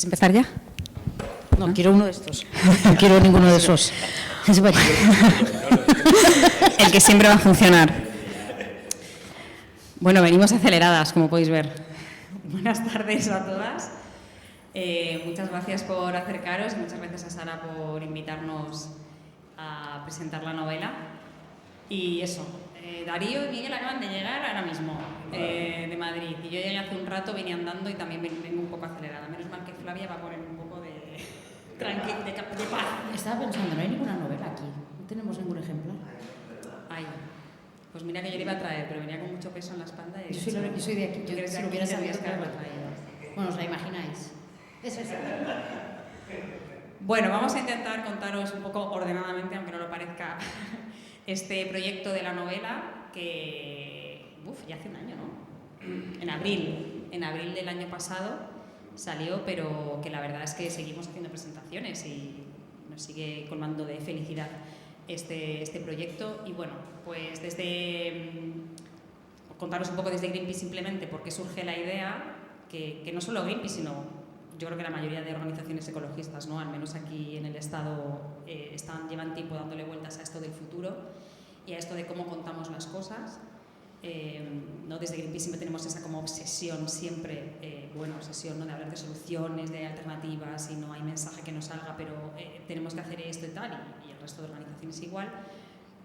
¿Quieres empezar ya? No, quiero uno de estos. No quiero ninguno de esos. El que siempre va a funcionar. Bueno, venimos aceleradas, como podéis ver. Buenas tardes a todas. Muchas gracias por acercaros y muchas gracias a Sara por invitarnos a presentar la novela. Y eso, Darío y Miguel acaban de llegar ahora mismo de Madrid. Y yo llegué hace un rato, venía andando y también vengo un poco acelerada. Menos mal que Flavia va a poner un poco de paz. Estaba pensando, no hay ninguna novela aquí. No tenemos ningún ejemplar. Ay, pues mira que yo le iba a traer, pero venía con mucho peso en la espalda. Y yo soy de aquí. Yo si lo hubiera sabido, que haberlo traído. Bueno, os la imagináis. Eso es. Bueno, vamos a intentar contaros un poco ordenadamente, aunque no lo parezca, este proyecto de la novela que, ya hace un año, ¿no? En abril del año pasado salió, pero que la verdad es que seguimos haciendo presentaciones y nos sigue colmando de felicidad este proyecto. Y bueno, pues contaros un poco desde Greenpeace simplemente por qué surge la idea, que no solo Greenpeace, sino yo creo que la mayoría de organizaciones ecologistas, ¿no? Al menos aquí en el Estado, llevan tiempo dándole vueltas a esto del futuro y a esto de cómo contamos las cosas. ¿No? Desde Greenpeace siempre tenemos esa como obsesión, obsesión, ¿no? De hablar de soluciones, de alternativas, y no hay mensaje que nos salga, pero tenemos que hacer esto y tal, y el resto de organizaciones igual.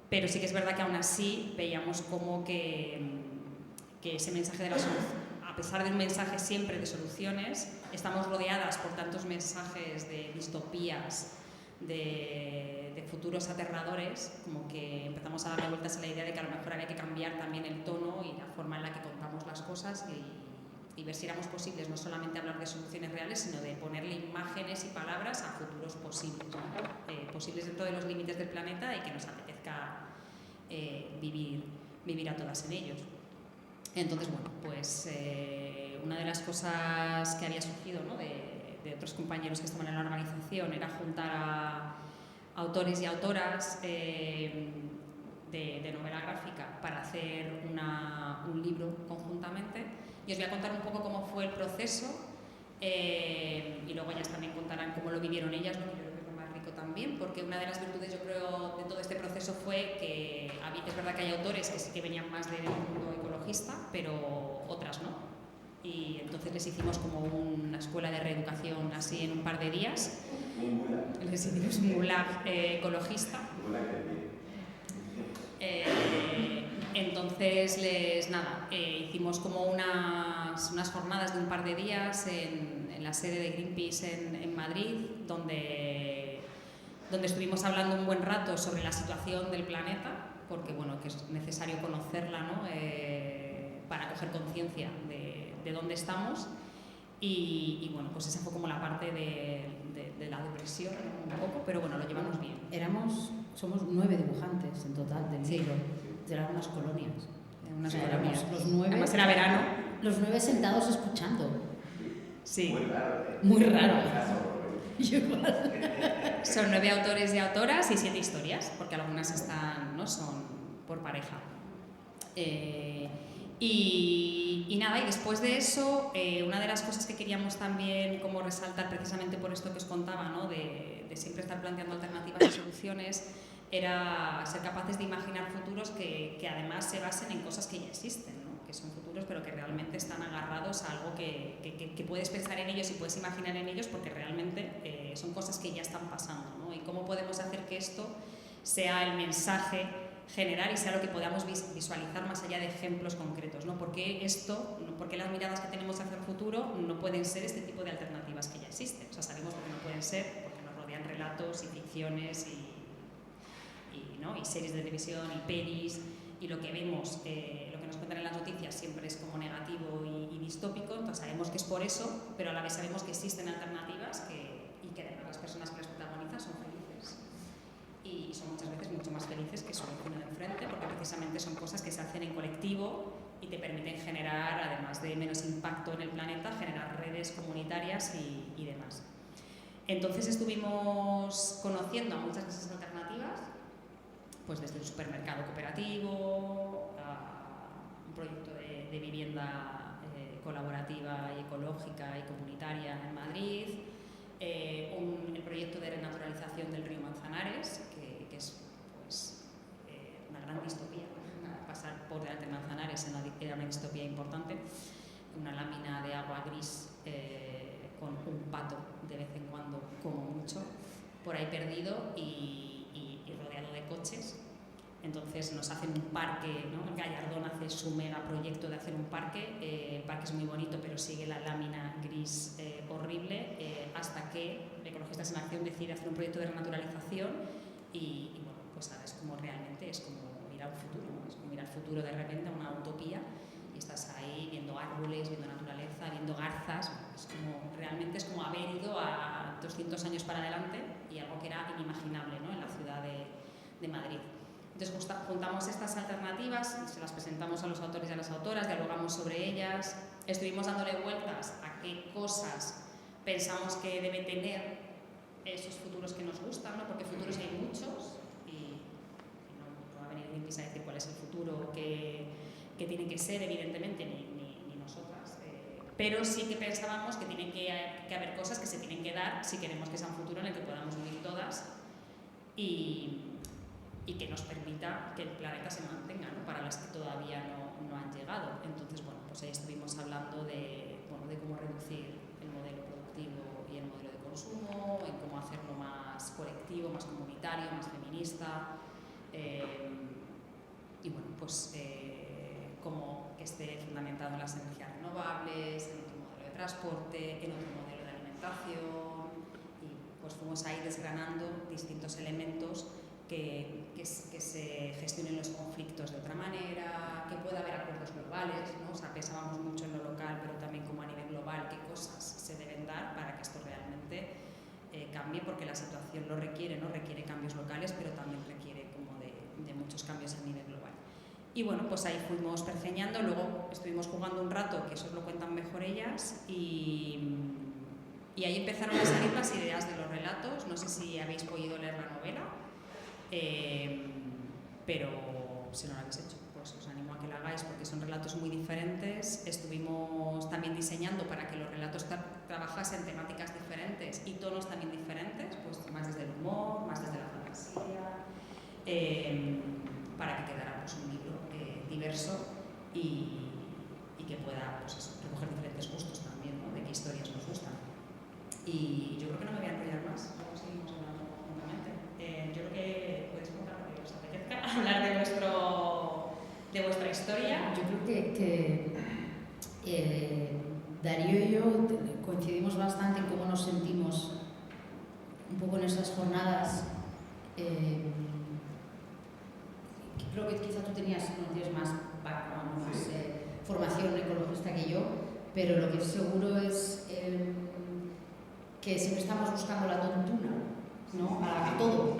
Pero sí que es verdad que aún así veíamos como que ese mensaje de la solución, a pesar de un mensaje siempre de soluciones, estamos rodeadas por tantos mensajes de distopías, de futuros aterradores, como que empezamos a darle vueltas a la idea de que a lo mejor había que cambiar también el tono y la forma en la que contamos las cosas y ver si éramos posibles no solamente hablar de soluciones reales, sino de ponerle imágenes y palabras a futuros posibles, ¿no? Posibles dentro de los límites del planeta y que nos apetezca vivir a todas en ellos. Entonces, bueno, pues una de las cosas que había surgido, ¿no? de otros compañeros que estaban en la organización era juntar a autores y autoras de novela gráfica para hacer un libro conjuntamente. Y os voy a contar un poco cómo fue el proceso y luego ellas también contarán cómo lo vivieron ellas, ¿no? Yo creo que es lo más rico también, porque una de las virtudes, yo creo, de todo este proceso fue que es verdad que hay autores que sí que venían más del mundo ecologista, pero otras no. Y entonces les hicimos como una escuela de reeducación así en un par de días. Les hicimos un gulag ecologista. Entonces hicimos como unas jornadas de un par de días en la sede de Greenpeace en Madrid, donde estuvimos hablando un buen rato sobre la situación del planeta, porque bueno, que es necesario conocerla, ¿no? Para coger conciencia de dónde estamos. Y bueno, pues esa fue como la parte de la depresión un poco, pero bueno, lo llevamos bien. Somos 9 dibujantes en total del libro, de unas colonias. Los 9, además era verano. Los 9 sentados escuchando. Sí. Muy raro. Son 9 autores y autoras y 7 historias, porque algunas son por pareja. Y nada, y después de eso, una de las cosas que queríamos también como resaltar, precisamente por esto que os contaba, ¿no? de siempre estar planteando alternativas y soluciones, era ser capaces de imaginar futuros que además se basen en cosas que ya existen, ¿no? Que son futuros pero que realmente están agarrados a algo que puedes pensar en ellos y puedes imaginar en ellos, porque realmente son cosas que ya están pasando, ¿no? Y cómo podemos hacer que esto sea el mensaje general y sea lo que podamos visualizar más allá de ejemplos concretos, ¿no? ¿Por qué las miradas que tenemos hacia el futuro no pueden ser este tipo de alternativas que ya existen? O sea, sabemos por qué no pueden ser, porque nos rodean relatos y ficciones y series de televisión y pelis, y lo que vemos, lo que nos cuentan en las noticias siempre es como negativo y distópico. Entonces sabemos que es por eso, pero a la vez sabemos que existen alternativas y que además las personas que las protagonizan son felices. Y son muchas veces mucho más felices que su vecino de enfrente, porque precisamente son cosas que se hacen en colectivo y te permiten generar, además de menos impacto en el planeta, generar redes comunitarias y demás. Entonces estuvimos conociendo a muchas de esas alternativas, pues desde un supermercado cooperativo a un proyecto de vivienda colaborativa y ecológica y comunitaria en Madrid, el proyecto de renaturalización del río Manzanares, que es pues, una gran distopía. Pasar por delante de Manzanares era una distopía importante, una lámina de agua gris con un pato de vez en cuando, como mucho, por ahí perdido y rodeado de coches. Entonces nos hacen un parque, ¿no? Gallardón hace su megaproyecto de hacer un parque. El parque es muy bonito, pero sigue la lámina gris horrible, hasta que Ecologistas en Acción decide hacer un proyecto de renaturalización y bueno, pues ahora es como realmente, es como mirar al futuro, ¿no? Es como mirar al futuro de repente, una utopía, y estás ahí viendo árboles, viendo naturaleza, viendo garzas. Es como, realmente es como haber ido a 200 años para adelante y algo que era inimaginable, ¿no? En la ciudad de Madrid. Entonces juntamos estas alternativas, se las presentamos a los autores y a las autoras, dialogamos sobre ellas, estuvimos dándole vueltas a qué cosas pensamos que debe tener esos futuros que nos gustan, ¿no? Porque futuros hay muchos y no va a venir Greenpeace a decir cuál es el futuro que tiene que ser, evidentemente, ni nosotras. Pero sí que pensábamos que tienen que haber cosas que se tienen que dar si queremos que sea un futuro en el que podamos vivir todas y que nos permita que el planeta se mantenga, ¿no? Para las que todavía no han llegado. Entonces, bueno, pues ahí estuvimos hablando de cómo reducir el modelo productivo y el modelo de consumo, en cómo hacerlo más colectivo, más comunitario, más feminista, y bueno, pues cómo que esté fundamentado en las energías renovables, en otro modelo de transporte, en otro modelo de alimentación, y pues fuimos ahí desgranando distintos elementos que se gestionen los conflictos de otra manera, que pueda haber acuerdos globales, ¿no? O sea, pensábamos mucho en lo local, pero también como a nivel global, qué cosas se deben dar para que esto realmente cambie, porque la situación lo requiere, ¿no? Requiere cambios locales, pero también requiere como de muchos cambios a nivel global. Y bueno, pues ahí fuimos pergeñando, luego estuvimos jugando un rato, que eso os lo cuentan mejor ellas, y ahí empezaron a salir las ideas de los relatos. No sé si habéis podido leer la novela. Pero si no lo habéis hecho, pues os animo a que lo hagáis, porque son relatos muy diferentes. Estuvimos también diseñando para que los relatos trabajasen temáticas diferentes y tonos también diferentes, pues más desde el humor, más desde la fantasía, para que quedara pues, un libro diverso y que pueda pues eso, recoger diferentes gustos también, ¿no? De qué historias nos gustan. Y yo creo que no me voy a enrollar más, luego seguimos hablando conjuntamente. Yo creo que podéis contar lo que os apetezca, hablar de vuestra historia. Yo creo que Darío y yo coincidimos bastante en cómo nos sentimos un poco en esas jornadas. Creo que quizá tú tienes más background, más formación ecologista que yo, pero lo que es seguro es que siempre estamos buscando la tontuna, ¿no? A todo.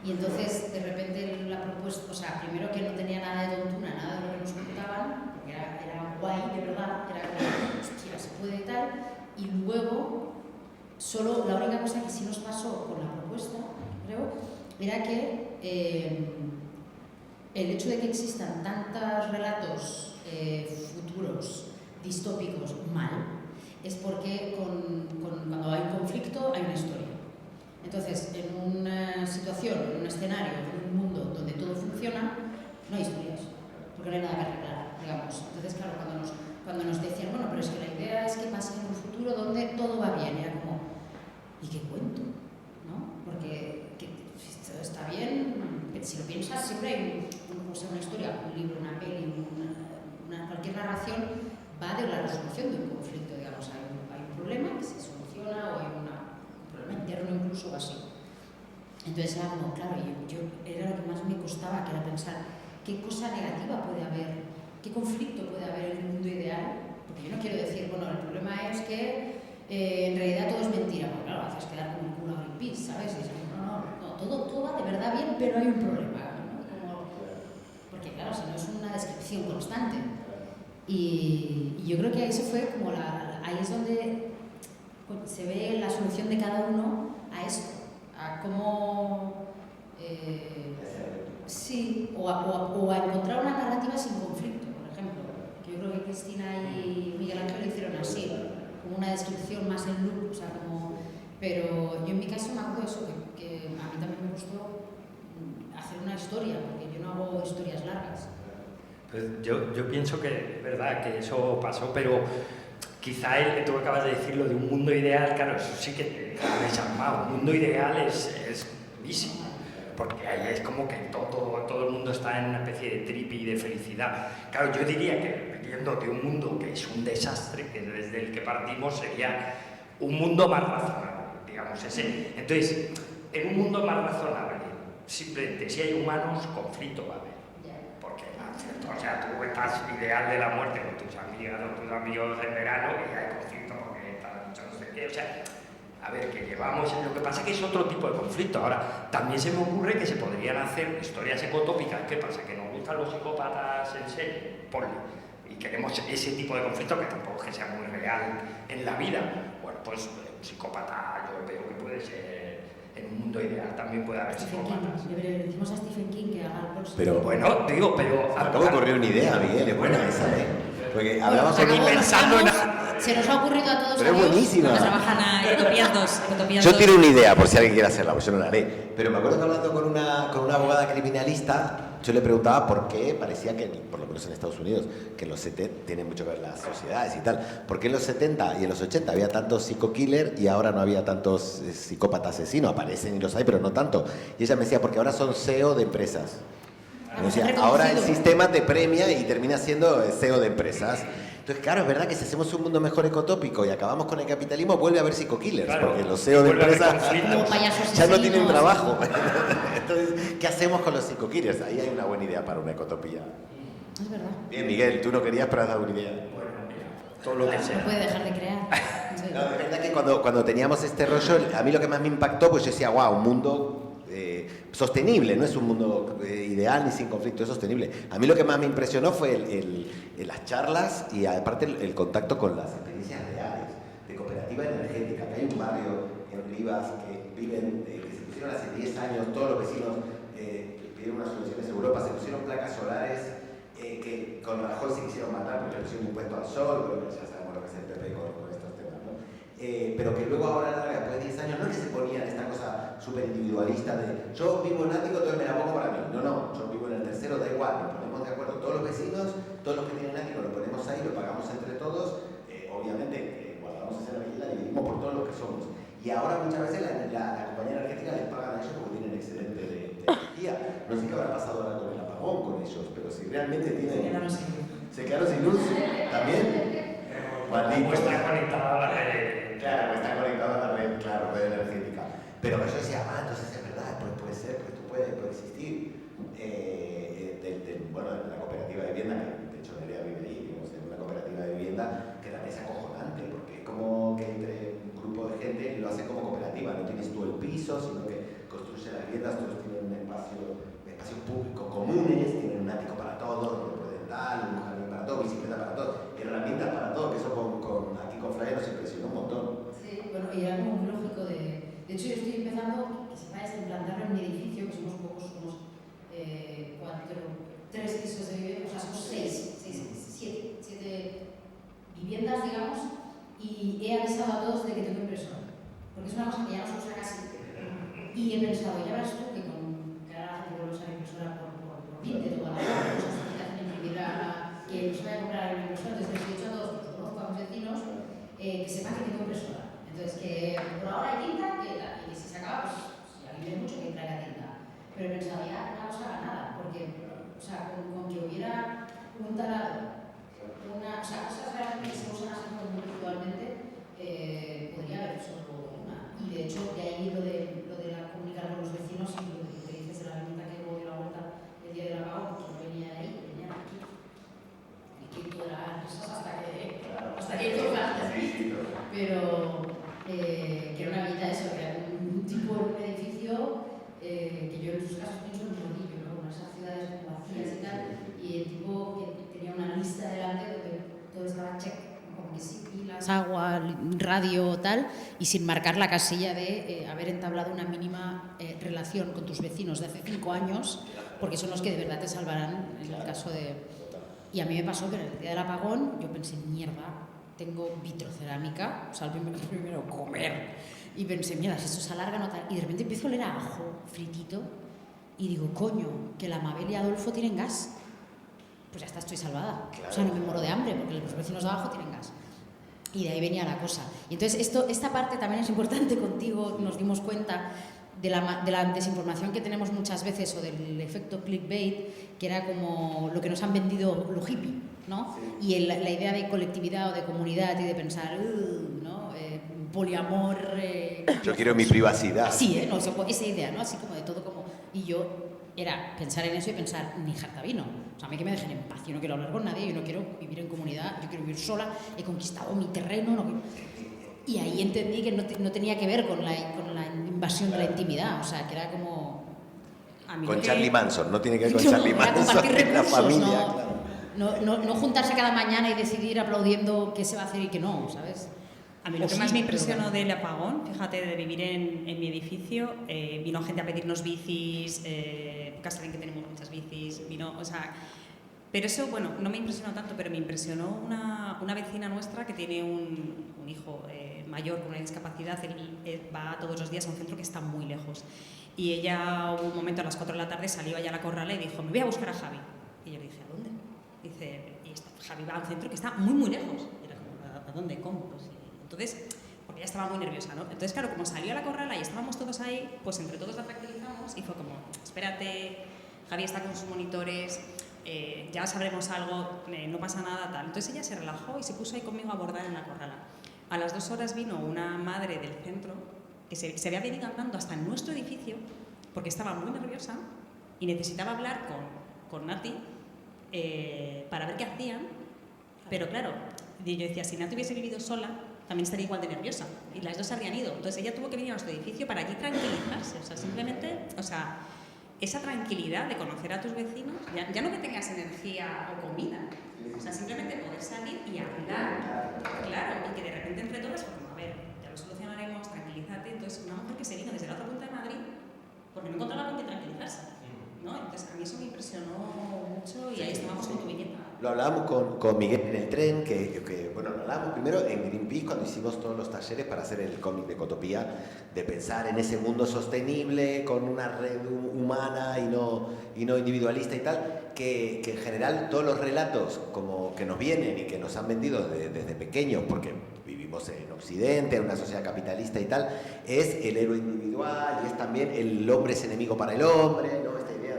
Y entonces, de repente, la propuesta, o sea, primero que no tenía nada de tontuna, nada de lo que nos contaban, porque era guay, de verdad, era como, hostia, se puede y tal, y luego, solo la única cosa que sí nos pasó con la propuesta, creo, era que el hecho de que existan tantos relatos futuros, distópicos, mal, es porque cuando hay un conflicto hay una historia. Entonces, en una situación, en un escenario, en un mundo donde todo funciona, no hay historias, porque no hay nada que arreglar, digamos. Entonces, claro, cuando nos decían, bueno, pero es que la idea es que pase en un futuro donde todo va bien, era como, ¿y qué cuento? ¿No? Porque si todo está bien, si lo piensas, siempre hay una historia, un libro, una peli, cualquier narración va de la resolución de un conflicto, digamos. Hay un problema que se soluciona o hay un problema interno incluso o así. Entonces era como, claro, yo era lo que más me costaba, que era pensar qué cosa negativa puede haber, qué conflicto puede haber en el mundo ideal, porque yo no quiero decir, bueno, el problema es que en realidad todo es mentira, porque claro, haces quedar como un culo a Greenpeace, ¿sabes? Y es como, no, todo va de verdad bien, pero hay un problema, ¿no? Porque claro, si no es una descripción constante. Y yo creo que eso fue como ahí es donde se ve la solución de cada uno a esto, a cómo sí, o a encontrar una narrativa sin conflicto, por ejemplo. Que yo creo que Cristina y Miguel Ángel lo hicieron así, como una descripción más en loop, o sea, como... Pero yo en mi caso me acuerdo de eso, que a mí también me costó hacer una historia, porque yo no hago historias largas. Pues yo pienso que es verdad que eso pasó, pero quizá tú acabas de decir lo de un mundo ideal, claro, eso sí que te ha desarmado. Un mundo ideal es durísimo, porque ahí es como que todo el mundo está en una especie de trip y de felicidad. Claro, yo diría que viviendo de un mundo que es un desastre, que desde el que partimos sería un mundo más razonable, digamos ese. Entonces, en un mundo más razonable, simplemente si hay humanos, conflicto va a haber. Porque, o sea, tú estás ideal de la muerte con tus amigas o tus amigos en verano y hay conflicto porque están dicho no sé qué. O sea, a ver, que llevamos... Lo que pasa es que es otro tipo de conflicto. Ahora, también se me ocurre que se podrían hacer historias ecotópicas. ¿Qué pasa? Que nos gustan los psicópatas en serie, ponle. Y queremos ese tipo de conflicto que tampoco es que sea muy real en la vida. Bueno, pues un psicópata yo veo que puede ser... En un mundo ideal también puede haber psicópatas. Le decimos a Stephen King que haga el próximo. Pero bueno, digo, pero... Acabo de ocurrir una idea, Miguel, es buena esa, ¿eh? Porque hablamos aquí pensando en... Se nos ha ocurrido a todos. Pero es buenísima. Que trabajan a Ecotopías 2. Yo tiro una idea, por si alguien quiere hacerla, pues yo no la haré. Pero me acuerdo que hablando con una abogada criminalista, yo le preguntaba por qué parecía que, por lo menos en Estados Unidos, que en los 70 tiene mucho que ver las sociedades y tal, por qué en los 70 y en los 80 había tantos psico-killer y ahora no había tantos psicópatas asesinos. Aparecen y los hay, pero no tanto. Y ella me decía, porque ahora son CEO de empresas. Me decía, ahora el sistema te premia y termina siendo CEO de empresas. Entonces, claro, es verdad que si hacemos un mundo mejor ecotópico y acabamos con el capitalismo, vuelve a haber psico-killers, claro, porque los CEO de empresas ya no tienen trabajo. Entonces, ¿qué hacemos con los psico-killers? Ahí hay una buena idea para una ecotopía. Es verdad. Bien, Miguel, tú no querías, pero has dado una idea. Bueno, mira, todo lo que sea. No puede dejar de crear. No, de verdad que cuando teníamos este rollo, a mí lo que más me impactó, pues yo decía, wow, un mundo sostenible, no es un mundo ideal ni sin conflicto, es sostenible. A mí lo que más me impresionó fue las charlas y aparte el contacto con las experiencias reales de cooperativa energética, que hay un barrio en Rivas que viven, que se pusieron hace 10 años, todos los vecinos pidieron unas soluciones en Europa, se pusieron placas solares que con Rajoy se quisieron matar porque le pusieron un impuesto al sol, pero ya sabemos lo que es el PP con estos temas, ¿no? Pero que luego ahora, después de 10 años, no es que se ponían esta cosa súper individualista de yo vivo en ático, entonces me la pongo para mí. No, yo vivo en el tercero, da igual, nos ponemos de acuerdo todos los vecinos, todos los que tienen ático lo ponemos ahí, lo pagamos entre todos, obviamente guardamos esa energía y la dividimos por todos los que somos. Y ahora muchas veces la compañía energética les pagan a ellos porque tienen excedente de energía. No sé qué habrá pasado ahora con el apagón con ellos, pero si realmente tienen... Se quedaron sin luz también. Maldito. Está conectado a la red. Claro, está conectado a la red, claro, red energética. Pero yo decía, entonces es verdad, pues puede ser, pues tú puedes existir. Bueno, la cooperativa de vivienda, que de hecho Nerea vive ahí, digamos, en una cooperativa de vivienda que también es acojonante, porque es como que entre un grupo de gente lo hace como cooperativa, no tienes tú el piso, sino que construye las viviendas, todos tienen espacios públicos comunes, tienen un ático para todos, un dental, un jardín para todos, bicicleta para todos, herramientas para todos, que eso aquí con Flyer nos impresionó un montón. Sí, bueno, y era como muy lógico de hecho, yo estoy empezando, que sepáis, a implantarlo en mi edificio, que somos pocos, somos 3 pisos de vivienda, o sea, somos 7 viviendas, digamos, y he avisado a todos de que tengo impresora, porque es una cosa que ya no se usa casi. Y he pensado, ya verás tú que ahora la gente vuelve a usar impresora por Vinted o a la cosas que te hacen imprimir que no se vaya a comprar una impresora. Entonces les he dicho a todos, los conozco a mis vecinos, que sepan que tengo impresora. Entonces, que por ahora hay tinta, y si se acaba, pues si alguien viene mucho que traiga tinta. Pero he pensado, ya una cosa ganada, porque, o sea, con que hubiera un taladro, o sea, cosas realmente que se usan así como muy habitualmente, podría haber solo una. Y de hecho, de ahí lo de comunicar con los vecinos y lo que dices de la herramienta que hubo de la vuelta el día del apagón, pues no venía de ahí, venía de aquí. Y que todas las cosas hasta que tocaste. Pero que era una vida eso, que era un tipo de edificio que yo en sus casos pienso en un rodillo, ¿no? Con esas ciudades vacías y tal, y el tipo que tenía una lista delante donde todo estaba check, como que sí, pilas, agua, radio, tal, y sin marcar la casilla de haber entablado una mínima relación con tus vecinos de hace 5 años, porque son los que de verdad te salvarán en el caso de... Y a mí me pasó que en el día del apagón yo pensé, mierda, tengo vitrocerámica, o sea, el primero comer. Y pensé, mierda, si esto se alarga, no tal. Y de repente empiezo a oler a ajo fritito y digo, coño, que la Mabel y Adolfo tienen gas. Pues ya está, estoy salvada. Claro. O sea, no me muero de hambre porque los vecinos de abajo tienen gas. Y de ahí venía la cosa. Y entonces esta parte también es importante contigo, nos dimos cuenta de la desinformación que tenemos muchas veces o del efecto clickbait, que era como lo que nos han vendido lo hippie, ¿no? Sí. Y la idea de colectividad o de comunidad y de pensar, ¿no? Poliamor... yo quiero mi privacidad. Sí, ¿no? Esa idea, ¿no? Así como de todo como... Y yo era pensar en eso y pensar, ni jarta vino. O sea, a mí que me dejen en paz, yo no quiero hablar con nadie, yo no quiero vivir en comunidad, yo quiero vivir sola, he conquistado mi terreno, no quiero... Y ahí entendí que no tenía que ver con la invasión de la intimidad, o sea, que era como... Con Charlie Manson, no tiene que ver con Charlie Manson, compartir recursos, la familia, claro. No juntarse cada mañana y decidir aplaudiendo qué se va a hacer y qué no, ¿sabes? A mí lo que más me impresionó del apagón, fíjate, de vivir en mi edificio, vino gente a pedirnos bicis, casa saben que tenemos muchas bicis, o sea... Pero eso, bueno, no me impresionó tanto, pero me impresionó una vecina nuestra que tiene un hijo mayor con una discapacidad. Él va todos los días a un centro que está muy lejos. Y ella, un momento a las 4 de la tarde, salió allá a la corrala y dijo, me voy a buscar a Javi. Y yo le dije, ¿a dónde? Dice, Javi va a un centro que está muy, muy lejos. Y era como, ¿a dónde? ¿Cómo? Pues, entonces, porque ella estaba muy nerviosa, ¿no? Entonces, claro, como salió a la corrala y estábamos todos ahí, pues entre todos la tranquilizamos y fue como, espérate, Javi está con sus monitores... ya sabremos algo, no pasa nada, tal. Entonces ella se relajó y se puso ahí conmigo a bordar en la corrala. A las 2 horas vino una madre del centro que se había venido andando hasta en nuestro edificio porque estaba muy nerviosa y necesitaba hablar con Nati para ver qué hacían, pero claro, yo decía, si Nati hubiese vivido sola, también estaría igual de nerviosa y las dos se habrían ido. Entonces ella tuvo que venir a nuestro edificio para allí tranquilizarse, o sea, simplemente, o sea, esa tranquilidad de conocer a tus vecinos, ya no que tengas energía o comida, o sea, simplemente poder salir y hablar, claro, y que de repente entre todas, pues como, a ver, ya lo solucionaremos, tranquilízate. Entonces, una mujer que se vino desde la otra punta de Madrid, porque no encontraba con qué tranquilizarse, ¿no? Entonces, a mí eso me impresionó mucho y ahí estábamos con tu viñeta. Lo hablábamos con Miguel en el tren, bueno, lo hablábamos primero en Greenpeace cuando hicimos todos los talleres para hacer el cómic de Ecotopía, de pensar en ese mundo sostenible, con una red humana y no individualista y tal, que en general todos los relatos como que nos vienen y que nos han vendido desde pequeños, porque vivimos en Occidente, en una sociedad capitalista y tal, es el héroe individual y es también el hombre es enemigo para el hombre, ¿no? Esta idea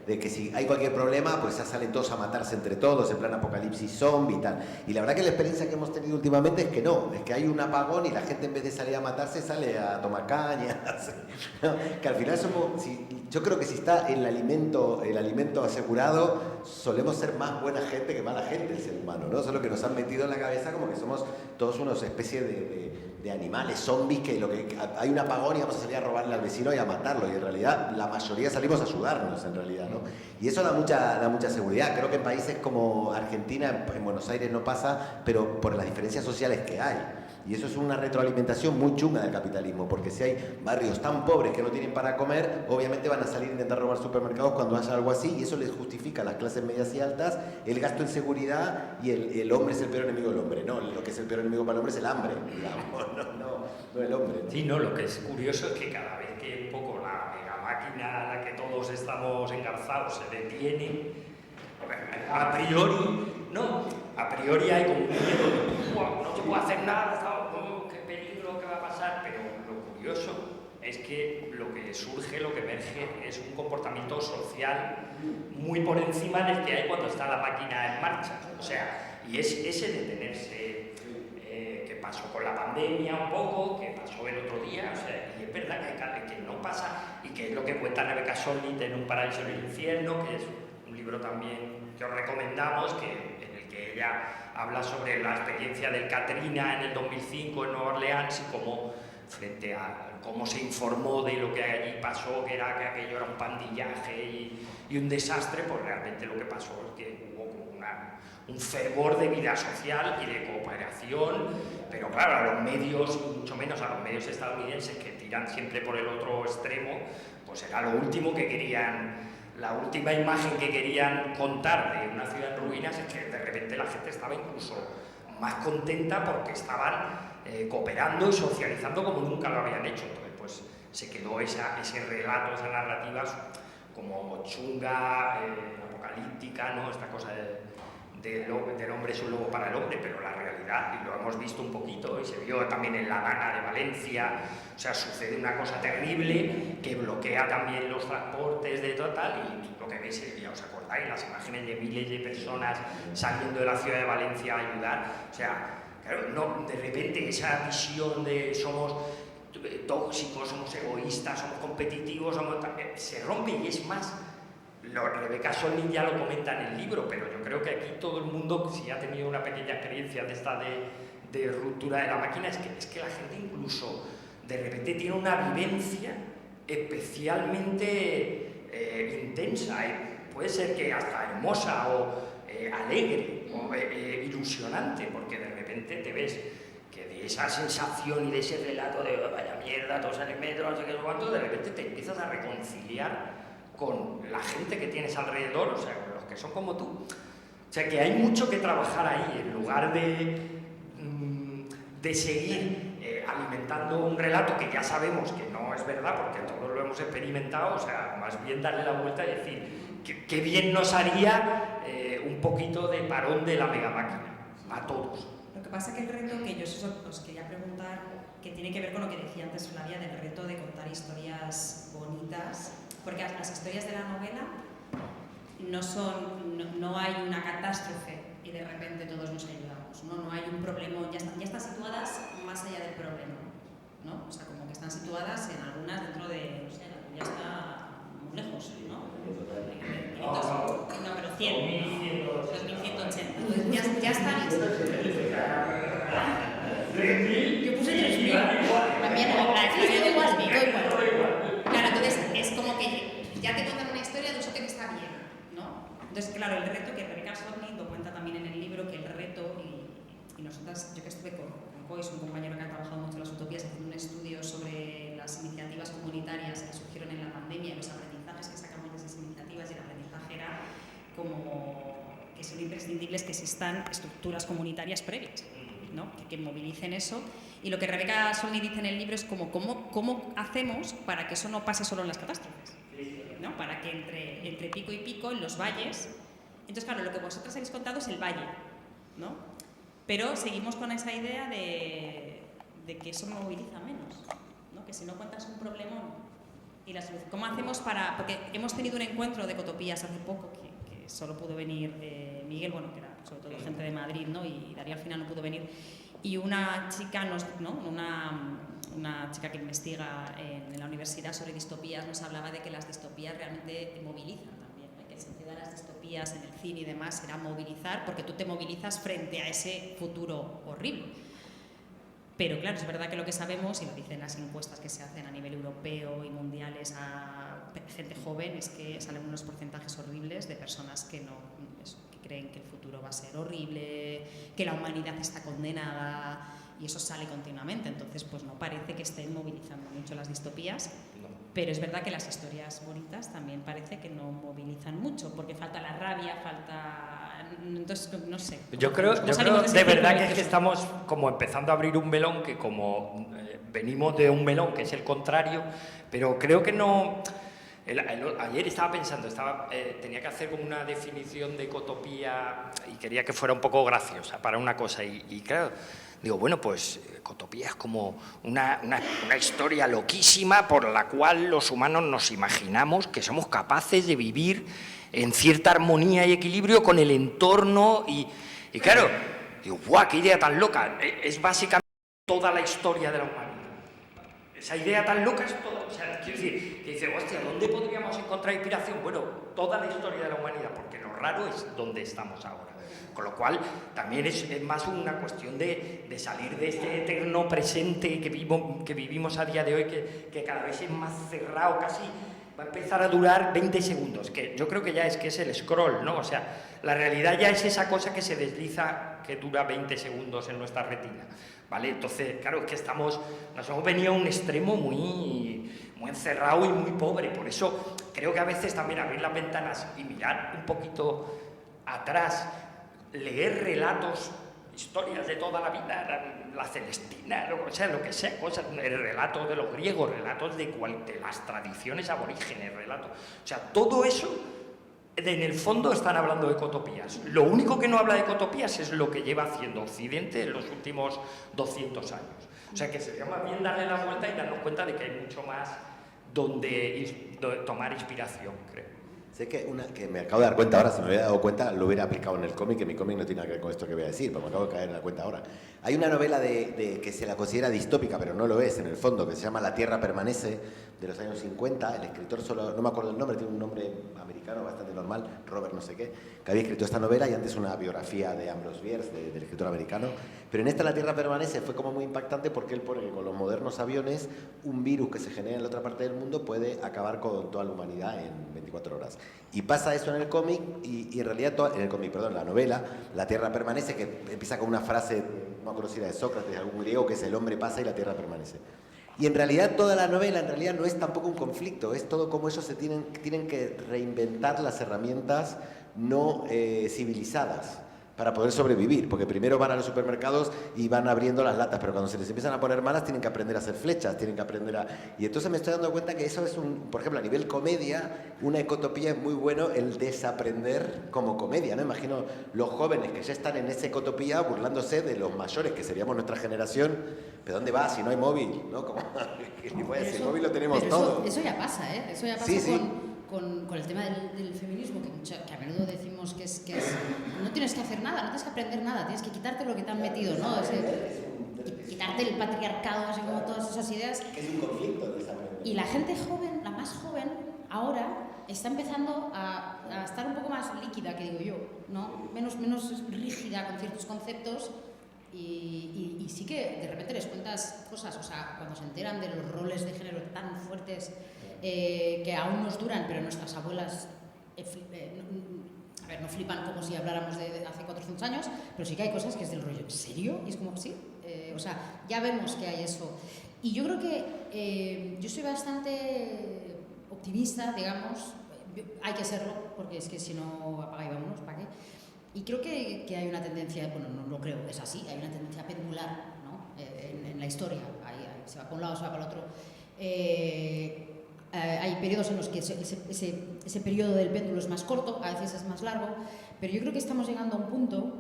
de que si hay cualquier problema, pues ya salen todos a matarse entre todos, en plan apocalipsis zombie y tal. Y la verdad que la experiencia que hemos tenido últimamente es que no, es que hay un apagón y la gente en vez de salir a matarse sale a tomar cañas, ¿no? Que al final yo creo que si está el alimento asegurado, solemos ser más buena gente que mala gente el ser humano, ¿no? Solo que nos han metido en la cabeza como que somos todos unos especies de animales, zombies, que hay un apagón y vamos a salir a robarle al vecino y a matarlo, y en realidad la mayoría salimos a ayudarnos en realidad, ¿no? Y eso da mucha seguridad. Creo que en países como Argentina, en Buenos Aires no pasa, pero por las diferencias sociales que hay. Y eso es una retroalimentación muy chunga del capitalismo, porque si hay barrios tan pobres que no tienen para comer, obviamente van a salir a intentar robar supermercados cuando haya algo así, y eso les justifica a las clases medias y altas el gasto en seguridad, y el hombre es el peor enemigo del hombre. No, lo que es el peor enemigo para el hombre es el hambre, digamos, no el hombre, ¿no? Sí, no, lo que es curioso es que cada vez que un poco la máquina a la que todos estamos engarzados se detiene, a priori hay como un miedo de no se puede hacer nada, qué peligro, qué va a pasar, pero lo curioso es que lo que emerge es un comportamiento social muy por encima del que hay cuando está la máquina en marcha, o sea, y es ese detenerse que pasó con la pandemia un poco, que pasó el otro día, o sea, y es verdad que no pasa, y que es lo que cuenta Rebecca Solnit en Un paraíso en el infierno, que es un libro también que os recomendamos, en el que ella habla sobre la experiencia del Katrina en el 2005 en Nueva Orleans y cómo, frente a cómo se informó de lo que allí pasó, que aquello era un pandillaje y un desastre, pues realmente lo que pasó es que hubo como un fervor de vida social y de cooperación, pero claro, a los medios, mucho menos a los medios estadounidenses que tiran siempre por el otro extremo, pues era lo último que querían la última imagen que querían contar de una ciudad en ruinas es que de repente la gente estaba incluso más contenta porque estaban cooperando y socializando como nunca lo habían hecho. Entonces, pues se quedó ese relato, esas narrativas como chunga, apocalíptica, ¿no? Esta cosa del hombre es un lobo para el hombre, pero la realidad, y lo hemos visto un poquito, y se vio también en La Habana de Valencia, o sea, sucede una cosa terrible que bloquea también los transportes de total, y lo que veis, ya os acordáis, las imágenes de miles de personas saliendo de la ciudad de Valencia a ayudar, o sea, claro, no, de repente esa visión de somos tóxicos, somos egoístas, somos competitivos, se rompe, y es más, Rebecca Solnit ya lo comenta en el libro, pero yo creo que aquí todo el mundo, si ha tenido una pequeña experiencia de esta de ruptura de la máquina, es que la gente incluso de repente tiene una vivencia especialmente intensa, puede ser que hasta hermosa o alegre o ilusionante, porque de repente te ves que de esa sensación y de ese relato de vaya mierda, todos en el metro, no sé qué, cuánto, de repente te empiezas a reconciliar con la gente que tienes alrededor, o sea, con los que son como tú. O sea, que hay mucho que trabajar ahí, en lugar de seguir alimentando un relato que ya sabemos que no es verdad, porque todos lo hemos experimentado, o sea, más bien darle la vuelta y decir qué bien nos haría un poquito de parón de la megamáquina, a todos. Lo que pasa es que el reto que yo os quería preguntar, que tiene que ver con lo que decía antes Flavia, del reto de contar historias bonitas, porque las historias de la novela no hay una catástrofe y de repente todos nos ayudamos, no hay un problema, ya están situadas más allá del problema, ¿no? O sea, como que están situadas en algunas dentro de, no sé, ya está muy lejos, ¿no? No, pero 100, 2180. Entonces ya están. Yo puse 3000. También igual. Claro, entonces es como que ya te cuentan una historia de un sitio que está bien, ¿no? Entonces, claro, el reto que Rebecca Solnit lo cuenta también en el libro, que el reto, y nosotras, yo que estuve con Cois, un compañero que ha trabajado mucho en las utopías, haciendo un estudio sobre las iniciativas comunitarias que surgieron en la pandemia y los aprendizajes que sacamos de esas iniciativas, y el aprendizaje era como que son imprescindibles que existan estructuras comunitarias previas, ¿no? Que movilicen eso. Y lo que Rebecca Solnit dice en el libro es como cómo hacemos para que eso no pase solo en las catástrofes, ¿no? Para que entre pico y pico, en los valles. Entonces, claro, lo que vosotros habéis contado es el valle, ¿no? Pero seguimos con esa idea de que eso moviliza menos, ¿no? Que si no cuentas un problemón y la solución. ¿Cómo hacemos para...? Porque hemos tenido un encuentro de ecotopías hace poco, que solo pudo venir Miguel, bueno, que era sobre todo gente de Madrid, ¿no? Y Darío al final no pudo venir. Y una chica, ¿no? Una chica que investiga en la universidad sobre distopías nos hablaba de que las distopías realmente movilizan también, ¿no? Que el sentido de las distopías en el cine y demás será movilizar, porque tú te movilizas frente a ese futuro horrible. Pero claro, es verdad que lo que sabemos, y lo dicen las encuestas que se hacen a nivel europeo y mundiales a gente joven, es que salen unos porcentajes horribles de personas que que creen que el futuro va a ser horrible, que la humanidad está condenada, y eso sale continuamente. Entonces, pues no parece que estén movilizando mucho las distopías, pero es verdad que las historias bonitas también parece que no movilizan mucho, porque falta la rabia, entonces, no sé. Yo creo de verdad que es que estamos como empezando a abrir un melón que como venimos de un melón que es el contrario, pero creo que no... Ayer estaba pensando, tenía que hacer como una definición de ecotopía y quería que fuera un poco graciosa para una cosa y claro, digo, bueno, pues ecotopía es como una historia loquísima por la cual los humanos nos imaginamos que somos capaces de vivir en cierta armonía y equilibrio con el entorno y claro, digo, ¡guau, qué idea tan loca! Es básicamente toda la historia de la humanidad. Esa idea tan loca es todo. O sea, quiero decir, que dice, hostia, ¿dónde podríamos encontrar inspiración? Bueno, toda la historia de la humanidad, porque lo raro es dónde estamos ahora. Con lo cual, también es más una cuestión de salir de este eterno presente que vivimos a día de hoy, que cada vez es más cerrado, casi va a empezar a durar 20 segundos, que yo creo que ya es el scroll, ¿no? O sea, la realidad ya es esa cosa que se desliza, que dura 20 segundos en nuestra retina, ¿vale? Entonces, claro, es que nos hemos venido a un extremo muy, muy encerrado y muy pobre. Por eso creo que a veces también abrir las ventanas y mirar un poquito atrás, leer relatos, historias de toda la vida, la Celestina, lo que sea, cosas, relatos de los griegos, relatos de las tradiciones aborígenes, relatos. O sea, todo eso, en el fondo están hablando de ecotopías. Lo único que no habla de ecotopías es lo que lleva haciendo Occidente en los últimos 200 años. O sea, que sería más bien darle la vuelta y darnos cuenta de que hay mucho más donde tomar inspiración, creo. Sé que que me acabo de dar cuenta ahora, si me hubiera dado cuenta, lo hubiera aplicado en el cómic, que mi cómic no tiene nada que ver con esto que voy a decir, pero me acabo de caer en la cuenta ahora. Hay una novela que se la considera distópica, pero no lo es en el fondo, que se llama La Tierra Permanece, de los años 50. El escritor solo, no me acuerdo el nombre, tiene un nombre americano bastante normal, Robert no sé qué, que había escrito esta novela y antes una biografía de Ambrose Bierce, del escritor americano. Pero en esta La Tierra Permanece fue como muy impactante porque él pone que con los modernos aviones un virus que se genera en la otra parte del mundo puede acabar con toda la humanidad en 24 horas. Y pasa eso en el cómic y en realidad, en el cómic, perdón, la novela, La Tierra Permanece, que empieza con una frase, no me acuerdo si era de Sócrates, de algún griego, que es el hombre pasa y la Tierra permanece. Y en realidad toda la novela en realidad no es tampoco un conflicto, es todo como ellos tienen que reinventar las herramientas no civilizadas para poder sobrevivir, porque primero van a los supermercados y van abriendo las latas, pero cuando se les empiezan a poner malas tienen que aprender a hacer flechas, tienen que aprender a... Y entonces me estoy dando cuenta que eso es por ejemplo, a nivel comedia, una ecotopía es muy bueno el desaprender como comedia, ¿no? Imagino los jóvenes que ya están en esa ecotopía burlándose de los mayores, que seríamos nuestra generación, ¿pero dónde vas si no hay móvil? ¿No? Como, si el móvil lo tenemos todo. Eso ya pasa, ¿eh? Eso ya pasa sí. Con el tema del feminismo, que a menudo decimos que es no tienes que hacer nada, no tienes que aprender nada, tienes que quitarte lo que te han metido, ¿no? Quitarte el patriarcado, así como todas esas ideas. Que es un conflicto de desaprender. Y la gente joven, la más joven, ahora está empezando a estar un poco más líquida, que digo yo, ¿no? Menos rígida con ciertos conceptos. Y sí que de repente les cuentas cosas, o sea, cuando se enteran de los roles de género tan fuertes que aún nos duran, pero nuestras abuelas no flipan como si habláramos de hace 400 años, pero sí que hay cosas que es del rollo, ¿en serio? Y es como, sí, o sea, ya vemos que hay eso. Y yo creo que yo soy bastante optimista, digamos, hay que serlo, porque es que si no apaga y vámonos, ¿para qué? Y creo que hay una tendencia, bueno, no lo creo, es así, hay una tendencia pendular, ¿no? En la historia, se va para un lado, se va para el otro. Hay periodos en los que ese periodo del péndulo es más corto, a veces es más largo, pero yo creo que estamos llegando a un punto,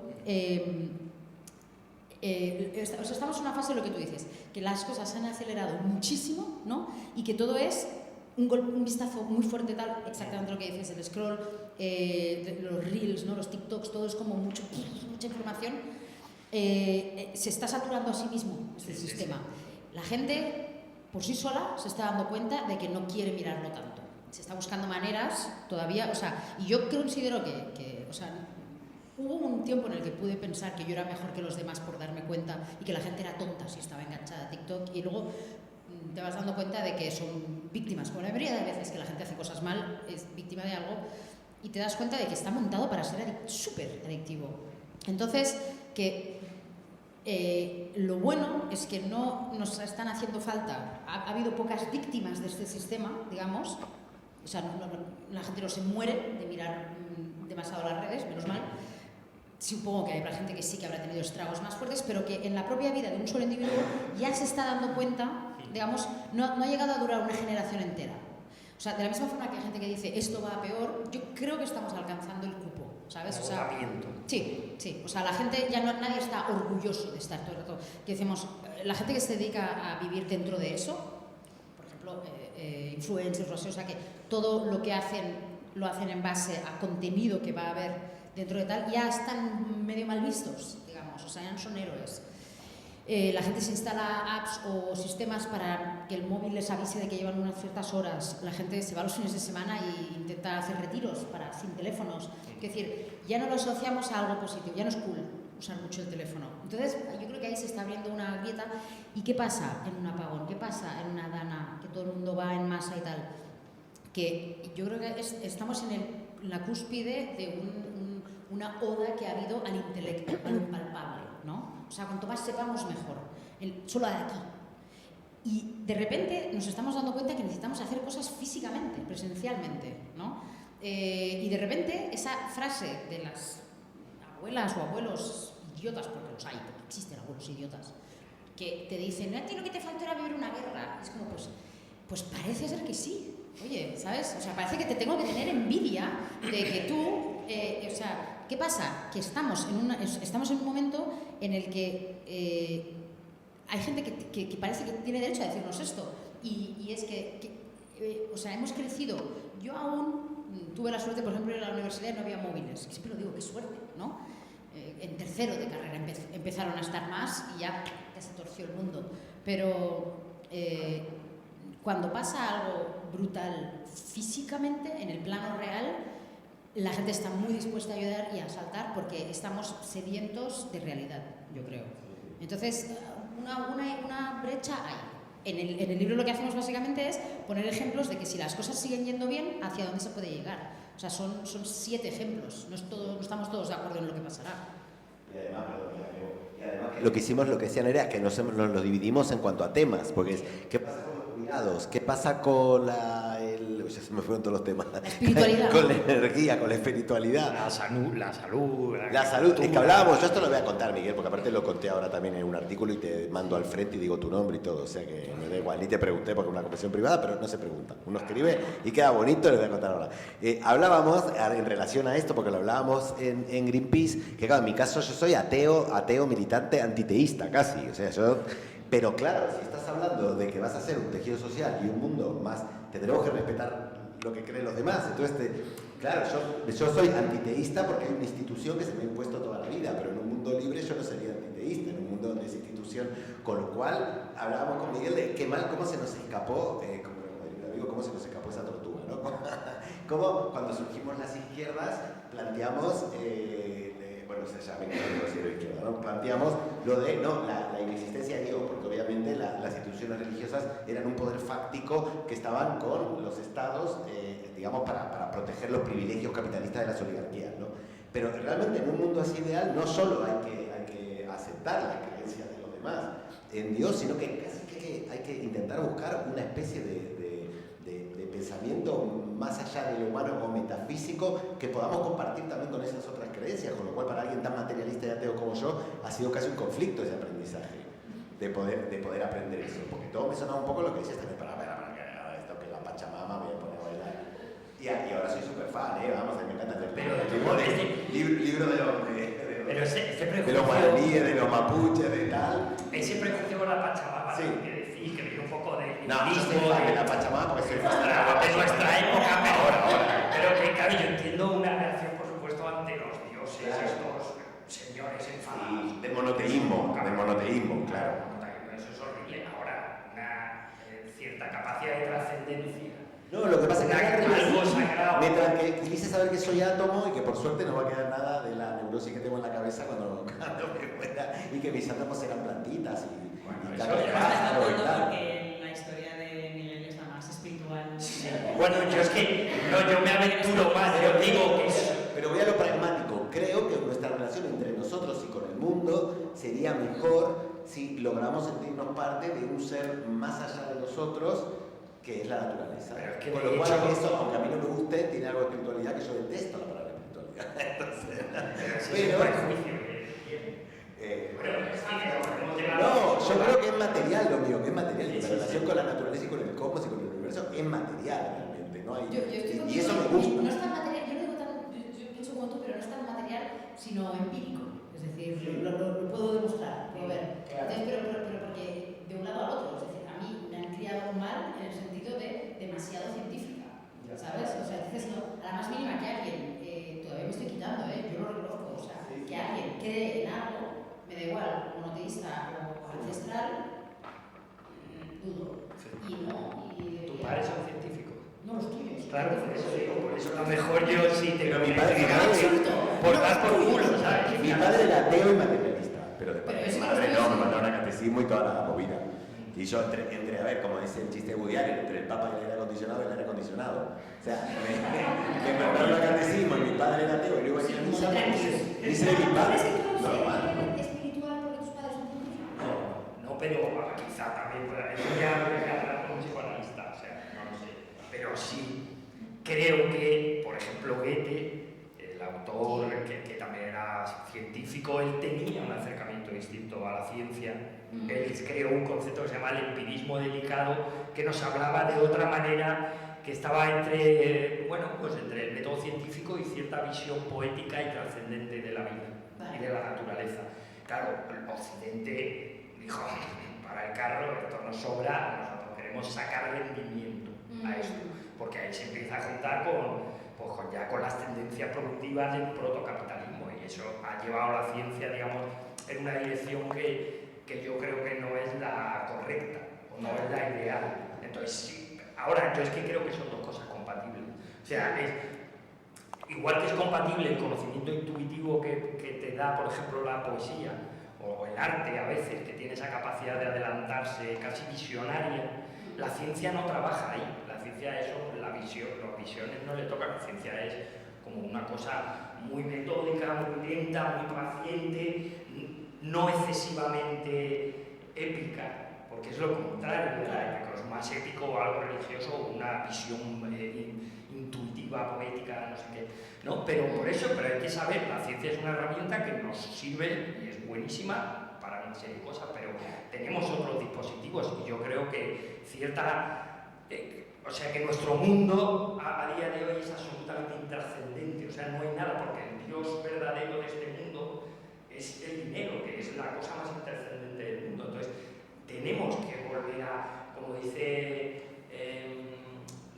estamos en una fase de lo que tú dices, que las cosas se han acelerado muchísimo, ¿no? Y que todo es un vistazo muy fuerte, tal, exactamente lo que dices, el scroll, los reels, ¿no? Los TikToks, todo es como mucha información. Se está saturando a sí mismo este sistema. La gente por sí sola se está dando cuenta de que no quiere mirarlo tanto. Se está buscando maneras todavía, o sea, y yo considero que o sea, hubo un tiempo en el que pude pensar que yo era mejor que los demás por darme cuenta y que la gente era tonta si estaba enganchada a TikTok, y luego te vas dando cuenta de que son víctimas, como la mayoría de veces que la gente hace cosas mal, es víctima de algo, y te das cuenta de que está montado para ser súper adictivo. Entonces, que lo bueno es que no nos están haciendo falta, ha habido pocas víctimas de este sistema, digamos, o sea, la gente no se muere de mirar demasiado las redes, menos mal. Supongo que hay gente que sí que habrá tenido estragos más fuertes, pero que en la propia vida de un solo individuo ya se está dando cuenta, digamos, no ha llegado a durar una generación entera. O sea, de la misma forma que hay gente que dice esto va a peor, yo creo que estamos alcanzando el cupo, ¿sabes? O sea, sí. O sea, la gente, ya nadie está orgulloso de estar todo el rato. Que decimos, la gente que se dedica a vivir dentro de eso, por ejemplo, influencers, o sea, que todo lo que hacen lo hacen en base a contenido que va a haber dentro de tal, ya están medio mal vistos, digamos, o sea, ya no son héroes. La gente se instala apps o sistemas para que el móvil les avise de que llevan unas ciertas horas. La gente se va los fines de semana e intenta hacer retiros sin teléfonos. Es decir, ya no lo asociamos a algo positivo, ya no es cool usar mucho el teléfono. Entonces, yo creo que ahí se está abriendo una grieta. ¿Y qué pasa en un apagón? ¿Qué pasa en una dana? Que todo el mundo va en masa y tal. Que yo creo que estamos en la cúspide de una oda que ha habido al intelecto, al impalpable, ¿no? O sea, cuanto más sepamos, mejor. Solo de aquí. Y de repente nos estamos dando cuenta que necesitamos hacer cosas físicamente, presencialmente, ¿no? Y de repente esa frase de las abuelas o abuelos idiotas, porque los hay, porque existen abuelos idiotas, que te dicen, a ti lo que te falta era vivir una guerra. Es como, pues parece ser que sí. Oye, ¿sabes? O sea, parece que te tengo que tener envidia de que tú... o sea, ¿qué pasa? Que estamos en un momento en el que hay gente que parece que tiene derecho a decirnos esto. Y es que o sea, hemos crecido. Yo aún tuve la suerte, por ejemplo, en la universidad no había móviles. Siempre lo digo, qué suerte, ¿no? En tercero de carrera empezaron a estar más y ya se torció el mundo. Pero cuando pasa algo brutal físicamente, en el plano real, la gente está muy dispuesta a ayudar y a saltar porque estamos sedientos de realidad, yo creo. Entonces, una brecha hay. En el libro lo que hacemos básicamente es poner ejemplos de que si las cosas siguen yendo bien, hacia dónde se puede llegar. O sea, son 7 ejemplos, no estamos todos de acuerdo en lo que pasará. Y además lo que hicimos, lo que decían era que nos lo dividimos en cuanto a temas, porque es, ¿qué pasa con los cuidados? ¿Qué pasa con ya se me fueron todos los temas. La espiritualidad. Con la energía, con la espiritualidad. La salud. La salud. Es que hablábamos, yo esto lo voy a contar, Miguel, porque aparte lo conté ahora también en un artículo y te mando al frente y digo tu nombre y todo. O sea que me da igual, ni te pregunté porque es una conversación privada, pero no se pregunta. Uno escribe y queda bonito, lo voy a contar ahora. Hablábamos en relación a esto, porque lo hablábamos en Greenpeace, que claro, en mi caso yo soy ateo militante, antiteísta casi. O sea, pero claro, si estás hablando de que vas a hacer un tejido social y un mundo más, tendremos que respetar lo que creen los demás. Entonces, claro, yo soy antiteísta porque hay una institución que se me ha impuesto toda la vida, pero en un mundo libre yo no sería antiteísta, en un mundo donde es institución. Con lo cual, hablábamos con Miguel de qué mal, cómo se nos escapó, cómo se nos escapó esa tortuga, ¿no? Cómo cuando surgimos las izquierdas planteamos... planteamos lo de la inexistencia de Dios, porque obviamente las instituciones religiosas eran un poder fáctico que estaban con los estados, digamos, para proteger los privilegios capitalistas de las oligarquías, ¿no? Pero realmente en un mundo así ideal no solo hay que aceptar las creencias de los demás en Dios, sino que casi que hay que intentar buscar una especie de pensamiento más allá de lo humano o metafísico que podamos compartir también con esas otras creencias, con lo cual para alguien tan materialista y ateo como yo ha sido casi un conflicto ese aprendizaje de poder aprender eso, porque todo me sonaba un poco lo que decías también, para esto que la Pachamama voy a poner a bailar y ahora soy súper fan, vamos, a mí me encanta el libro de los guaraníes, de los mapuches, de tal. Ese prejuicio con la Pachamama, sí. Que viene un poco de... No, yo soy fan de la Pachamama porque soy fan de nuestra época, pero ahora. Pero que, claro, yo entiendo una reacción, por supuesto, ante los dioses, claro. Estos señores enfadados. Sí, de monoteísmo, claro. Eso es horrible. Ahora, una cierta capacidad de trascendencia. No, lo que pasa es que algo sagrado. Mientras que quise saber que soy átomo y que por suerte no va a quedar nada de la neurosis que tengo en la cabeza cuando me muera y que mis átomos serán plantitas y eso ya porque la historia de Miguel es la más espiritual. Sí. Bueno, yo me aventuro más, yo digo que eso. Pero voy a lo pragmático. Creo que nuestra relación entre nosotros y con el mundo sería mejor si logramos sentirnos parte de un ser más allá de nosotros, que es la naturaleza. Con lo cual, eso, aunque a mí no me guste, tiene algo de espiritualidad que yo detesto la palabra espiritualidad. No, yo creo que es material lo mío, que es material. La relación con la naturaleza y con el cosmos y con el universo es material realmente, ¿no? Y eso me gusta. No es tan material, yo pienso como tú, pero no es tan material, sino empírico. Es decir, lo puedo demostrar, puedo ver. Claro. Entonces, pero porque de un lado al otro, es decir, a mí me han criado mal en el sentido de demasiado científica, ¿sabes? O sea, dices, no, a la más mínima que alguien, todavía me estoy quitando, yo lo reconozco, o sea, que alguien cree en algo, me da igual, monoteísta o ancestral, dudo. Y no. ¿Tu padre es un científico? No, los tuyos. Claro, por eso digo, por eso a lo mejor yo sí tengo mi padre por dar por culo, ¿sabes? Mi padre era ateo y materialista, pero de Pero mi madre no, me mandaron a catecismo y toda la movida. Y yo entré a ver, como dice el chiste de Woody Allen, entre el Papa y el aire acondicionado y el aire acondicionado. O sea, me mandaron a catecismo y mi padre era ateo y luego aquí en misa, dice de mi padre. Normal. ¿Espiritual porque tus padres son científicos? No, pero quizá también pueda haber ya creo que, por ejemplo, Goethe, el autor que también era científico, él tenía un acercamiento distinto a la ciencia. Él creó un concepto que se llama el empirismo delicado, que nos hablaba de otra manera, que estaba entre, bueno, pues entre el método científico y cierta visión poética y trascendente de la vida y de la naturaleza. Claro, el Occidente dijo, para el carro esto nos sobra, nosotros queremos sacar rendimiento a esto, porque ahí se empieza a juntar con las tendencias productivas del protocapitalismo, y eso ha llevado a la ciencia, digamos, en una dirección que yo creo que no es la correcta, o no es la ideal. Entonces, sí, ahora yo es que creo que son dos cosas compatibles. O sea, igual que es compatible el conocimiento intuitivo que te da, por ejemplo, la poesía, o el arte a veces, que tiene esa capacidad de adelantarse casi visionaria, la ciencia no trabaja ahí. La ciencia es las visiones no le tocan, la ciencia es como una cosa muy metódica, muy lenta, muy paciente, no excesivamente épica, porque es lo contrario de la épica, es más épico o algo religioso, una visión intuitiva, poética, no sé qué, ¿no? Pero por eso, pero hay que saber, la ciencia es una herramienta que nos sirve y es buenísima para una serie de cosas, pero tenemos otros dispositivos y yo creo que o sea que nuestro mundo a día de hoy es absolutamente intrascendente, o sea, no hay nada, porque el Dios verdadero de este mundo es el dinero, que es la cosa más intrascendente del mundo. Entonces, tenemos que volver a, como dice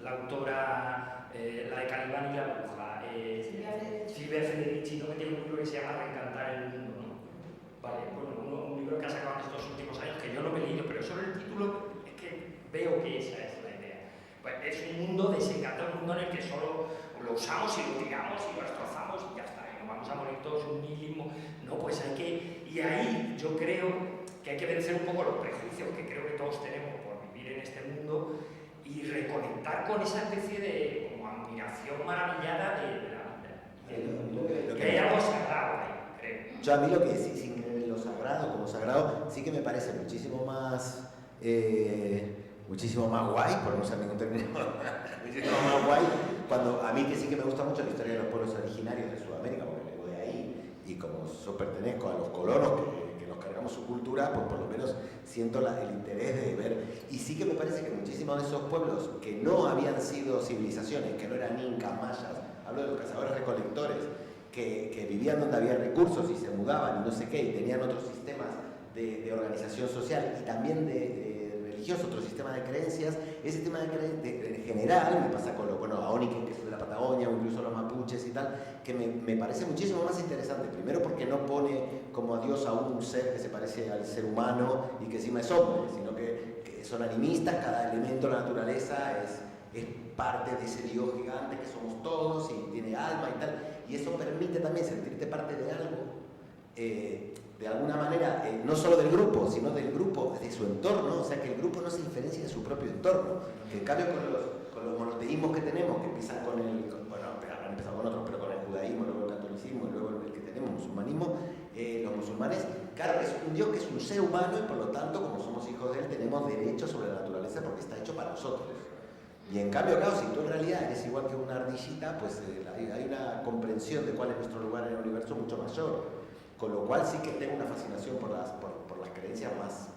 la autora, la de Calibán y la bruja, Silvia Federici, ¿no? Que tiene un libro que se llama Reencantar el mundo, ¿no? Vale, bueno, un libro que ha sacado en estos últimos años, que yo no me he leído, pero solo el título es que veo que esa es la idea. Pues es un mundo desencantado, un mundo en el que solo lo usamos y lo tiramos y lo destrozamos y ya está, y nos vamos a morir todos un nihilismo. No, pues hay que... Y ahí yo creo que hay que vencer un poco los prejuicios que creo que todos tenemos por vivir en este mundo y reconectar con esa especie de como admiración maravillada de que hay algo sagrado ahí, creo. Yo a mí lo que sí, sin creer en lo sagrado, como sagrado, sí que me parece muchísimo más guay, por no usar ningún término, muchísimo más guay, cuando a mí que sí que me gusta mucho la historia de los pueblos originarios de Sudamérica, porque vengo de ahí, y como yo pertenezco a los colonos que nos cargamos su cultura, pues por lo menos siento el interés de ver, y sí que me parece que muchísimos de esos pueblos que no habían sido civilizaciones, que no eran incas, mayas, hablo de los cazadores recolectores, que vivían donde había recursos y se mudaban y no sé qué, y tenían otros sistemas de organización social y también de religioso, otro sistema de creencias. Ese tema en general me pasa con Aoniken, que es de la Patagonia, o incluso los mapuches y tal, que me parece muchísimo más interesante. Primero porque no pone como a Dios a un ser que se parece al ser humano y que encima es hombre, sino que son animistas, cada elemento de la naturaleza es parte de ese Dios gigante que somos todos y tiene alma y tal, y eso permite también sentirte parte de algo, de alguna manera, no solo del grupo, sino del grupo, de su entorno, o sea que el grupo no se diferencia de su propio entorno, que en cambio con los monoteísmos que tenemos, que empiezan habrán empezado con otros, pero con el judaísmo, luego el catolicismo y luego el que tenemos, musulmanismo, los musulmanes, claro, es un Dios que es un ser humano y por lo tanto, como somos hijos de él, tenemos derechos sobre la naturaleza porque está hecho para nosotros. Y en cambio, claro, si tú en realidad eres igual que una ardillita, pues hay una comprensión de cuál es nuestro lugar en el universo mucho mayor. Con lo cual sí que tengo una fascinación por las creencias más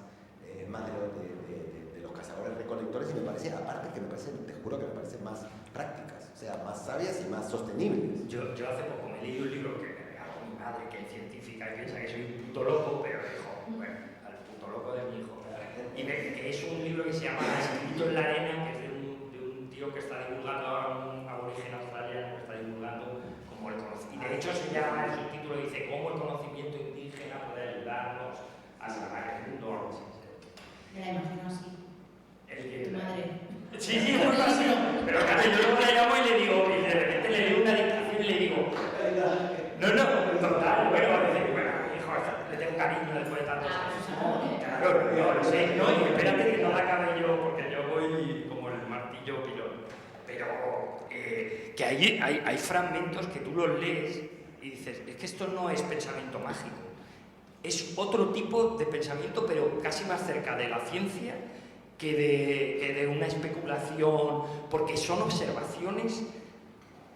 de los cazadores recolectores, y me parece, aparte que te juro que me parecen más prácticas, o sea, más sabias y más sostenibles. Yo hace poco me leí un libro que me regaló mi madre, que es científica y piensa que soy un puto loco, pero dijo, bueno, al puto loco de mi hijo. Y que es un libro que se llama Escrito en la arena, que es de un tío que está divulgando a un aborigen australiano, que está divulgando como el conocimiento. Y de hecho se llama, el subtítulo dice, cómo el conocimiento indígena puede ayudarnos a salvar el mundo. Me la imagino así. Tu madre. Sí, bueno, así. Pero claro, yo luego la llamo y le digo, y de repente le leo una dictación y le digo, no, total, bueno, hijo, le tengo cariño después de tantos años. Claro, no lo sé, no, y espérate que no la acabe yo, porque yo voy como el martillo pilón. Pero que hay fragmentos que tú los lees y dices, es que esto no es pensamiento mágico, es otro tipo de pensamiento, pero casi más cerca de la ciencia que de una especulación, porque son observaciones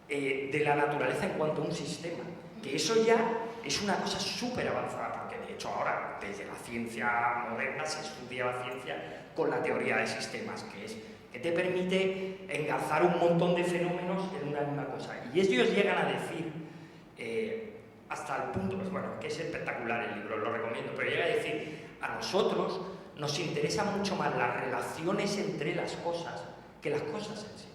de la naturaleza en cuanto a un sistema, que eso ya es una cosa súper avanzada, porque de hecho ahora desde la ciencia moderna se estudia la ciencia con la teoría de sistemas, que te permite engarzar un montón de fenómenos en una misma cosa. Y ellos llegan a decir, hasta el punto, pues bueno, que es espectacular el libro, lo recomiendo, pero llega a decir, a nosotros nos interesa mucho más las relaciones entre las cosas que las cosas en sí.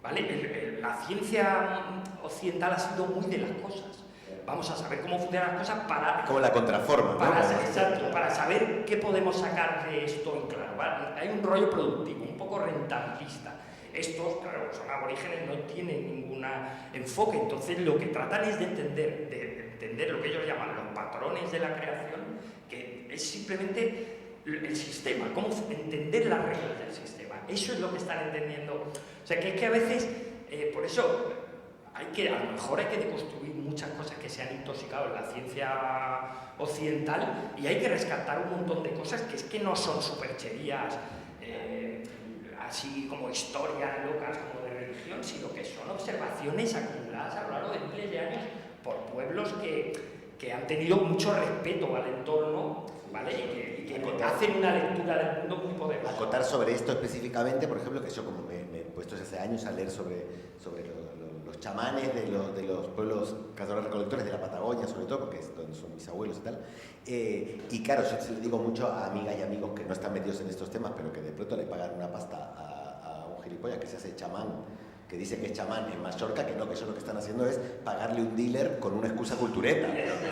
¿Vale? La ciencia occidental ha sido muy de las cosas. Vamos a saber cómo funcionan las cosas para... Como la contraforma, ¿no? Exacto, para saber qué podemos sacar de esto en claro. ¿Vale? Hay un rollo productivo, un poco rentabilista. Estos, claro, son aborígenes, no tienen ningún enfoque, entonces lo que tratan es de entender lo que ellos llaman los patrones de la creación, que es simplemente el sistema, cómo entender las reglas del sistema. Eso es lo que están entendiendo. O sea, que es que a veces, por eso, a lo mejor hay que deconstruir muchas cosas que se han intoxicado en la ciencia occidental y hay que rescatar un montón de cosas que es que no son supercherías, así como historias locas como de religión, sino que son observaciones acumuladas a lo largo de miles de años por pueblos que han tenido mucho respeto al entorno, ¿vale? Y que hacen una lectura del mundo muy poderosa. Acotar sobre esto específicamente, por ejemplo, que yo como me he puesto hace años a leer sobre los chamanes de los pueblos cazadores-recolectores de la Patagonia, sobre todo, porque es donde son mis abuelos y tal. Y claro, yo se le digo mucho a amigas y amigos que no están metidos en estos temas, pero que de pronto le pagan una pasta a un gilipollas que se hace chamán, que dice que es chamán en Mallorca, que no, que eso lo que están haciendo es pagarle un dealer con una excusa cultureta.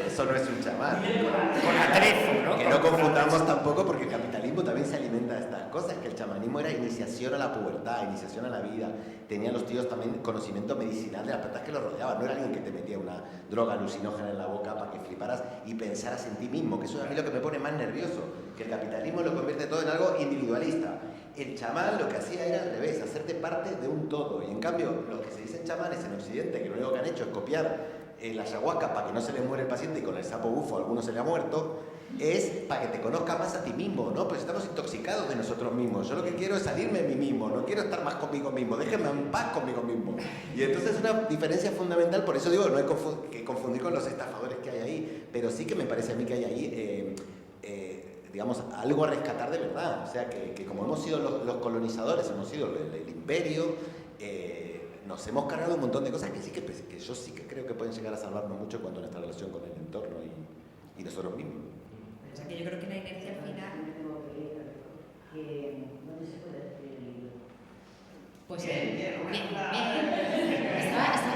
Eso no es un chamán. Con atrezo, ¿no? Que no confundamos tampoco, porque el capitalismo también se alimenta de estas cosas, que el chamanismo era iniciación a la pubertad, iniciación a la vida. Tenían los tíos también conocimiento medicinal de las plantas que los rodeaban. No era alguien que te metía una droga alucinógena en la boca para que fliparas y pensaras en ti mismo, que eso es a mí lo que me pone más nervioso, que el capitalismo lo convierte todo en algo individualista. El chamán lo que hacía era al revés, hacerte parte de un todo. Y en cambio, los que se dicen chamanes en Occidente, que lo único que han hecho es copiar la ayahuasca para que no se le muere el paciente, y con el sapo bufo a alguno se le ha muerto, es para que te conozcas más a ti mismo, ¿no? Pues estamos intoxicados de nosotros mismos. Yo lo que quiero es salirme de mí mismo, no quiero estar más conmigo mismo, déjenme en paz conmigo mismo. Y entonces es una diferencia fundamental, por eso digo, no hay que confundir con los estafadores que hay ahí, pero sí que me parece a mí que hay ahí... digamos, algo a rescatar de verdad. O sea, que como hemos sido los colonizadores, hemos sido el imperio, nos hemos cargado un montón de cosas que yo sí que creo que pueden llegar a salvarnos mucho cuando nuestra relación con el entorno y nosotros mismos. O sea, que yo creo que la inercia al final... ¿Dónde se puede adquirir el libro? Pues Estaba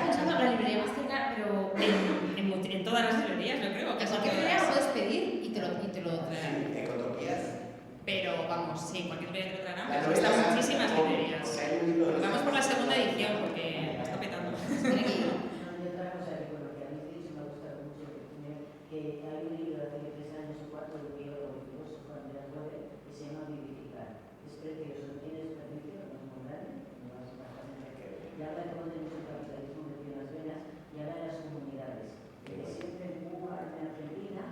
pensando en la librería más cercana, pero en todas las librerías, yo creo. a cualquier librería lo puedes pedir y te lo traerán. ¿Ecotopías? Pero vamos, sí, cualquier librería te lo traerán, La pero novela, están muchísimas librerías. porque hay un libro de Vamos por la segunda edición porque la está petando. Tiene que ir. Y otra cosa que, bueno, que a mí sí me ha gustado mucho, que hay un libro de hace 3 años o 4 de un biólogo y filósofo, Andreas Rober, que se llama Vivificar. Es precioso, no tiene desperdicio, no es muy grande, no es bastante. Y habla de cómo tenemos el capitalismo metido en las venas y habla de las comunidades. Que siempre en Cuba, en Argentina,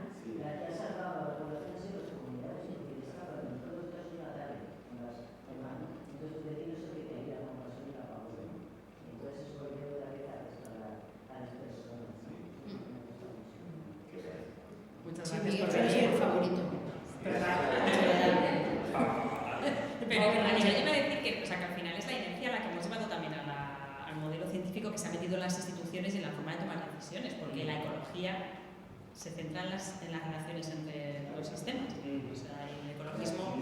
la que ha salvado a la población ha sido las comunidades, y que destacan todo esto es una tarde con las hermanos. Entonces los vecinos se que te ayudan con la sola pausa. Entonces es por medio de la vida a las personas. Muchas Sí, gracias mi por es venir. el favorito. Pero en realidad yo iba a decir que, o sea, que al final es la inercia la que hemos llevado también al modelo científico que se ha metido en las instituciones y en la forma de tomar decisiones, porque la ecología se centra en las relaciones entre los sistemas. O sea, el ecologismo,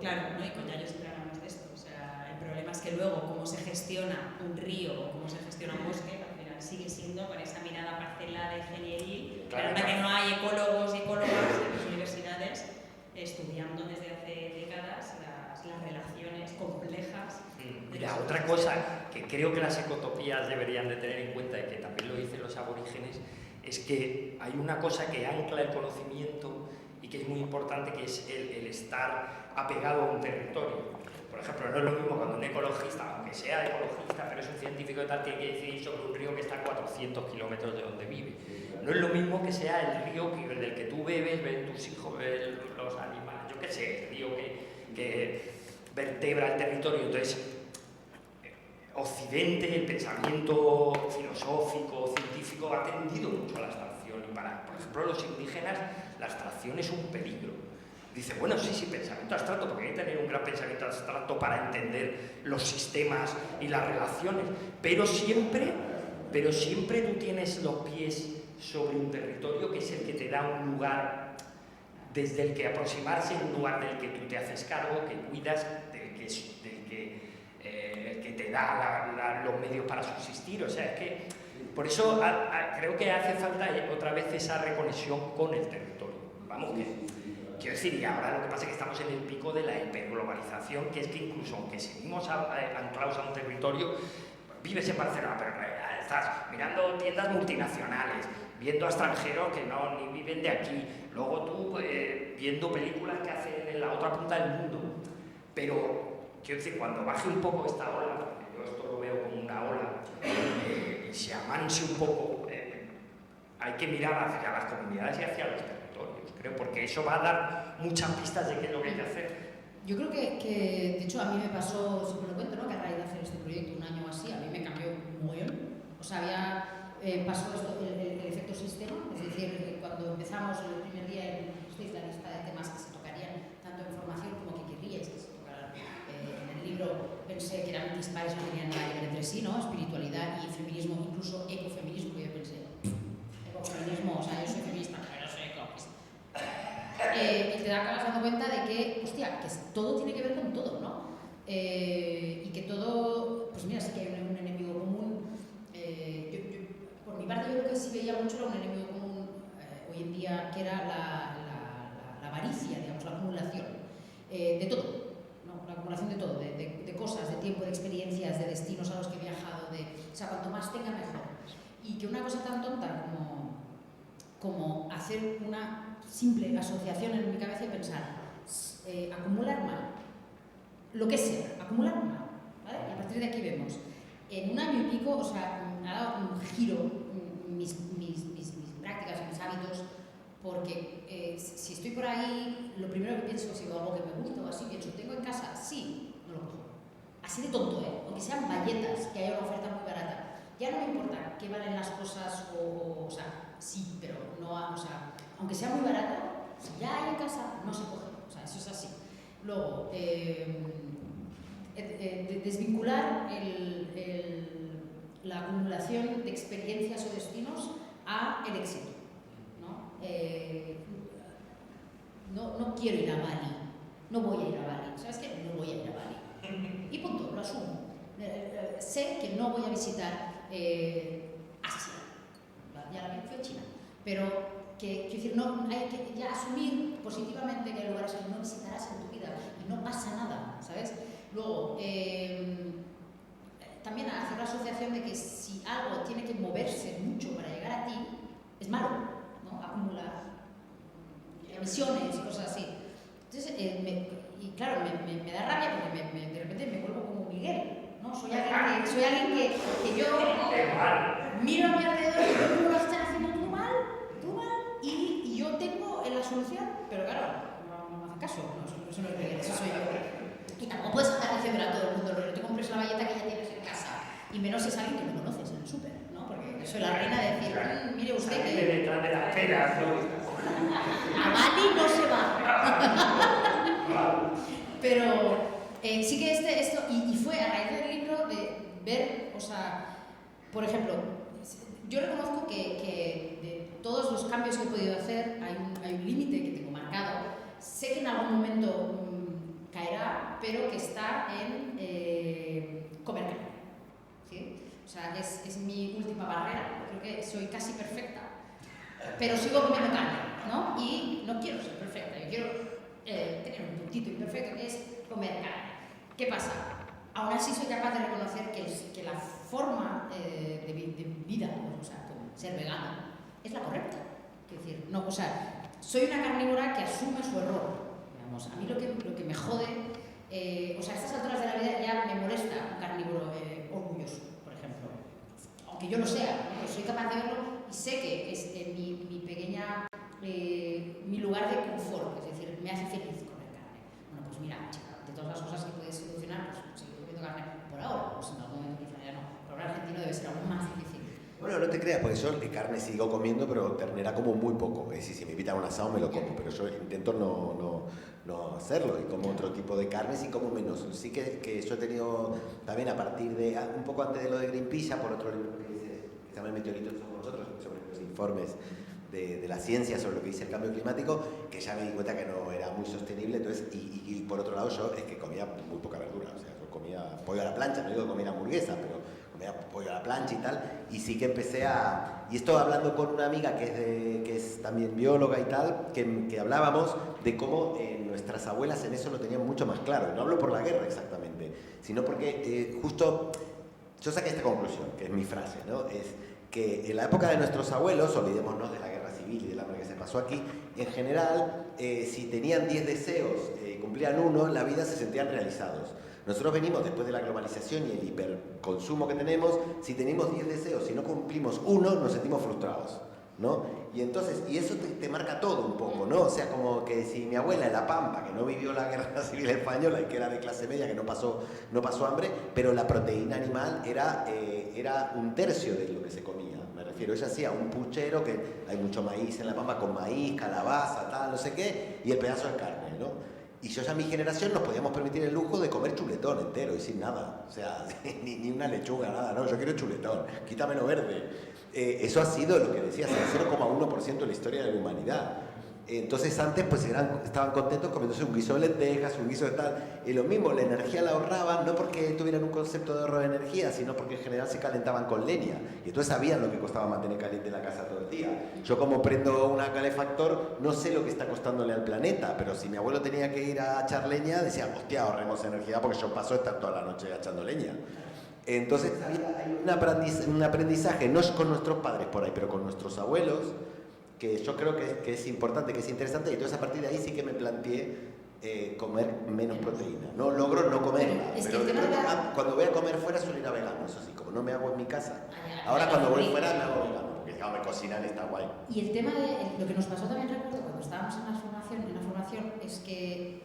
claro, ¿no? Y con Yayo siempre hablamos de esto. O sea, el problema es que luego cómo se gestiona un río o cómo se gestiona un bosque, al final sigue siendo con esa mirada parcelada, ingenieril. Claro, que no hay ecólogos y ecólogas en las universidades estudiando desde hace décadas las relaciones complejas. Mira, otra cosa que creo que las ecotopías deberían de tener en cuenta y que también lo dicen los aborígenes es que hay una cosa que ancla el conocimiento y que es muy importante, que es el estar apegado a un territorio. Por ejemplo, no es lo mismo cuando un ecologista, aunque sea ecologista, pero es un científico y tal, tiene que decidir sobre un río que está a 400 kilómetros de donde vive. No es lo mismo que sea el río del que tú bebes, ven tus hijos, ven los animales, yo qué sé, el río vertebra el territorio. Entonces, Occidente, el pensamiento filosófico, científico, ha tendido mucho a la abstracción y para, por ejemplo, los indígenas la abstracción es un peligro. Dice, bueno, sí, pensamiento abstracto, porque hay que tener un gran pensamiento abstracto para entender los sistemas y las relaciones, pero siempre tú tienes los pies sobre un territorio que es el que te da un lugar desde el que aproximarse, un lugar del que tú te haces cargo, que cuidas, el que te da los medios para subsistir. O sea, es que por eso creo que hace falta otra vez esa reconexión con el territorio. Vamos, quiero decir, y ahora lo que pasa es que estamos en el pico de la hiperglobalización, que es que incluso aunque seguimos anclados a un territorio, vives en Barcelona, pero estás mirando tiendas multinacionales, viendo a extranjeros que ni viven de aquí, luego tú viendo películas que hacen en la otra punta del mundo. Pero quiero decir, cuando baje un poco esta ola, porque yo esto lo veo como una ola, y se amanse un poco, hay que mirar hacia las comunidades y hacia los territorios, creo, porque eso va a dar muchas pistas de qué es lo que hay que hacer. Yo creo que de hecho, a mí me pasó, siempre lo cuento, ¿no? Que a raíz de hacer este proyecto un año o así, a mí me cambió un mogollón. O sea, pasó esto, el efecto sistema, es decir, cuando empezamos el primer día en la lista de temas que se tocarían, tanto en formación como que querríais que se tocaran. En el libro pensé que eran dispares, no tenían nada que ver entre sí, ¿no? Espiritualidad y feminismo, incluso ecofeminismo, que yo pensé, ecofeminismo, o sea, yo soy feminista, pero soy ecofeminista. Y te acabas dando cuenta de que, hostia, que todo tiene que ver con todo, ¿no? Y que todo, pues mira, sí que hay un enemigo común. Por mi parte, yo creo que sí veía mucho un enemigo común hoy en día, que era la avaricia, digamos, la acumulación de todo, ¿no? La acumulación de todo, de cosas, de tiempo, de experiencias, de destinos a los que he viajado, o sea, cuanto más tenga, mejor. Y que una cosa tan tonta como hacer una simple asociación en mi cabeza y pensar, acumular mal, lo que sea, acumular mal, ¿vale? Y a partir de aquí vemos, en un año y pico, o sea, me ha dado un giro mis prácticas, mis hábitos, porque si estoy por ahí, lo primero que pienso, si veo algo que me gusta o así, pienso, ¿tengo en casa? Sí, no lo cojo. Así de tonto, aunque sean galletas, que haya una oferta muy barata. Ya no me importa qué valen las cosas, o sea, sí, pero no, o sea, aunque sea muy barato, si ya hay en casa, no se coge. O sea, eso es así. Luego, desvincular la acumulación de experiencias o destinos a el éxito, ¿no? No quiero ir a Bali, no voy a ir a Bali. ¿Sabes qué? No voy a ir a Bali. Y punto, lo asumo. Sé que no voy a visitar Asia, ya la fui a China, pero quiero decir, no, hay que ya asumir positivamente que hay lugares que no visitarás en tu vida y no pasa nada, ¿sabes? Luego, también hacer la asociación de que si algo tiene que moverse mucho para llegar a ti, es malo, ¿no? Acumular emisiones y cosas así. Entonces, y claro, me da rabia porque de repente me vuelvo como Miguel, ¿no? Soy alguien que yo miro a mi alrededor y veo que lo están haciendo todo mal, y yo tengo la solución, pero claro, no me hace caso, eso no es Miguel, eso soy yo. Y tampoco puedes estar diciendo a todo el mundo, no te compres la valleta que ya tienes en casa, y menos si es alguien que no conoces en el súper, ¿no? Porque yo soy la reina de decir, mire usted que detrás de las peras, ¿no? A Bali no se va. Pero sí que esto, y fue a raíz del libro de ver, o sea, por ejemplo, yo reconozco que de todos los cambios que he podido hacer hay un límite que tengo marcado. Sé que en algún momento caerá, pero que está en comer carne, ¿sí? O sea, es mi última barrera. Creo que soy casi perfecta, pero sigo comiendo carne, ¿no? Y no quiero ser perfecta, yo quiero tener un puntito imperfecto que es comer carne. ¿Qué pasa? Aún así soy capaz de reconocer que la forma de vida, o sea, ser vegano, es la correcta. Es decir, no, o sea, soy una carnívora que asume su error. Digamos, a mí lo que me jode, o sea, a estas alturas de la vida ya me molesta un carnívoro orgulloso, por ejemplo. Aunque yo lo sea, ¿no? Soy capaz de verlo y sé que es mi pequeña, mi lugar de confort, es decir, me hace feliz comer carne. Bueno, pues mira, chica, de todas las cosas que puedes solucionar, pues seguir comiendo carne por ahora, pues en algún momento quizá ya no. Pero para el argentino debe ser aún más difícil. Bueno, no te creas, porque yo de carne sigo comiendo, pero ternera como muy poco. Es decir, si me invitan a un asado me lo como, pero yo intento no hacerlo y como otro tipo de carnes y como menos. Sí que yo he tenido también a partir de, un poco antes de lo de Greenpeace, ya por otro libro que dice, que se llama El meteorito somos nosotros, sobre los informes de la ciencia sobre lo que dice el cambio climático, que ya me di cuenta que no era muy sostenible. Entonces, y por otro lado yo es que comía muy poca verdura, o sea, yo comía pollo a la plancha, no digo que comía hamburguesa, pero comía pollo a la plancha y tal, y sí que empecé a... Y esto hablando con una amiga que es también bióloga y tal, que hablábamos de cómo nuestras abuelas en eso lo tenían mucho más claro. Y no hablo por la guerra exactamente, sino porque justo yo saqué esta conclusión, que es mi frase, ¿no? Es que en la época de nuestros abuelos, olvidémonos de la guerra civil y del hambre que se pasó aquí, en general, si tenían 10 deseos y cumplían uno, en la vida se sentían realizados. Nosotros venimos después de la globalización y el hiperconsumo que tenemos, si tenemos 10 deseos y no cumplimos uno, nos sentimos frustrados, ¿no? Y entonces, y eso te marca todo un poco, ¿no? O sea, como que si mi abuela en La Pampa, que no vivió la guerra civil española y que era de clase media, que no pasó hambre, pero la proteína animal era un tercio de lo que se comía, me refiero. Ella hacía un puchero, que hay mucho maíz en La Pampa, con maíz, calabaza, tal, no sé qué, y el pedazo de carne, ¿no? Y yo ya mi generación nos podíamos permitir el lujo de comer chuletón entero y sin nada. O sea, ni una lechuga, nada, no, yo quiero chuletón, quítamelo verde. Eso ha sido lo que decías, el 0,1% de la historia de la humanidad. Entonces antes pues estaban contentos comiéndose un guiso de lentejas, un guiso de tal, y lo mismo, la energía la ahorraban, no porque tuvieran un concepto de ahorro de energía, sino porque en general se calentaban con leña, y entonces sabían lo que costaba mantener caliente la casa todo el día. Yo como prendo una calefactor, no sé lo que está costándole al planeta, pero si mi abuelo tenía que ir a echar leña, decía, hostia, ahorremos energía porque yo paso estar toda la noche echando leña. Entonces hay un aprendizaje, no es con nuestros padres por ahí, pero con nuestros abuelos, que yo creo que es importante, que es interesante, y entonces a partir de ahí sí que me planteé comer menos proteína. No logro no comerla, pero cuando voy a comer fuera suelo ir a vegano, eso sí, como no me hago en mi casa. Ahora cuando voy fuera me hago vegano, porque ya me cocinan y está guay. Y el tema de lo que nos pasó también, recuerdo, cuando estábamos en la formación, es que,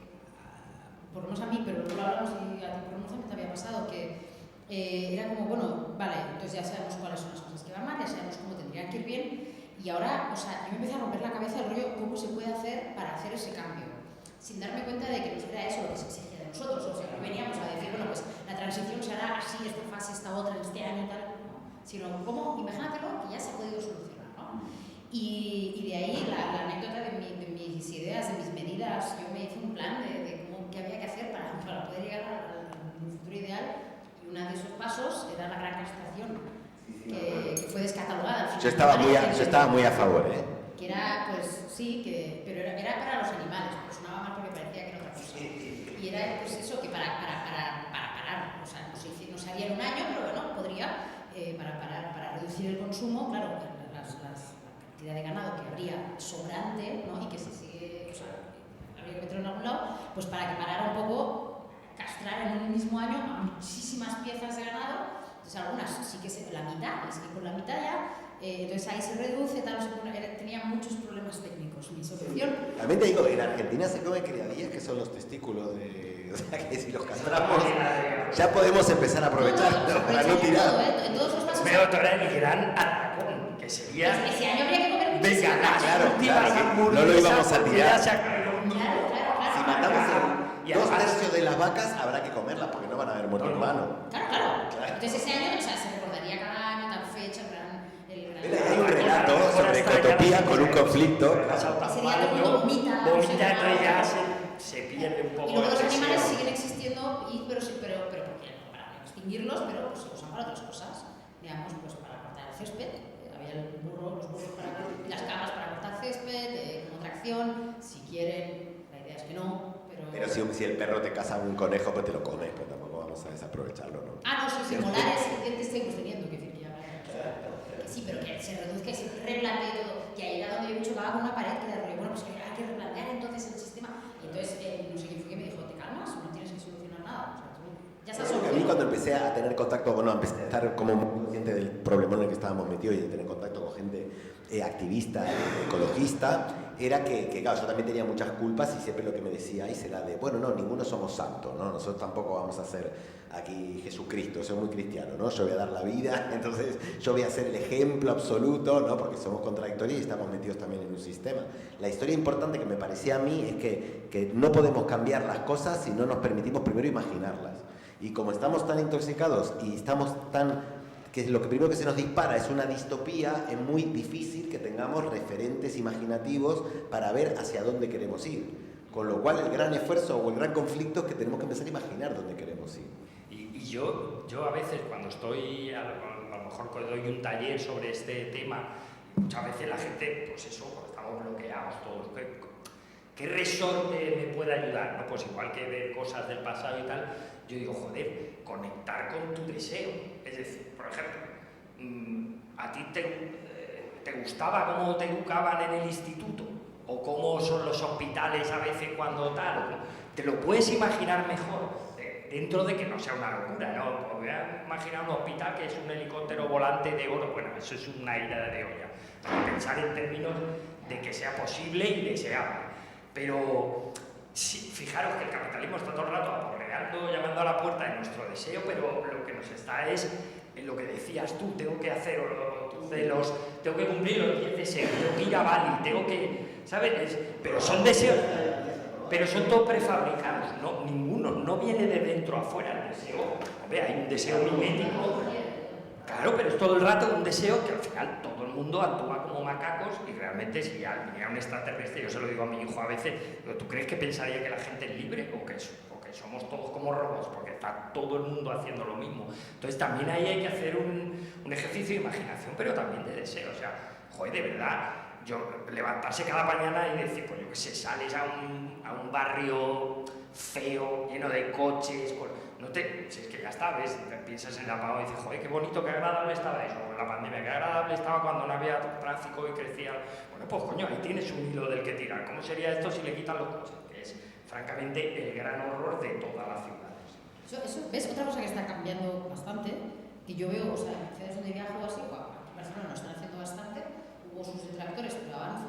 por lo menos a mí, pero luego lo hablamos y a ti por lo menos también te había pasado, que era como, bueno, vale, entonces ya sabemos cuáles son las cosas que van mal, ya sabemos cómo tendrían que ir bien. Y ahora, o sea, yo me empecé a romper la cabeza el rollo cómo se puede hacer para hacer ese cambio, sin darme cuenta de que no era eso lo que se exigía de nosotros. O sea, no veníamos a decir, bueno, pues la transición se hará así, esta fase, esta otra, este año y tal, ¿no? Sino cómo, imagínatelo, que ya se ha podido solucionar, ¿no? Y de ahí la anécdota de mis ideas, de mis medidas, yo me hice un plan de cómo, qué había que hacer para poder llegar al futuro ideal, y uno de esos pasos era la gran castración. Que fue descatalogada. Yo estaba muy a favor, ¿eh? Que era, pues sí, pero era para los animales, pues sonaba mal porque parecía que era otra cosa. Y era, pues eso, que para parar, o sea, no se haría en un año, pero bueno, podría, para reducir el consumo, claro, la cantidad de ganado que habría sobrante, ¿no? Y que se sigue, o sea, habría que meterlo en algún lado, pues para que parara un poco, castrar en un mismo año a muchísimas piezas de ganado. Entonces algunas sí que la mitad, es que con la mitad ya, entonces ahí se reduce, tal, tenía muchos problemas técnicos mi solución. También te digo, en Argentina se come criadillas que son los testículos de... O sea, que si los castramos ya podemos empezar a aprovechar, ¿no? Para no tirar. Todo, en todos los pasos. Pero otra el gran atacón, que sería... Ese año habría que comer muchísimas Claro, no lo íbamos a tirar. Claro. Si matamos el 2/3 de las vacas, habrá que comerlas porque no van a haber muerto hermano. Claro. Entonces ese año, o sea, se recordaría cada año, tal fecha, Hay un relato sobre ecotopía con un conflicto. Ese día todo el mundo vomita, entonces ya se pierde un poco. Y luego los animales siguen existiendo, pero porque para extinguirlos, pero pues se usan para otras cosas. Digamos, pues para cortar el césped, había los burros las cabras para cortar césped, como tracción, si quieren, la idea es que no. Pero si el perro te caza un conejo, pues te lo comes, pues tampoco vamos a desaprovecharlo, ¿no? Ah, no, si molares suficientes seguimos teniendo, que decir que ya que sí, pero que se reduzca y se replantee todo. Y ahí era donde yo chocaba con una pared que era bueno, pues que hay que replantear entonces el sistema. Y entonces, no sé quién fue que me dijo, te calmas, no tienes que solucionar nada. O sea, tú ya estás A mí cuando empecé a tener contacto, bueno, empecé a estar como muy consciente del problemón en el que estábamos metidos y de tener contacto con gente activista, ecologista, era que, claro, yo también tenía muchas culpas y siempre lo que me decíais era de, bueno, no, ninguno somos santos, ¿no? Nosotros tampoco vamos a ser aquí Jesucristo, soy muy cristiano, ¿no? Yo voy a dar la vida, entonces yo voy a ser el ejemplo absoluto, ¿no? Porque somos contradictorios y estamos metidos también en un sistema. La historia importante que me parecía a mí es que no podemos cambiar las cosas si no nos permitimos primero imaginarlas. Y como estamos tan intoxicados y estamos tan... que lo que primero que se nos dispara es una distopía, es muy difícil que tengamos referentes imaginativos para ver hacia dónde queremos ir. Con lo cual el gran esfuerzo o el gran conflicto es que tenemos que empezar a imaginar dónde queremos ir. Y yo a veces cuando estoy, a lo mejor doy un taller sobre este tema, muchas veces la gente, pues eso, pues estamos bloqueados todos. ¿Qué resorte me puede ayudar? ¿No? Pues igual que ver cosas del pasado y tal, yo digo, joder, conectar con tu deseo. Es decir, por ejemplo, ¿a ti te gustaba cómo te educaban en el instituto? ¿O cómo son los hospitales a veces cuando tal? ¿Te lo puedes imaginar mejor? Dentro de que no sea una locura, ¿no? Pues voy a imaginar un hospital que es un helicóptero volante de oro. Bueno, eso es una ida de olla. Pensar en términos de que sea posible y deseable. Pero sí, fijaros que el capitalismo está todo el rato aporreando, llamando a la puerta de nuestro deseo, pero lo que nos está es en lo que decías tú, tengo que hacer, tengo que cumplir los 10 deseos, tengo que ir a Bali, tengo que, ¿sabes? Pero son deseos, pero son todos prefabricados, ¿no? Ninguno, no viene de dentro a afuera el deseo. Hombre, hay un deseo mimético. Claro, pero es todo el rato un deseo que al final todo el mundo actúa como macacos y realmente si viniera un extraterrestre, yo se lo digo a mi hijo a veces, ¿tú crees que pensaría que la gente es libre o que somos todos como robots? Porque está todo el mundo haciendo lo mismo. Entonces también ahí hay que hacer un ejercicio de imaginación, pero también de deseo. O sea, joder, de verdad, levantarse cada mañana y decir, pues yo qué sé, sales a un barrio feo, lleno de coches, si es que ya está, ves, piensas en la pago y dices, joder, qué bonito, qué agradable estaba eso, con la pandemia, qué agradable estaba cuando no había tráfico y crecía. Bueno, pues coño, ahí tienes un hilo del que tirar. ¿Cómo sería esto si le quitan los coches? Que es, francamente, el gran horror de todas las ciudades. Eso, ¿ves? Otra cosa que está cambiando bastante, que yo veo, o sea, en ciudades donde viajo así, aquí en Barcelona lo están haciendo bastante, hubo sus detractores, pero avanza.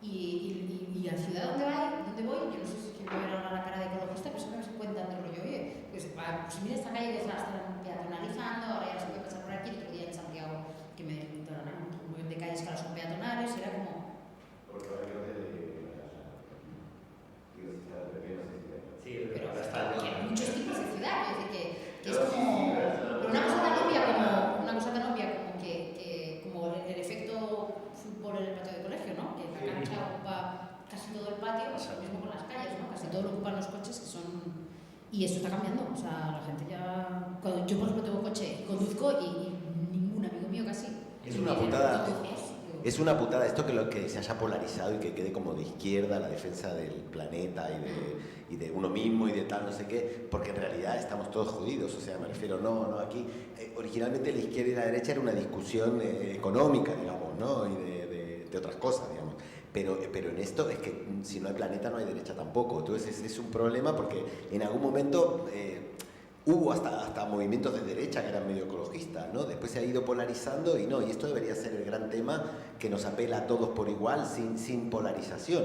Y a la ciudad donde voy, yo no sé si quiero ver ahora la cara de ecologista, pero siempre me se cuentan del rollo, oye, pues mira esta calle que la están peatonalizando, ahora ya se puede pasar por aquí, el otro día en Santiago, que me contaron un montón de calles que ahora son peatonales, y era como... Sí, pero ahora está que hay muchos tipos de ciudad, es decir, que es como... Pero una cosa tan obvia como que como el efecto fútbol en el patio de colegio, ¿no? Que la cancha ocupa casi todo el patio, lo mismo con las calles, ¿no? Casi todo lo ocupan los coches que son... Y eso está cambiando, o sea, la gente ya... Yo, por ejemplo, tengo coche y conduzco y ningún amigo mío casi... Es una putada. Es una putada esto que se haya polarizado y que quede como de izquierda la defensa del planeta y de uno mismo y de tal, no sé qué, porque en realidad estamos todos jodidos, o sea, me refiero, no, aquí, originalmente la izquierda y la derecha era una discusión económica, digamos, ¿no? Y de otras cosas, digamos. Pero en esto es que si no hay planeta no hay derecha tampoco, entonces es un problema porque en algún momento... hubo hasta movimientos de derecha que eran medio ecologistas, ¿no? Después se ha ido polarizando y esto debería ser el gran tema que nos apela a todos por igual, sin polarización.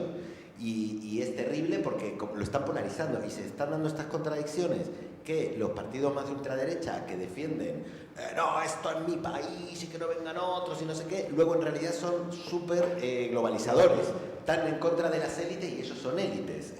Y es terrible porque lo están polarizando y se están dando estas contradicciones que los partidos más de ultraderecha que defienden no, esto es mi país y que no vengan otros y no sé qué, luego en realidad son súper globalizadores, están en contra de las élites y ellos son élites.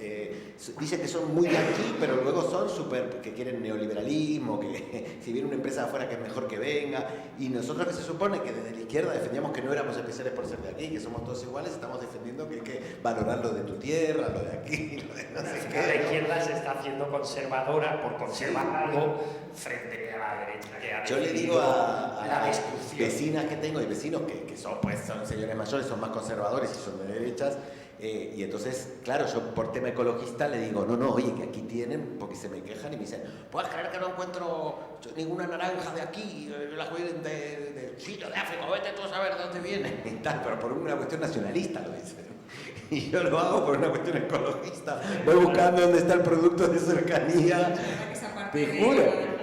Dicen que son muy de aquí, pero luego son súper, que quieren neoliberalismo, que si viene una empresa de afuera que es mejor que venga, y nosotros que se supone que desde la izquierda defendíamos que no éramos especiales por ser de aquí, que somos todos iguales, estamos defendiendo que hay que valorar lo de tu tierra, lo de aquí, lo de no sé qué. La izquierda se está haciendo conservadora por conservar algo frente a la derecha. Yo le digo a la las destrucción. vecinas que tengo y vecinos que son señores mayores, son más conservadores y son de derechas, y entonces, claro, yo por tema ecologista le digo, no, oye, que aquí tienen, porque se me quejan y me dicen, ¿puedes creer que no encuentro ninguna naranja de aquí? Las vienen de Chile, de África, vete tú a saber de dónde vienen y tal, pero por una cuestión nacionalista lo dicen. Y yo lo hago por una cuestión ecologista. Voy buscando dónde está el producto de cercanía. Esa parte Te juro.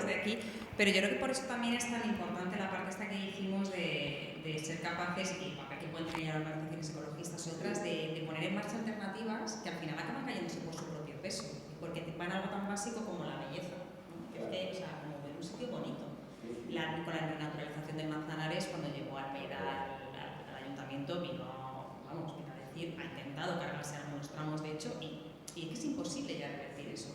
de aquí. Pero yo creo que por eso también es tan importante la parte esta que hicimos de ser capaces, y para que pueden tener organizaciones ecologistas y otras, de poner en marcha alternativas que al final acaban cayéndose por su propio peso, porque van a algo tan básico como la belleza, ¿no? O sea, como ver un sitio bonito. Con la renaturalización del Manzanares, cuando llegó Almeida al ayuntamiento, vino a decir, ha intentado cargarse algunos tramos, de hecho, y es que es imposible ya revertir eso.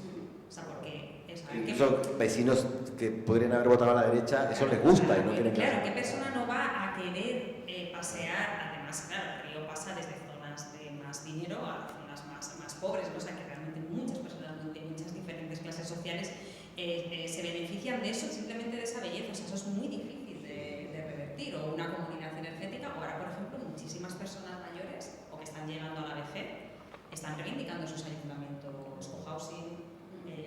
O sea, porque incluso vecinos que podrían haber votado a la derecha, eso les gusta y no quieren. Claro, ¿qué persona no va a querer pasear? Además, claro, el río pasa desde zonas de más dinero a zonas más pobres, ¿no? O sea, que realmente muchas personas de muchas diferentes clases sociales se benefician de eso, simplemente de esa belleza. O sea, eso es muy difícil de revertir. O una comunidad energética, o ahora, por ejemplo, muchísimas personas mayores o que están llegando a la vejez están reivindicando sus ayuntamientos cohousing,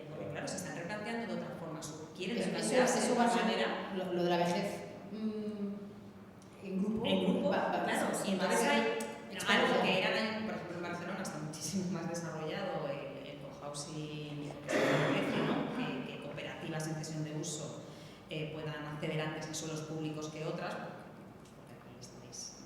porque claro, se están replanteando de otra forma, quieren replantearse de otra manera. Lo de la vejez en grupo, claro, y entonces hay algo que era, por ejemplo, en Barcelona está muchísimo más desarrollado el cohousing, ¿no? que cooperativas en cesión de uso puedan acceder antes a suelos públicos que otras, porque aquí estáis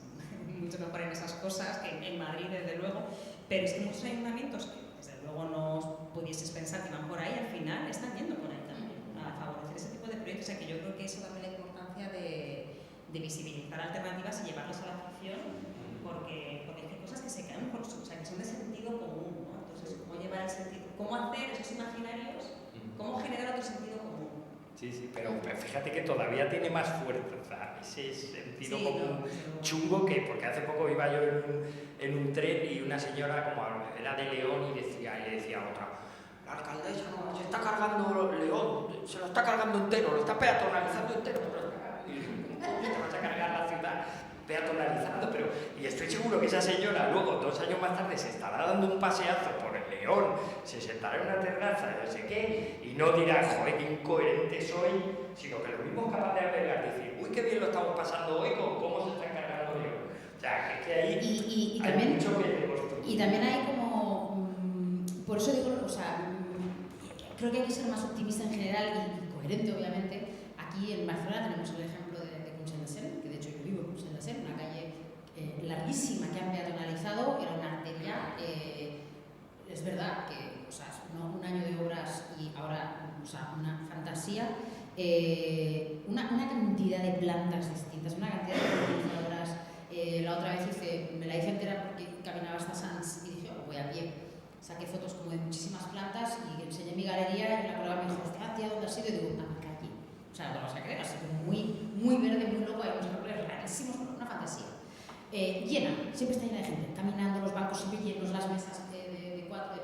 mucho mejor en esas cosas que en Madrid, desde luego, pero es que muchos ayuntamientos que desde luego no pudieses pensar que van por ahí, al final están yendo por ahí también, a favorecer ese tipo de proyectos. O sea, que yo creo que eso también la importancia de visibilizar alternativas y llevarlas a la ficción, porque hay cosas que se quedan por o sea, que son de sentido común, ¿no? Entonces, ¿cómo llevar el sentido? ¿Cómo hacer esos imaginarios? ¿Cómo generar otro sentido común? Sí, pero fíjate que todavía tiene más fuerza ese sentido común chungo, que porque hace poco iba yo en un tren y una señora como era de León y le decía a otra: la alcaldesa no, se está cargando León, se lo está cargando entero, lo está peatonalizando entero. ¿Cómo te vas a cargar la ciudad peatonalizando? Y estoy seguro que esa señora luego, 2 años más tarde, se estará dando un paseazo por el León, se sentará en una terraza, no sé qué, y no dirá, joder, qué incoherente soy, sino que lo mismo es capaz de agregar, decir, uy, qué bien lo estamos pasando hoy con cómo se está cargando León. O sea, que ahí y hay también, mucho que reconstruir. Y también hay como, por eso digo, o sea, creo que hay que ser más optimista en general y coherente, obviamente. Aquí en Barcelona tenemos el ejemplo de Consell-de-Cent, que de hecho yo vivo en Consell-de-Cent, una calle larguísima que han peatonalizado, era una arteria. Es verdad que, o sea, no, un año de obras y ahora, o sea, una fantasía, una cantidad de plantas distintas, una cantidad de polinizadoras. La otra vez me la hice entera porque caminaba hasta Sants y dije, oh, voy a pie. Saqué fotos como de muchísimas plantas y enseñé mi galería y una colega me dijo, tía, ¿dónde has ido? Y digo, acá allí. O sea, no lo vas a creer, así como muy verde, muy loco, hay unos árboles rarísimos, una fantasía. Llena, siempre está llena de gente, caminando, los bancos siempre llenos, las mesas de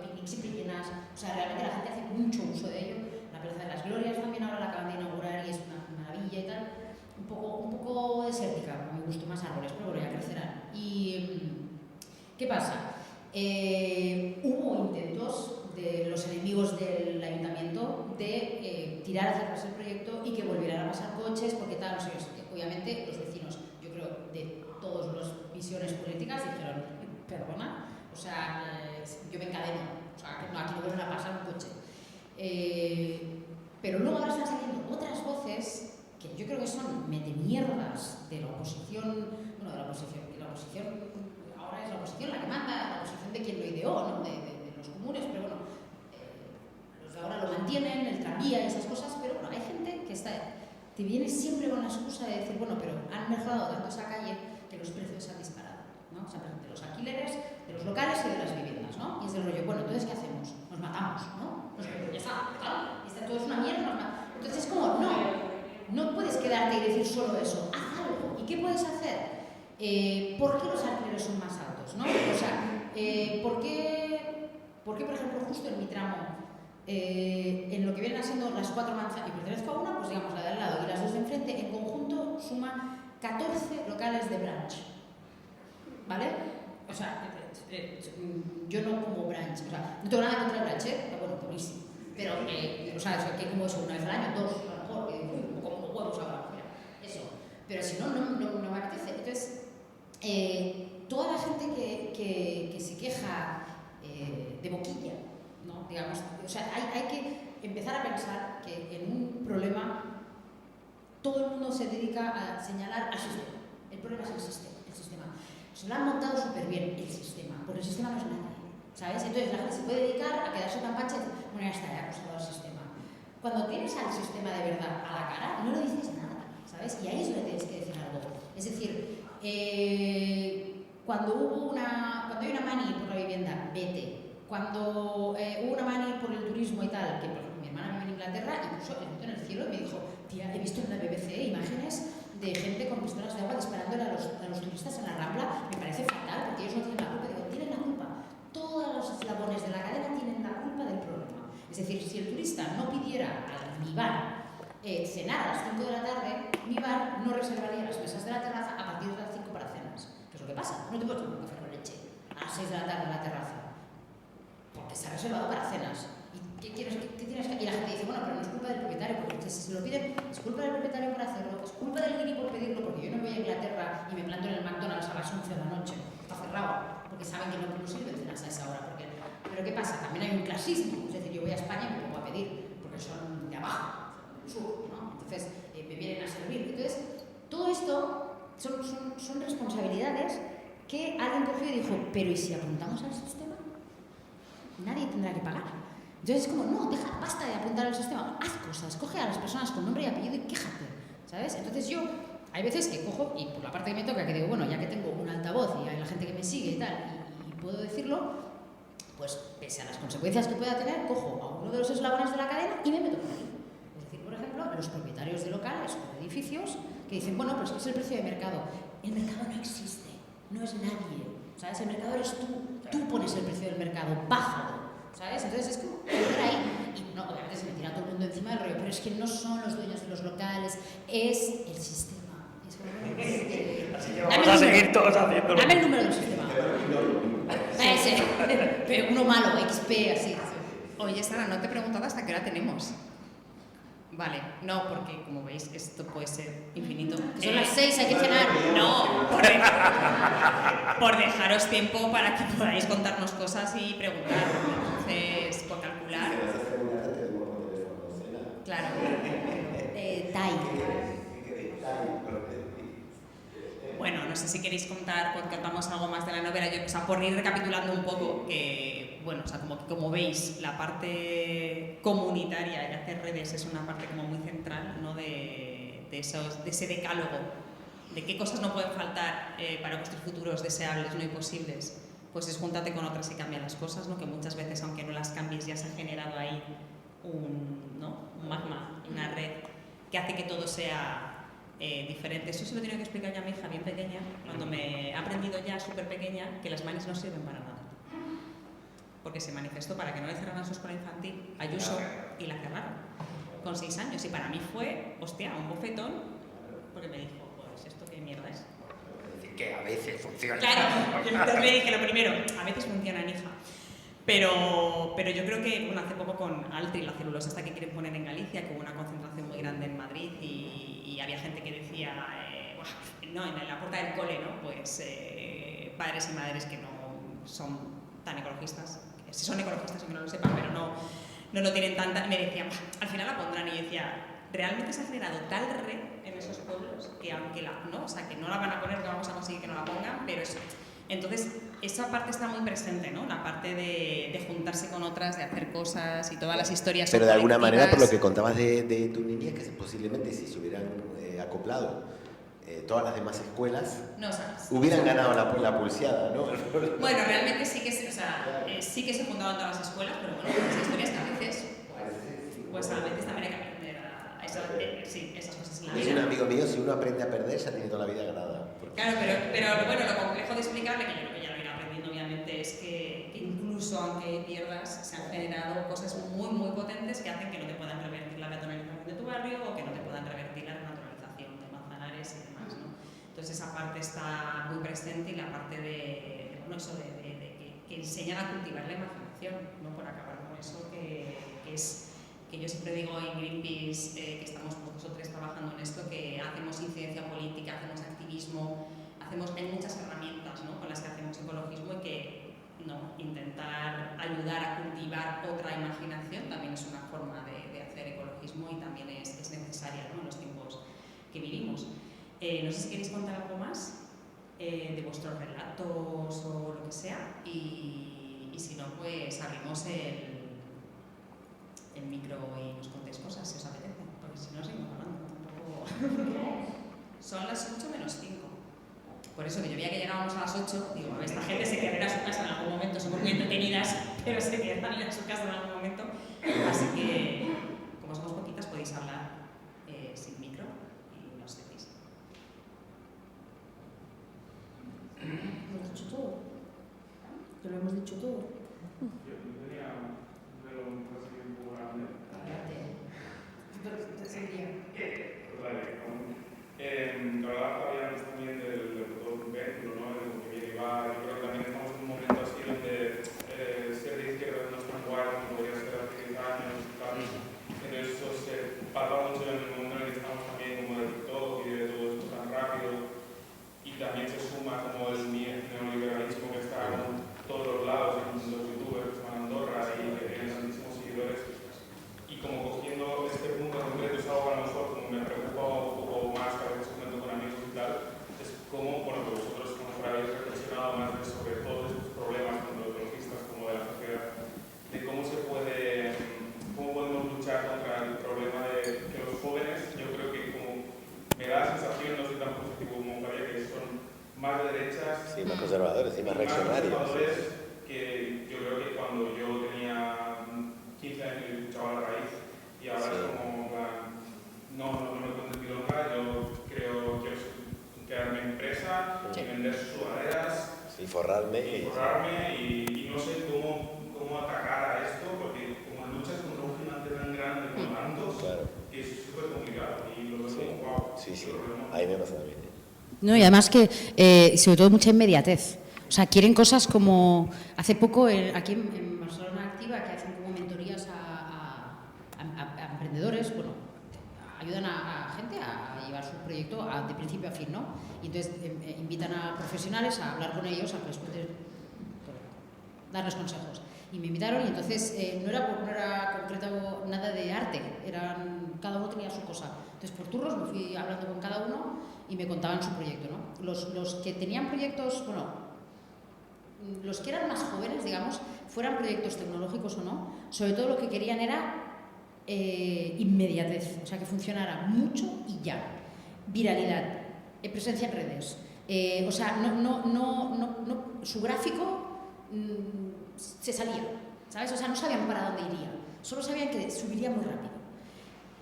picnic siempre llenas. O sea, realmente la gente hace mucho uso de ello. La Plaza de las Glorias también ahora la acaban de inaugurar y es una maravilla y tal. Un poco desértica, me gustó más árboles, pero bueno, ya crecerán. ¿Y qué pasa? Hubo intentos de los enemigos del ayuntamiento de tirar hacia atrás el proyecto y que volvieran a pasar coches, porque tal, no sé qué. Obviamente los vecinos, yo creo, de todas las visiones políticas dijeron, perdona, o sea, yo me encadeno, o sea, que no, aquí no vuelven a pasar un coche. Pero luego ahora están saliendo otras voces que yo creo que son metemierdas de la oposición, bueno, de la oposición ahora es la oposición la que manda, la oposición de quien lo ideó, ¿no? de los comunes, pero bueno, los de ahora lo mantienen, el tranvía y esas cosas, pero bueno, hay gente que te viene siempre con la excusa de decir, bueno, pero han mejorado tanto esa calle que los precios se han disparado, ¿no? O sea, de los alquileres, de los locales y de las viviendas, ¿no? Y es del rollo, bueno, entonces ¿qué hacemos? Nos matamos, ¿no? Ya está, ¿tal? Y está todo es una mierda, entonces es como, no puedes quedarte y decir solo eso, haz algo. ¿Y qué puedes hacer? ¿Por qué los alquileres son más altos? ¿No? O sea, ¿por qué, por ejemplo, justo en mi tramo, en lo que vienen siendo las 4 manzanas, y pertenezco a una, pues digamos la de al lado y las 2 de enfrente, en conjunto suman 14 locales de brunch? ¿Vale? O sea, yo no como brunch, o sea, no tengo nada contra el brunch, pero bueno, buenísimo. Pero, o sea, que como eso, una vez al año, 2, a lo mejor, como huevos ahora, mira, eso. Pero si no me apetece. Entonces, toda la gente que se queja de boquilla, ¿no? Digamos, o sea, hay que empezar a pensar que en un problema todo el mundo se dedica a señalar al sistema. El problema es el sistema. Se lo han montado súper bien el sistema, porque el sistema no es nadie, ¿sabes? Entonces la gente se puede dedicar a quedarse tan pancha y decir, bueno, ya está, ya ha acusado al sistema. Cuando tienes al sistema de verdad a la cara, no le dices nada, ¿sabes? Y ahí es donde tienes que decir algo. Es decir, cuando hay una mani por la vivienda, vete. Cuando hubo una mani por el turismo y tal, que por ejemplo, mi hermana vive en Inglaterra, incluso el en el cielo y me dijo, tía, he visto en la BBC imágenes de gente con pistolas de agua disparándole a los turistas en la Rambla. Me parece fatal porque ellos no tienen la culpa. Digo, tienen la culpa. Todos los eslabones de la cadena tienen la culpa del problema. Es decir, si el turista no pidiera a mi bar cenar a las 5 de la tarde, mi bar no reservaría las mesas de la terraza a partir de las 5 para cenas. ¿Qué es lo que pasa? No te puedes tomar un café con leche a las 6 de la tarde en la terraza, porque se ha reservado para cenas. ¿Y qué tienes que? Y la gente dice, bueno, pero no es culpa del propietario, porque si se lo piden, es culpa del propietario por hacerlo, es culpa del guiri por pedirlo, porque yo no voy a Inglaterra y me planto en el McDonald's a las 11 de la noche, está cerrado, porque saben que no sirven cenas a esa hora. Pero ¿qué pasa? También hay un clasismo, es decir, yo voy a España y me pongo a pedir, porque son de abajo, del sur, ¿no? Entonces me vienen a servir. Entonces, todo esto son responsabilidades que alguien cogió y dijo, pero ¿y si apuntamos al sistema? Nadie tendrá que pagar. Entonces es como, no, basta de apuntar al sistema, haz cosas, coge a las personas con nombre y apellido y quéjate, ¿sabes? Entonces yo, hay veces que cojo, y por la parte que me toca, que digo, bueno, ya que tengo un altavoz y hay la gente que me sigue y tal, y puedo decirlo, pues pese a las consecuencias que pueda tener, cojo a uno de los eslabones de la cadena y me meto por ahí. Es decir, por ejemplo, los propietarios de locales o de edificios que dicen, bueno, pues ¿qué es el precio de mercado? El mercado no existe, no es nadie, ¿sabes? El mercado eres tú pones el precio del mercado, bájalo, ¿sabes? Entonces es como entrar ahí y no, obviamente se me tira todo el mundo encima del rollo, pero es que no son los dueños de los locales, es el sistema. Es como, así que vamos a seguir todos haciéndolo. Dame el número del sistema. Ese, pero uno malo, XP, así. Oye, Sara, no te he preguntado hasta qué hora tenemos. Vale, no, porque como veis, esto puede ser infinito. Son las 6, hay que cenar. No, por dejaros tiempo para que podáis contarnos cosas y preguntar. Entonces, por calcular. Claro. Bueno, no sé si queréis contamos algo más de la novela. Yo, o sea, por ir recapitulando un poco, que, bueno, o sea, como veis, la parte comunitaria y hacer redes es una parte como muy central, ¿no? de ese decálogo, de qué cosas no pueden faltar para construir futuros deseables, no imposibles. Pues es júntate con otras y cambia las cosas, ¿no? Que muchas veces, aunque no las cambies, ya se ha generado ahí un magma, una red que hace que todo sea diferente. Eso se lo tengo que explicar ya a mi hija bien pequeña, cuando me ha aprendido ya súper pequeña que las manis no sirven para nada, porque se manifestó para que no le cerraran su escuela infantil, Ayuso, y la cerraron con 6 años, y para mí fue, hostia, un bofetón, porque me dijo, pues esto qué mierda es. Es decir, que a veces funciona. Claro, yo le dije lo primero, a veces funcionan, hija. Pero yo creo que, bueno, hace poco con Altri, la celulosa esta que quieren poner en Galicia, que hubo una concentración muy grande en Madrid y había gente que decía, no, en la puerta del cole, ¿no? Pues padres y madres que no son tan ecologistas, si son ecologistas aunque no lo sepan, pero no lo tienen tanta, me decían, al final la pondrán, y decía, realmente se ha generado tal red en esos pueblos que aunque no, o sea, que no la van a poner, que vamos a conseguir que no la pongan, pero eso. Entonces, esa parte está muy presente, ¿no? La parte de juntarse con otras, de hacer cosas y todas las historias. Pero de alguna manera, por lo que contabas de tu niñez, que posiblemente si se hubieran acoplado todas las demás escuelas, no, ¿sabes? Hubieran ganado la pulseada, ¿no? Bueno, realmente sí que sí que se fundaban todas las escuelas, pero bueno, las historias que a veces, pues a veces también hay que aprender a eso, sí, esas cosas en la vida. Es un amigo mío, si uno aprende a perder, ya tiene toda la vida ganada. Claro, pero bueno, lo complejo de explicarle, que yo creo que ya lo irá aprendiendo obviamente, es que incluso aunque pierdas, se han generado cosas muy, muy potentes que hacen que no te puedan revertir la peatonalización de tu barrio o que no te puedan revertir la renaturalización de Manzanares y demás, ¿no? Entonces esa parte está muy presente, y la parte de bueno, eso que enseñan a cultivar la imaginación, ¿no? Por acabar con eso que yo siempre digo en Greenpeace, que estamos nosotros trabajando en esto, que hacemos incidencia política, hacemos activismo, hay muchas herramientas, ¿no? Con las que hacemos ecologismo, y que intentar ayudar a cultivar otra imaginación también es una forma de hacer ecologismo, y también es necesaria, ¿no? En los tiempos que vivimos. No sé si queréis contar algo más de vuestros relatos o lo que sea, y si no, pues abrimos el micro y nos contéis cosas si os apetece, porque si no seguimos hablando tampoco. Son las 8 menos 5. Por eso que yo veía que llegábamos a las 8, digo, a ver, esta gente se quedará a su casa en algún momento, somos muy entretenidas, pero se quedarán a su casa en algún momento. Así que, como somos poquitas, podéis hablar sin micro y nos decís. Lo hemos dicho todo. Que lo hemos dicho todo. Yo tenía un reloj así un poco grande. Hablabas también del vehículo, ¿no? De lo que viene y va. Yo creo que también estamos en un momento así donde ser de izquierda no es tan guay como podría ser hace 10 años. Pero eso se palpa mucho en el momento en el que estamos también como de TikTok y de todo esto tan rápido. Y también se suma como el neoliberalismo que está en todos los lados, en los youtubers que van a Andorra y que tienen tantísimos seguidores. Y como cogiendo este punto en concreto, es algo que a lo mejor como me preocupa un poco más, que a veces comento con amigos y tal, es como, bueno, que vosotros a lo mejor habéis reflexionado más sobre todos estos problemas, tanto ecologistas como de la sociedad, de cómo podemos luchar contra el problema de que los jóvenes, yo creo que como me da la sensación, no soy tan positivo como Javier, que son más de derechas, Sí, más conservadores y más reaccionarios. Que yo creo que cuando yo tenía 15 años y escuchaba La Raíz, y ahora es como, no me cuentes milonga, yo quiero crearme empresa y vender sudaderas Y forrarme. y no sé cómo atacar a esto, porque como luchas contra un gigante tan grande con tantos, Claro. que es súper complicado y lo veo como guau. Sí, ahí me pasa también. No, y además que, sobre todo, mucha inmediatez. O sea, quieren cosas como, hace poco, aquí en Barcelona Activa, que hacen como mentorías a emprendedores, bueno, ayudan a gente a llevar su proyecto de principio a fin, ¿no? Y entonces invitan a profesionales a hablar con ellos, a que les cuenten, darles consejos. Y me invitaron y entonces no era concreto nada de arte, cada uno tenía su cosa. Entonces por turnos me fui hablando con cada uno y me contaban su proyecto, ¿no? Los que tenían proyectos, bueno, los que eran más jóvenes, digamos, fueran proyectos tecnológicos o no, sobre todo lo que querían era inmediatez, o sea, que funcionara mucho y ya. Viralidad, presencia en redes. O sea, su gráfico se salía, ¿sabes? O sea, no sabían para dónde iría, solo sabían que subiría muy rápido.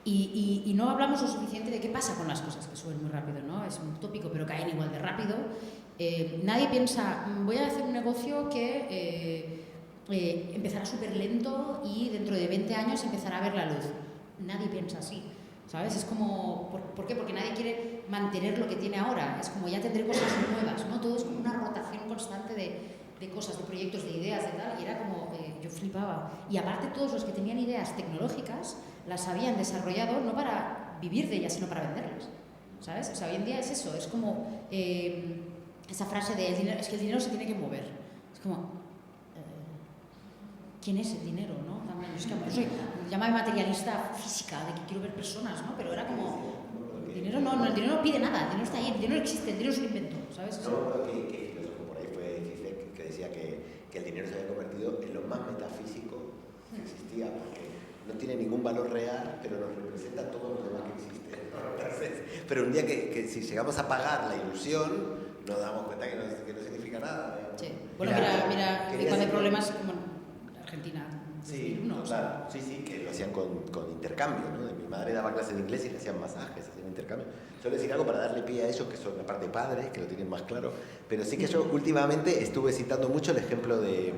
Y no hablamos lo suficiente de qué pasa con las cosas que suben muy rápido, ¿no? Es un tópico, pero caen igual de rápido. Nadie piensa, voy a hacer un negocio que empezará súper lento y dentro de 20 años empezará a ver la luz. Nadie piensa así, ¿sabes? Es como, ¿por qué? Porque nadie quiere mantener lo que tiene ahora. Es como, ya tendré cosas nuevas, ¿no? Todo es como una rotación constante de cosas, de proyectos, de ideas, de tal. Y era como, yo flipaba. Y aparte todos los que tenían ideas tecnológicas las habían desarrollado no para vivir de ellas, sino para venderlas, ¿sabes? O sea, hoy en día es eso, es como esa frase de es que el dinero se tiene que mover. Es como, ¿quién es el dinero, no? También, es que yo soy, llámame materialista física, de que quiero ver personas, ¿no? Pero era como, el dinero el dinero no pide nada, el dinero está ahí, el dinero existe, el dinero es un invento, ¿sabes? No, que filósofo por ahí fue Zizek, que decía que el dinero se había convertido en lo más metafísico que existía, porque no tiene ningún valor real, pero nos representa todo lo demás que existe. Pero un día que si llegamos a pagar la ilusión, nos damos cuenta que no significa nada. Sí. Bueno, mira cuando hay problemas como en Argentina. Sí, total. Sí, que lo hacían con intercambio, ¿no? Mi madre daba clases de inglés y le hacían masajes, hacían intercambio. Solo decir algo para darle pie a ellos, que son la parte padres, que lo tienen más claro. Pero sí que yo últimamente estuve citando mucho el ejemplo del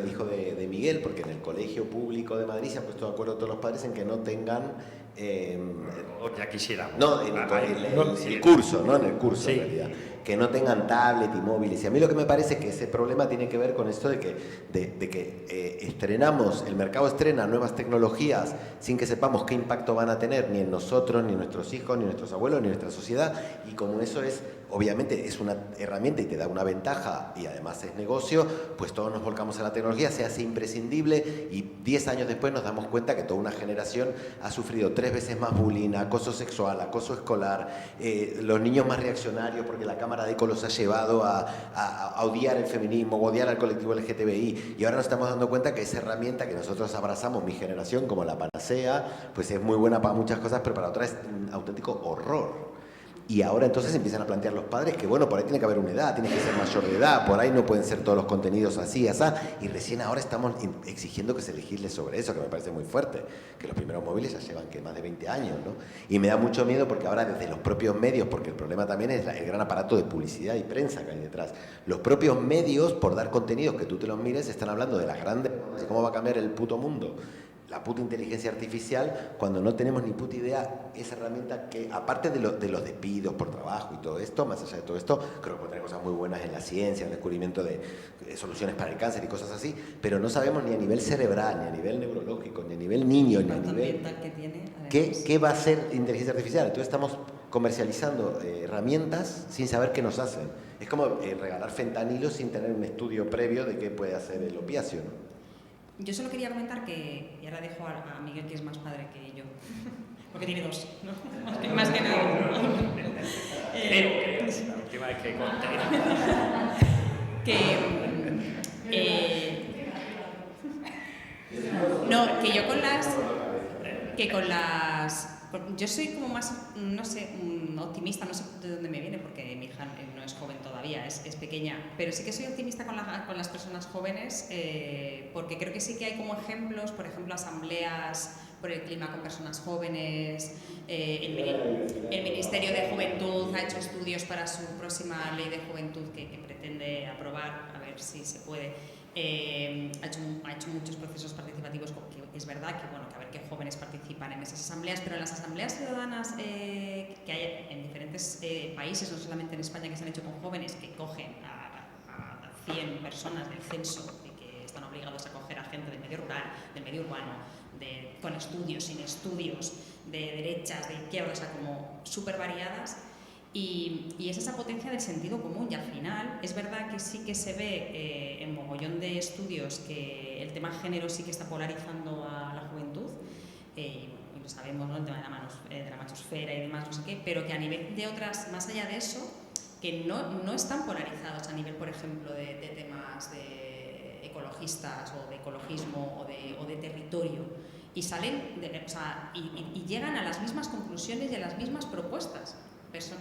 hijo de Miguel, porque en el colegio público de Madrid se han puesto de acuerdo todos los padres en que no tengan... ya quisiera. No, en el curso, ¿no? En el curso, sí. En realidad. Que no tengan tablet y móviles. Y a mí lo que me parece que ese problema tiene que ver con esto de que el mercado estrena nuevas tecnologías sin que sepamos qué impacto van a tener ni en nosotros, ni en nuestros hijos, ni en nuestros abuelos, ni en nuestra sociedad. Y como eso es obviamente es una herramienta y te da una ventaja y además es negocio, pues todos nos volcamos a la tecnología, se hace imprescindible y 10 años después nos damos cuenta que toda una generación ha sufrido 3 veces más bullying, acoso sexual, acoso escolar, los niños más reaccionarios porque la cámara de eco los ha llevado a odiar el feminismo, odiar al colectivo LGTBI, y ahora nos estamos dando cuenta que esa herramienta que nosotros abrazamos, mi generación, como la panacea, pues es muy buena para muchas cosas, pero para otras es un auténtico horror. Y ahora entonces empiezan a plantear los padres que, bueno, por ahí tiene que haber una edad, tiene que ser mayor de edad, por ahí no pueden ser todos los contenidos así, así, y recién ahora estamos exigiendo que se legisle sobre eso, que me parece muy fuerte, que los primeros móviles ya llevan que más de 20 años, ¿no? Y me da mucho miedo porque ahora desde los propios medios, porque el problema también es el gran aparato de publicidad y prensa que hay detrás, los propios medios, por dar contenidos que tú te los mires, están hablando de las grandes, de cómo va a cambiar el puto mundo, la puta inteligencia artificial, cuando no tenemos ni puta idea, esa herramienta que, aparte de los despidos por trabajo y todo esto, más allá de todo esto, creo que puede tener cosas muy buenas en la ciencia, en el descubrimiento de soluciones para el cáncer y cosas así, pero no sabemos ni a nivel cerebral, ni a nivel neurológico, ni a nivel niño, ni a nivel... ¿Qué va a ser inteligencia artificial? Entonces estamos comercializando herramientas sin saber qué nos hacen. Es como regalar fentanilo sin tener un estudio previo de qué puede hacer el opiáceo, ¿no? Yo solo quería comentar que, y ahora dejo a Miguel, que es más padre que yo, porque tiene 2, ¿no? Más que nada. La última vez que conté. No, que yo con las... Yo soy como más, no sé, optimista, no sé de dónde me viene, porque mi hija no es joven todavía, es pequeña, pero sí que soy optimista con las personas jóvenes, porque creo que sí que hay como ejemplos, por ejemplo, asambleas por el clima con personas jóvenes, el Ministerio de Juventud ha hecho estudios para su próxima ley de juventud que pretende aprobar, a ver si se puede. Ha hecho muchos procesos participativos, que es verdad que, bueno, que a ver qué jóvenes participan en esas asambleas, pero en las asambleas ciudadanas que hay en diferentes países, no solamente en España, que se han hecho con jóvenes que cogen a 100 personas del censo y que están obligados a coger a gente del medio rural, del medio urbano, con estudios, sin estudios, de derechas, de izquierdas, o sea, como súper variadas. Y es esa potencia del sentido común, y al final es verdad que sí que se ve en mogollón de estudios que el tema género sí que está polarizando a la juventud, y lo sabemos, ¿no? El tema de la machosfera y demás, no sé qué, pero que a nivel de otras, más allá de eso, que no están polarizados a nivel, por ejemplo, de temas de ecologistas o de ecologismo o de territorio, y salen, y llegan a las mismas conclusiones y a las mismas propuestas.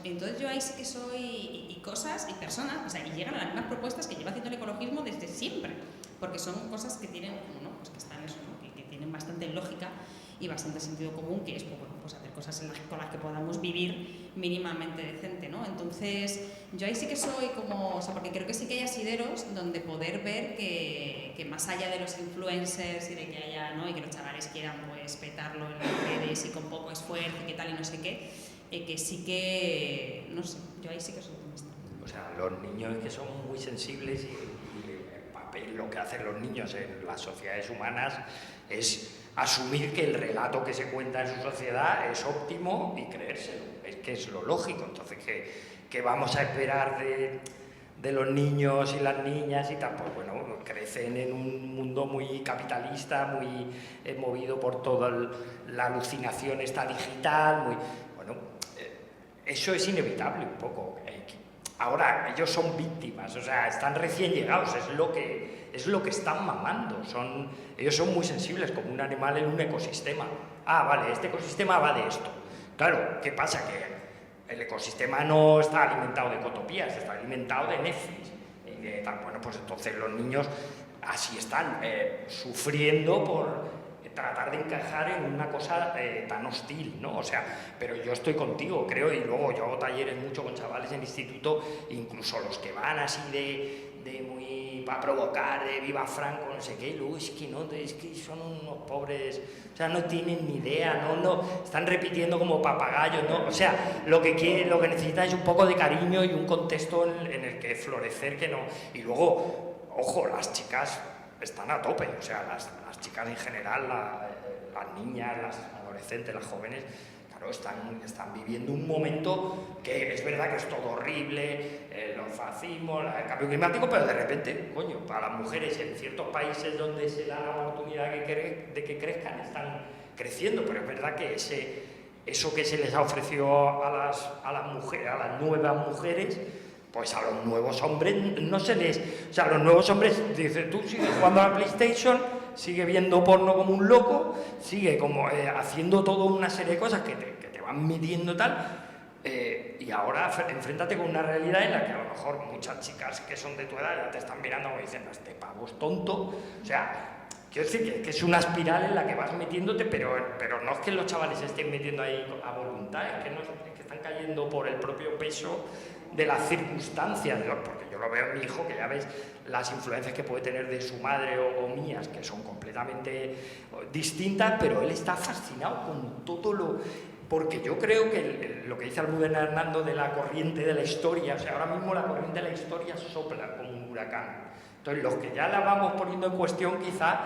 Entonces yo ahí sí que soy, y cosas y personas, o sea, y llegan a las mismas propuestas que lleva haciendo el ecologismo desde siempre, porque son cosas que tienen, ¿no? Pues que están eso, ¿no? que tienen bastante lógica y bastante sentido común, que es, pues, bueno, pues hacer cosas con las que podamos vivir mínimamente decente, ¿no? Entonces yo ahí sí que soy como, o sea, porque creo que sí que hay asideros donde poder ver que más allá de los influencers y de que haya, ¿no? Y que los chavales quieran pues petarlo en las redes y con poco esfuerzo y qué tal y no sé qué, que sí que, no sé, yo ahí sí que soy optimista. O sea, los niños que son muy sensibles y el papel, lo que hacen los niños en las sociedades humanas es asumir que el relato que se cuenta en su sociedad es óptimo y creérselo, es que es lo lógico. Entonces, ¿qué vamos a esperar de los niños y las niñas y tal? Pues bueno, crecen en un mundo muy capitalista, muy movido por toda la alucinación esta digital, muy... Bueno, eso es inevitable un poco. Ahora, ellos son víctimas, o sea, están recién llegados, es lo que están mamando. Ellos son muy sensibles, como un animal en un ecosistema. Ah, vale, este ecosistema va de esto. Claro, ¿qué pasa? Que el ecosistema no está alimentado de ecotopías, está alimentado de Netflix. Y de tal. Bueno, pues entonces los niños así están, sufriendo por tratar de encajar en una cosa tan hostil, ¿no? O sea, pero yo estoy contigo, creo, y luego yo hago talleres mucho con chavales en instituto, incluso los que van así de muy para provocar, de viva Franco, no sé qué, y luego es que son unos pobres, o sea, no tienen ni idea, no, están repitiendo como papagayos, ¿no? O sea, lo que necesitan es un poco de cariño y un contexto en el que florecer, que no. Y luego, ojo, las chicas están a tope, o sea, las chicas en general, las niñas, las adolescentes, las jóvenes, claro, están viviendo un momento que es verdad que es todo horrible, los fascismos, el cambio climático, pero de repente, coño, para las mujeres en ciertos países donde se da la oportunidad de que crezcan, están creciendo, pero es verdad que eso que se les ha ofrecido a las mujeres, a las nuevas mujeres, pues a los nuevos hombres no se les... O sea, los nuevos hombres, dicen, tú sigues jugando a la PlayStation, sigue viendo porno como un loco, sigue como haciendo toda una serie de cosas que te van midiendo tal, y ahora enfréntate con una realidad en la que a lo mejor muchas chicas que son de tu edad ya te están mirando como diciendo, este pavo es tonto. O sea, quiero decir que es una espiral en la que vas metiéndote, pero no es que los chavales se estén metiendo ahí a voluntad, es que están cayendo por el propio peso de las circunstancias, porque yo lo veo en mi hijo, que ya ves las influencias que puede tener de su madre o mías, que son completamente distintas, pero él está fascinado con todo lo... Porque yo creo que lo que dice Almudena Hernando de la corriente de la historia, o sea, ahora mismo la corriente de la historia sopla como un huracán. Entonces, los que ya la vamos poniendo en cuestión, quizá,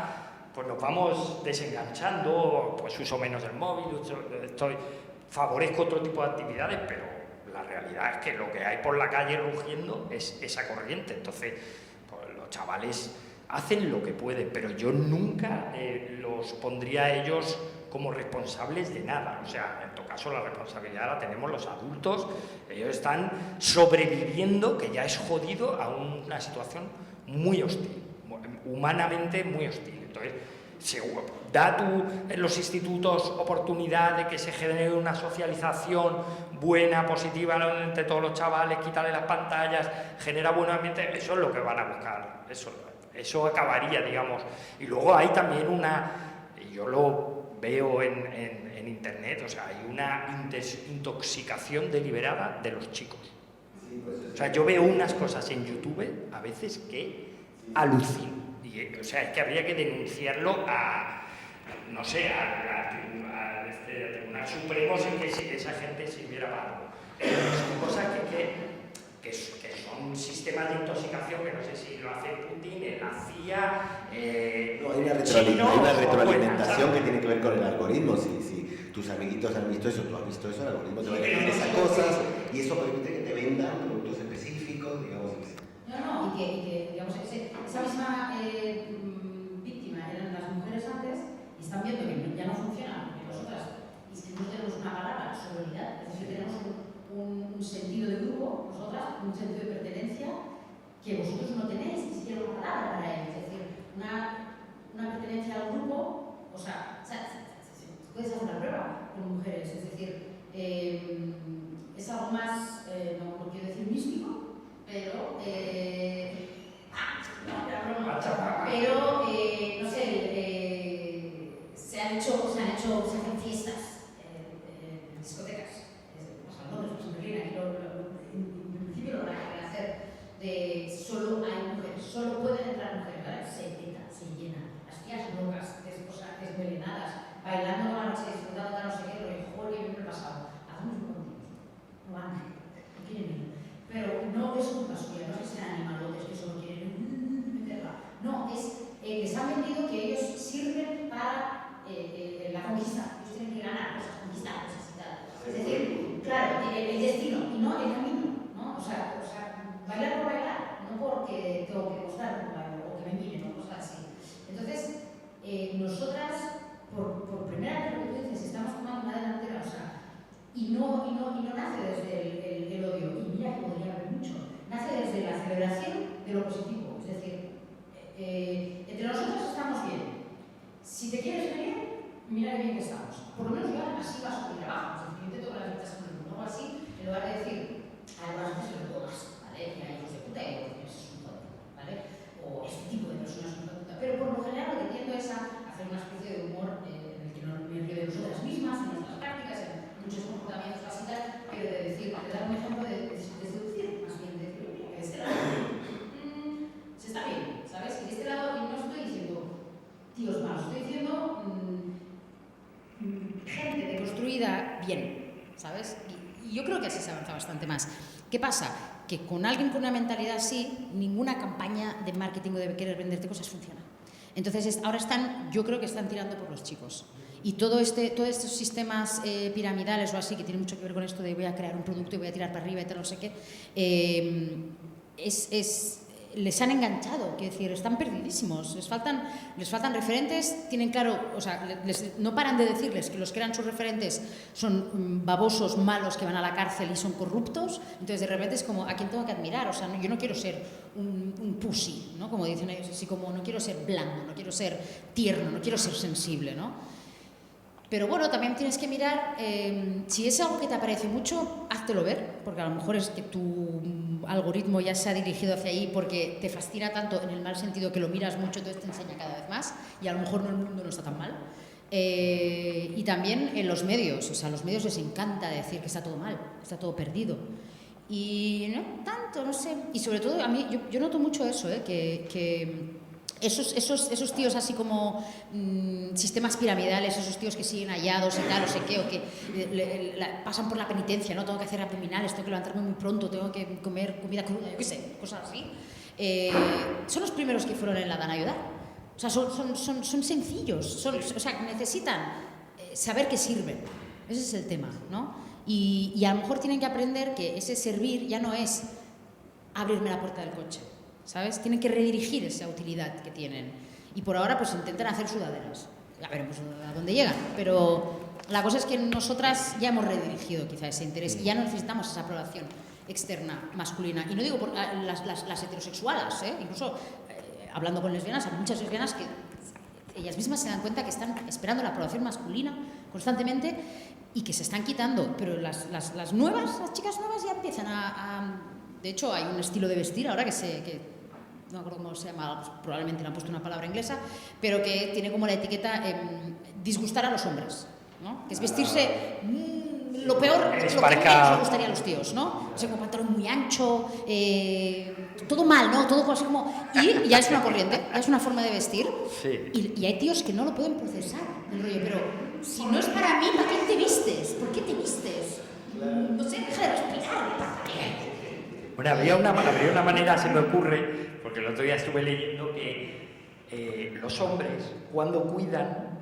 pues nos vamos desenganchando, pues uso menos el móvil, favorezco otro tipo de actividades, pero la realidad es que lo que hay por la calle rugiendo es esa corriente. Entonces, pues los chavales hacen lo que pueden, pero yo nunca los pondría a ellos como responsables de nada. O sea, en todo caso la responsabilidad la tenemos los adultos. Ellos están sobreviviendo, que ya es jodido, a una situación muy hostil, humanamente muy hostil. Entonces, da tú en los institutos oportunidad de que se genere una socialización buena, positiva entre todos los chavales, quítale las pantallas, genera buen ambiente, eso es lo que van a buscar, eso acabaría, digamos. Y luego hay también yo lo veo en internet, o sea, hay una intoxicación deliberada de los chicos. O sea, yo veo unas cosas en YouTube a veces que alucino. O sea, es que habría que denunciarlo no sé, al Tribunal Supremo sin que esa gente sirviera para algo. Son cosas que son sistemas de intoxicación que no sé si lo hace Putin, la CIA... no, hay una retroalimentación que tiene que ver con el algoritmo. Si tus amiguitos han visto eso, tú has visto eso, el algoritmo te va a decir esas cosas y eso permite que te vendan productos específicos, digamos. No, y que digamos, esa misma víctima eran las mujeres antes y están viendo que ya no funciona, porque nosotras no tenemos una palabra, sororidad, es decir, tenemos un sentido de grupo, nosotras, un sentido de pertenencia que vosotros no tenéis, ni siquiera una palabra para ello, es decir, una pertenencia al grupo, o sea, puedes hacer una prueba con mujeres, es decir, es algo más, no quiero decir místico, pero no sé, se hacen fiestas en discotecas, en Londres, en Berlín, aquí en principio lo van a hacer, de solo hay mujeres, solo pueden entrar mujeres, ¿vale? Se llena, las tías locas, desmelenadas, bailando toda la noche, disfrutando de no sé qué, lo mejor que me he pasado, hacemos un montón, no van, no quieren ir. Pero no es culpa suya, no es que sean animalotes que solo quieren meterla. No, les han vendido que ellos sirven para la conquista. Ellos tienen que ganar cosas, conquistar cosas y tal. Es decir, claro, el destino y no el camino, ¿no? O sea, bailar por bailar, no porque tengo que mostrar un baile o que me miren o cosas así. Entonces, nosotras, por primera vez, lo que tú dices, estamos tomando una delantera, o sea, y no nace desde el odio, y mira que podría haber mucho, nace desde la celebración de lo positivo, es decir, entre nosotros estamos bien. Si te quieres venir, mira qué bien que estamos. Por lo menos yo así vas con mi trabajo, es decir, yo intento con las ventas con el mundo, así, en lugar de decir, además de ser todas, ¿vale? Que hay hijos de puta y otros es un tonto, ¿vale? O este tipo de personas son tontas, pero por lo general lo que tiendo es a hacer una especie de humor en el que no me río de nosotras mismas, en nuestras prácticas, en muchos comportamientos básicos, pero de decir, de dar un ejemplo de seducir, más bien de decir, mira, que de este lado se está bien, ¿sabes? Y de este lado, y no estoy diciendo tíos malos, estoy diciendo gente deconstruida bien, ¿sabes? Y yo creo que así se avanza bastante más. ¿Qué pasa? Que con alguien con una mentalidad así, ninguna campaña de marketing o de querer venderte cosas funciona. Entonces, ahora yo creo que están tirando por los chicos. Y todos estos sistemas piramidales o así, que tienen mucho que ver con esto de voy a crear un producto y voy a tirar para arriba y tal, no sé qué, les han enganchado, quiero decir, están perdidísimos, les faltan referentes, tienen claro, o sea, no paran de decirles que los que eran sus referentes son babosos, malos, que van a la cárcel y son corruptos, entonces de repente es como, ¿a quién tengo que admirar? O sea, yo no quiero ser un pussy, ¿no? Como dicen ellos, así como no quiero ser blando, no quiero ser tierno, no quiero ser sensible, ¿no? Pero bueno, también tienes que mirar, si es algo que te aparece mucho, háztelo ver, porque a lo mejor es que tu algoritmo ya se ha dirigido hacia ahí porque te fascina tanto en el mal sentido que lo miras mucho, entonces te enseña cada vez más y a lo mejor el mundo no está tan mal. Y también en los medios, o sea, a los medios les encanta decir que está todo mal, está todo perdido. Y no tanto, no sé, y sobre todo a mí, yo noto mucho eso, que esos tíos así como sistemas piramidales, esos tíos que siguen hallados y tal, no sé qué, o que pasan por la penitencia, ¿no? Tengo que hacer abdominales, tengo que levantarme muy pronto, tengo que comer comida cruda, yo qué sé, cosas así. Son los primeros que fueron en la Dan a ayudar. O sea, son sencillos, o sea, necesitan saber que sirven. Ese es el tema, ¿no? Y a lo mejor tienen que aprender que ese servir ya no es abrirme la puerta del coche, ¿sabes? Tienen que redirigir esa utilidad que tienen. Y por ahora pues intentan hacer sudaderas. Ya veremos a dónde llegan. Pero la cosa es que nosotras ya hemos redirigido quizá ese interés y ya no necesitamos esa aprobación externa masculina. Y no digo por las heterosexuales, incluso hablando con lesbianas, hay muchas lesbianas que ellas mismas se dan cuenta que están esperando la aprobación masculina constantemente y que se están quitando. Pero las nuevas, las chicas nuevas ya empiezan de hecho, hay un estilo de vestir ahora que no me acuerdo cómo se llama, probablemente le han puesto una palabra inglesa, pero que tiene como la etiqueta disgustar a los hombres, ¿no? Que es vestirse lo peor, lo que les gustaría a los tíos, ¿no? O sea, como pantalón muy ancho, todo mal, ¿no? Todo así como... Y ya es una corriente, ya es una forma de vestir. Sí. Y hay tíos que no lo pueden procesar, el rollo, pero si no es para mí, ¿para qué te vistes? ¿Por qué te vistes? No sé, deja de respirar. Bueno, habría una manera, se me ocurre, porque el otro día estuve leyendo que los hombres, cuando cuidan,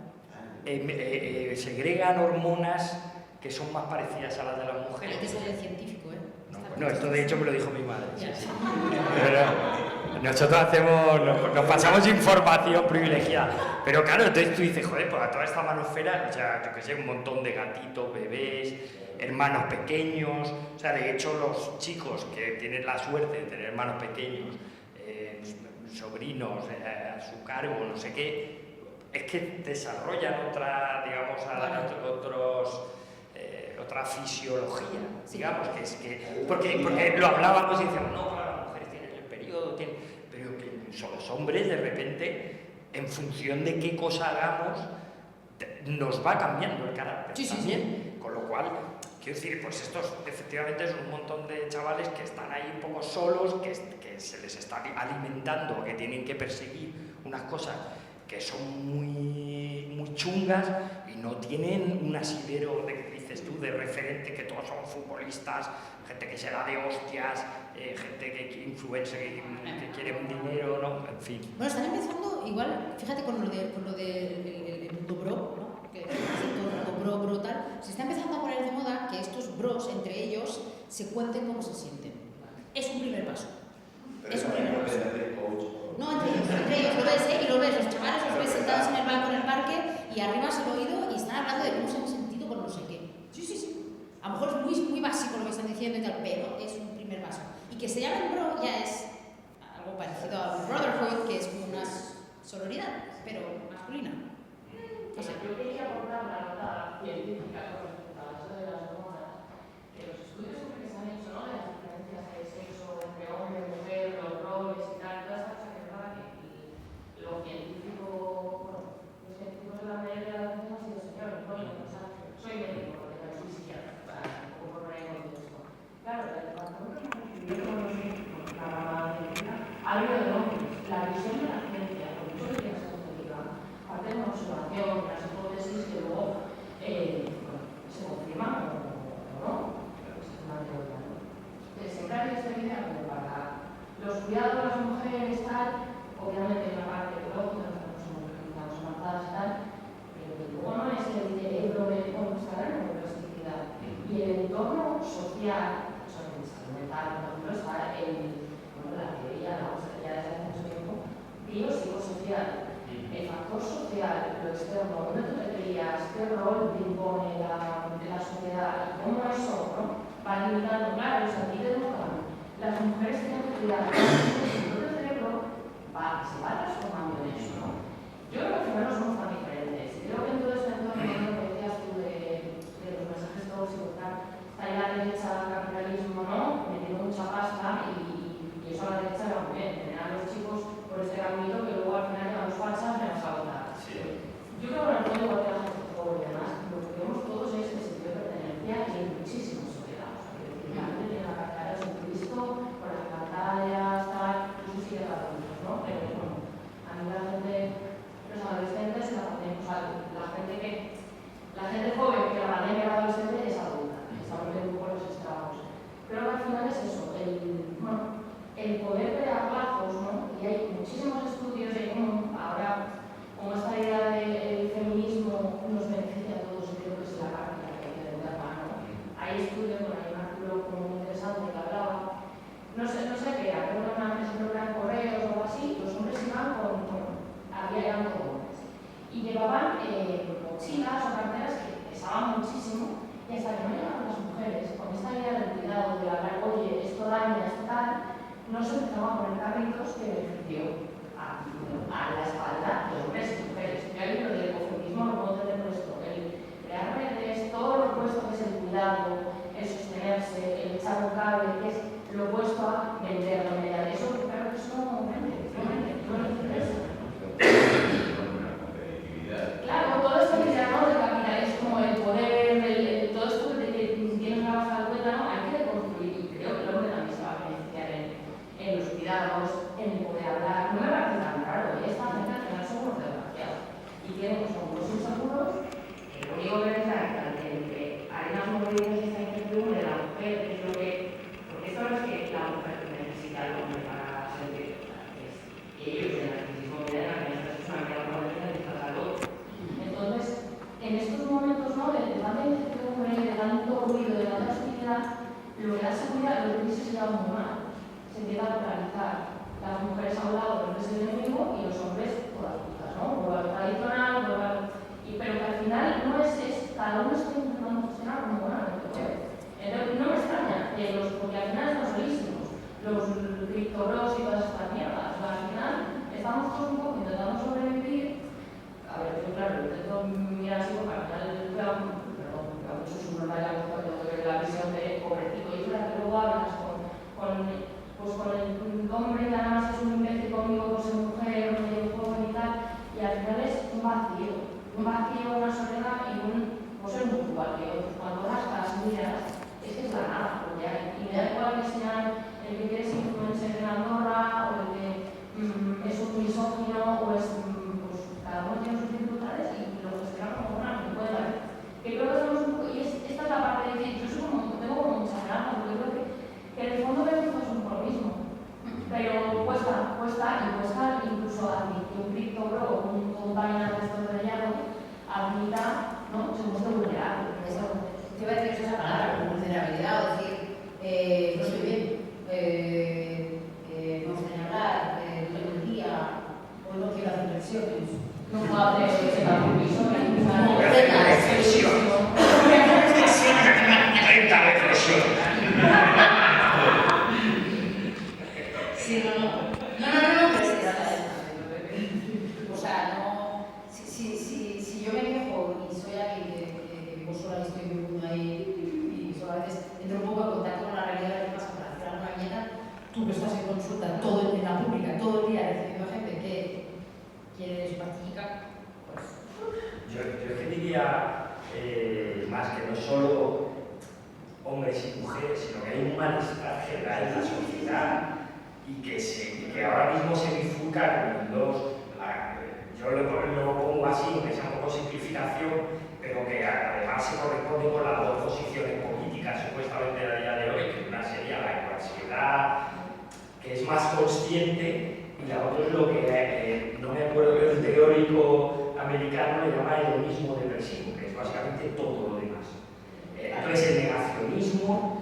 segregan hormonas que son más parecidas a las de las mujeres. Hay que ser el científico, ¿eh? No, esto de hecho me lo dijo mi madre. Sí. Pero nosotros nos pasamos información privilegiada. Pero claro, entonces tú dices, joder, pues a toda esta manosfera, o sea, yo que sé, un montón de gatitos, bebés, hermanos pequeños. O sea, de hecho, los chicos que tienen la suerte de tener hermanos pequeños, sobrinos a su cargo, no sé qué, es que desarrollan otra, digamos, otra fisiología, digamos, que es que... Porque lo hablábamos y decíamos, no, claro, las mujeres tienen el periodo, pero que son los hombres, de repente, en función de qué cosa hagamos, nos va cambiando el carácter también. Sí. Con lo cual, quiero decir, pues estos efectivamente son un montón de chavales que están ahí un poco solos, que se les está alimentando, que tienen que perseguir unas cosas que son muy, muy chungas y no tienen un asidero de referente, que todos son futbolistas, gente que se da de hostias, gente que influencer, que quiere un dinero, ¿no? En fin. Bueno, están empezando igual, fíjate con lo del mundo bro, ¿no? Que todo el bro tal, se está empezando a poner de moda que estos bros, entre ellos, se cuenten cómo se sienten. Es un primer paso. Es un primer paso. No, entre ellos, lo ves, y lo ves, los chavales los ves sentados en el banco en el parque y arriba se lo oído y están hablando de cómo se han sentido con no sé qué. Sí. A lo mejor es muy básico lo que están diciendo y tal, pero es un primer paso. Y que se llame bro ya es algo parecido a brotherhood, que es como una sororidad, pero masculina. No sé. Yo quería aportar una nota científica con respecto a eso de las hormonas, que los estudios que se han hecho, ¿no? De las diferencias de sexo entre hombre y mujer, los roles y tal, todas esas cosas, que es verdad que lo científico, bueno, los científicos de la mayoría de las veces han sido señores, ¿no? O sea, soy médico, porque soy psiquiatra, para un poco poner en contexto. Claro, cuando nosotros hemos escrito con los científicos, la rama científica, ha habido de hombres, la visión de la ciencia, por mucho que quieras científica, parte de una observación, de las hipótesis que luego se confirman o no, pero es una teoría, ¿no? Entonces, siempre ha habido esta idea como para los cuidados de las mujeres, tal, obviamente hay una parte ecológica, nosotros somos más avanzadas y tal, pero que luego no es social. El factor social, lo externo, ¿dónde tú te creías? ¿Qué rol te impone la sociedad? ¿Y cómo eso, ¿no? Va limitando, claro, o sea, a ti te educan. Las mujeres tienen que cuidar, su propio cerebro se va transformando en eso, ¿no? Yo creo que al final no somos tan diferentes. Creo que en todo este entorno, lo que decías tú de los mensajes tóxicos, está ahí la derecha, capitalismo, ¿no? Metiendo mucha pasta y eso a la derecha le va muy bien. Tener a los chicos por este caminito que luego al final llevan los fachas y nos a votar. Sí. Yo creo que en el fondo, igual que la gente joven y demás, lo que vemos todos es el sentido de pertenencia y hay muchísima soledad. O sea, que la gente tiene la cara de Jesucristo con las pantallas, tal, incluso sigue de adultos, ¿no? Pero bueno, a mí la gente, los adolescentes, la gente joven que la pandemia era adolescente es adulta, estamos viendo un poco los estragos. Creo que al final es eso, el poder crear lazos, ¿no? Y hay muchísimos estudios de cómo ahora, como esta idea del feminismo nos beneficia a todos, y creo que es la práctica que hay que dar mano. Hay estudios, hay un artículo muy interesante que hablaba, no sé qué era, creo que una presentación en correos o algo así, los hombres iban había hombres, y llevaban mochilas o carteras que pesaban muchísimo, y hasta que no llegaban las mujeres, con esta idea del cuidado, de hablar, oye, esto daña, esto tal, no se empezaban a poner carritos que benefició a la espalda de hombres y mujeres. Yo ahí lo del ecofeminismo lo puedo entender por esto, el crear redes, todo lo opuesto que es el cuidado, el sostenerse, el echar un cable, que es lo opuesto a vender la medida de eso, claro que eso no vende, no le interesa. Claro, todo esto que se llama de capitalismo, el poder, todo esto que tienes una baja de ¿no? Hay que deconstruir, y creo que el hombre también se va a beneficiar en los cuidados, en el poder hablar. No me parece tan raro, y esta gente al final son unos desgraciados. Y tienen son unos inseguros, que lo único que ven entre arenas movibles esta incertidumbre de la mujer, que es lo que. Porque esto no es que la mujer necesita al hombre para sentir, es que ellos en el narcisismo miran que esta es una mirada por dentro y está al otro. Entonces, en estos momentos, ¿no? De tanta incertidumbre, de tanto ruido, de tanta hostilidad, lo que da seguridad, lo que se lleva muy mal. Se empieza a polarizar. Las mujeres a un lado, el hombre es el enemigo y los hombres todas putas, ¿no? Por lo tradicional, pero que al final no es cada uno está intentando gestionar como buenamente puede. Entonces, no me extraña, porque al final están solísimos. Los criptobros y todas estas mierdas. O sea, al final estamos todos un poco intentando sobrevivir. A ver, yo claro, intento mirar así porque al final mucho subnormal la visión de pobrecito. Y es verdad que luego hablas con el hombre que además es un imbécil conmigo por ser mujer, medio joven y tal, y al final es un vacío, una soledad y pues es muy igual que otros. Cuando rascas, miras, es que es la nada, porque y me da igual que sean el que quiere ser influencer en Andorra o el que es un misógino o es, pues cada uno tiene sus dificultades y lo gestiona como una que puede valer. Que creo que somos un poco, y esta es la parte de decir, yo soy tengo como mucha grana, porque creo que en el fondo beneficio es un por lo mismo, pero cuesta incluso admitir un criptobro o un contaminante estrellado, admita, ¿no? Se muestra vulnerable. Te iba a decir esa palabra, vulnerabilidad, o decir, no estoy bien, me gustaría hablar, todo el día, hoy no quiero hacer reflexiones. No puedo hacer reflexión, Sí, no, pero se trata de eso. O sea, no. Si yo me quejo y soy alguien que vos sola estoy viviendo ahí y solo a veces entro un poco en contacto con la realidad de lo que pasa para hacer alguna viñeta, tú que estás en consulta todo en la pública, todo el día recibiendo gente que quiere su pastillita, pues. Yo que diría más que no solo hombres y mujeres, sino que hay un malestar general en la sociedad y que ahora mismo se bifurca con dos, yo lo pongo así, aunque sea un poco simplificación, pero que además se corresponde con las dos posiciones políticas supuestamente a día de hoy, que una sería la ecoansiedad, que es más consciente, y la otra es lo que, no me acuerdo que el teórico americano le llama hedonismo depresivo, que es básicamente todo lo demás. Entonces el negacionismo,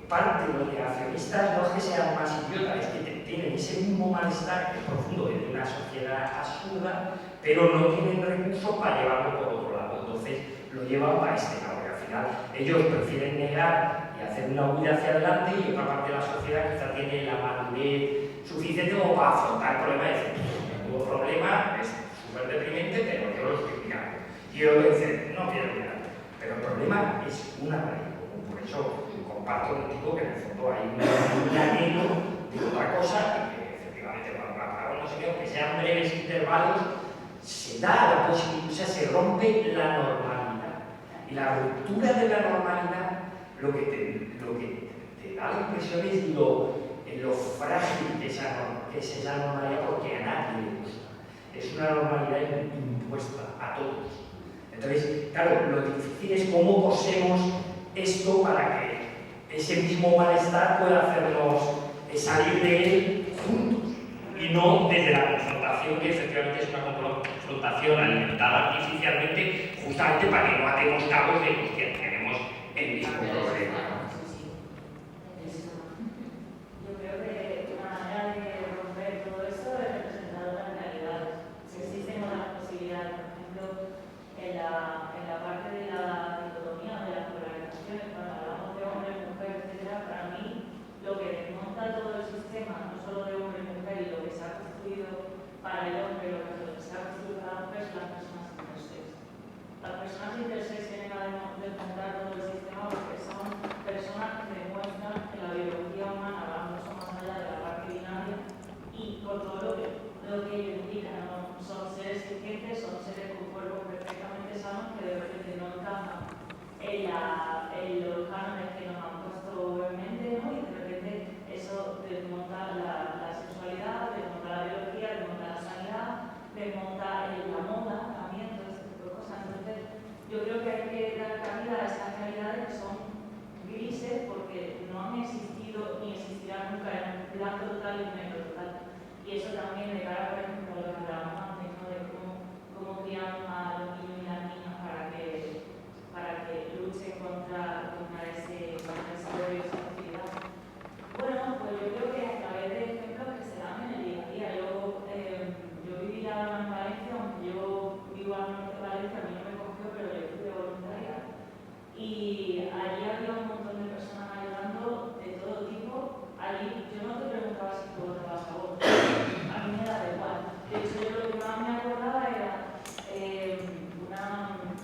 parte de los negacionistas no es que sean más idiotas, es que tienen ese mismo malestar que es profundo de una sociedad absurda, pero no tienen recursos para llevarlo por otro lado. Entonces lo llevan para este lado, porque al final ellos prefieren negar y hacer una huida hacia adelante, y otra parte de la sociedad quizá tiene la madurez suficiente como para afrontar el problema y decir, el problema es súper deprimente, pero yo lo estoy mirando. Y yo dice, no quiero mirar, pero el problema es una raíz. Por eso comparto contigo que en el fondo hay un anhelo de otra cosa, y que efectivamente cuando la palabra no se ve, aunque sean breves intervalos, se da la posibilidad, o sea, se rompe la normalidad. Y la ruptura de la normalidad lo que te da la impresión es lo frágil que es esa normalidad, porque a nadie le gusta. Es una normalidad impuesta a todos. Entonces, claro, lo difícil es cómo cosemos esto para que ese mismo malestar pueda hacernos salir de él juntos, y no desde la confrontación, que efectivamente es una confrontación alimentada artificialmente, justamente para que no atemos cabos de los que tenemos el mismo problema. Yo creo que una manera de romper todo esto es representar otras realidades. Si existen otras posibilidades, por ejemplo, en la parte de la dicotomía, de las polarizaciones, cuando hablamos de hombre, mujer, etc., para mí lo que desmonta todo el sistema, no solo de hombre y mujer, y lo que se ha construido para el hombre, lo que se ha construido para la mujer, son las personas intersex. Las personas intersex vienen a desmontar todo el sistema porque son personas que demuestran que la biología humana va mucho más allá de la parte binaria, y por todo lo que ello implica, ¿no? Son seres sintientes, son seres con cuerpos perfectamente sanos que de repente no encajan en los cánones que nos han puesto en mente, ¿no? Y de repente eso desmonta la sexualidad, desmonta la biología, desmonta la sanidad, desmonta la moda también, todo este tipo de cosas. Entonces, yo creo que hay que dar cabida a esas realidades que son grises, porque no han existido ni existirán nunca en un blanco total y un negro total. Y eso también de cara, por ejemplo, a lo que hablábamos antes, ¿no? De cómo criamos a los niños y las niñas para que luchen contra ese odio y esa hostilidad. Bueno, pues yo creo que a través de ejemplos que se dan en el día a día. Yo viví ahora en Valencia, aunque yo vivo al norte de Valencia, a mí no me cogió, pero yo fui de voluntaria. Y allí había un montón de personas ayudando de todo tipo. Allí yo no te preguntaba si tú votabas a voto, a mí me da igual. De hecho, yo lo que más me acordaba era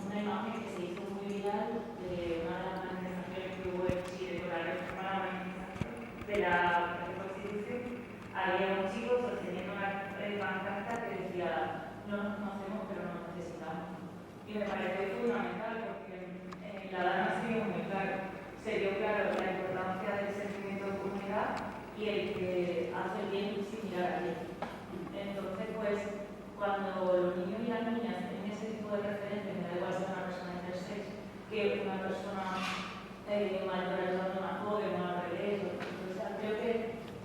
una imagen que se hizo muy viral de una de las manifestaciones que hubo en Chile por la reforma de la Constitución. Había un chico sosteniendo una pancarta que decía: no nos conocemos, pero nos necesitamos. Y me pareció fundamental, porque en la DAN ha sido muy claro. Se dio claro la importancia del sentimiento de comunidad y el que hace el bien sin mirar a quién. Entonces, pues, cuando los niños y las niñas tienen ese tipo de referentes, me da igual ser una persona intersex que una persona mayor ayudando a una joven o al revés. O sea, creo que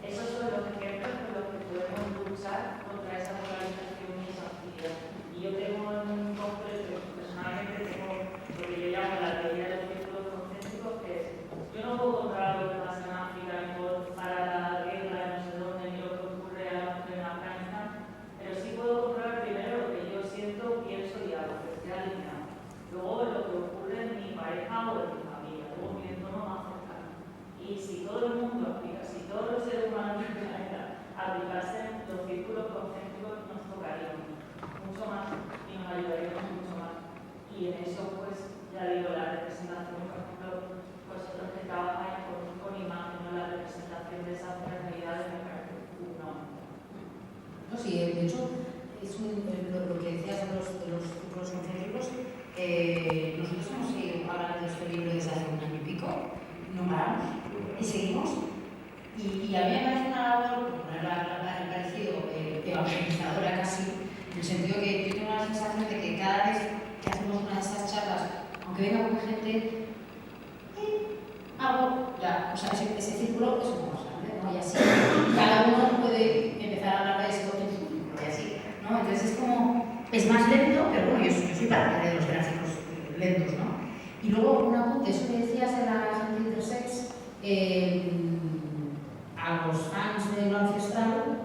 esos son los ejemplos con los que podemos luchar contra esa polarización y esa hostilidad. Y yo tengo un complejo, personalmente tengo lo que yo llamo la teoría de los círculos concéntricos, que es: yo no puedo controlar lo que pasa en África, ni puedo parar la guerra en no sé dónde, ni lo que ocurre en Afganistán, pero sí puedo controlar primero lo que yo siento, pienso y hago, que esté alineado. Luego lo que ocurre en mi pareja o en mi familia, luego mi entorno más cercano. Y si todo el mundo aplica, si todos los seres humanos del planeta aplicasen los círculos concéntricos, nos tocaríamos mucho más y nos ayudaríamos mucho más. Y en eso, pues, ya digo, la representación, por ejemplo, vosotros que trabajáis con imagen, ¿no? La representación de esas realidades me parece fundamental. No, sí, de hecho, es lo que decías de los círculos concéntricos. Nosotros hemos seguido hablando de este libro desde hace un año y pico, no paramos, y seguimos. Y a mí me parece una labor, por poner el parecido, evangelizadora casi, en el sentido que yo tengo la sensación de que cada vez que hacemos una de estas charlas, aunque venga poca gente, algo, ya, o sea, ese círculo es un poco grande, ¿no? Y así, cada uno puede empezar a hablar de ese otro círculo, y así, ¿no? Entonces es como, es más lento, pero bueno, yo soy partidaria de los gráficos lentos, ¿no? Y luego un apunte, eso que decías de la gente intersex, a los fans de lo ancestral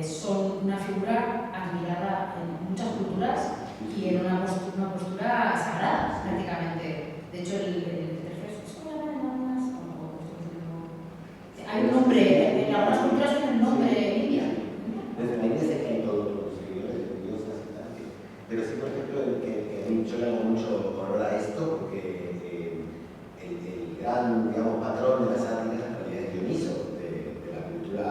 son una figura admirada en muchas culturas y en una postura sagrada, prácticamente. De hecho, hay un nombre, en algunas culturas tiene un nombre india. Desde la India sé que hay todos los seguidores de diosas y tal, pero sí, por ejemplo, yo le hago mucho honor a esto, porque el gran, digamos, patrón de la sátira en realidad es Dioniso, de la cultura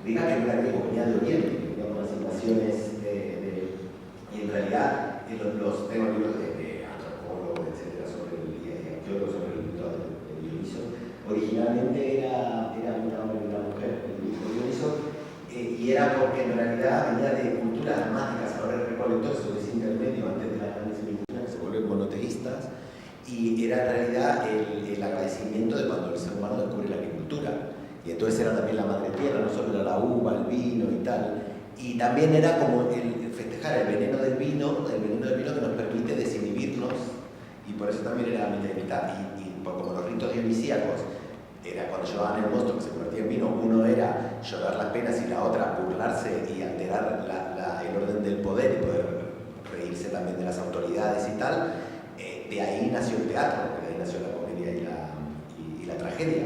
griega, que era griego, venía de Oriente, digamos, las invasiones y en realidad tengo libros de antropólogos, etcétera, sobre el mito de Dioniso. Originalmente era un hombre y una mujer, el mito de Dioniso, y era porque en realidad venía de culturas mágicas, ahora recolectores sobre ese intermedio antes de las grandes civilizaciones que se vuelven monoteístas, y era en realidad el agradecimiento de cuando el ser humano descubre la agricultura. Y entonces era también la madre tierra, no solo era la uva, el vino y tal. Y también era como el festejar el veneno del vino que nos permite desinhibirnos, y por eso también era mitad y mitad. Y como los ritos dionisíacos, era cuando llevaban el monstruo que se convertía en vino, uno era llorar las penas y la otra burlarse y alterar el orden del poder y poder reírse también de las autoridades y tal. De ahí nació el teatro, de ahí nació la comedia y la tragedia.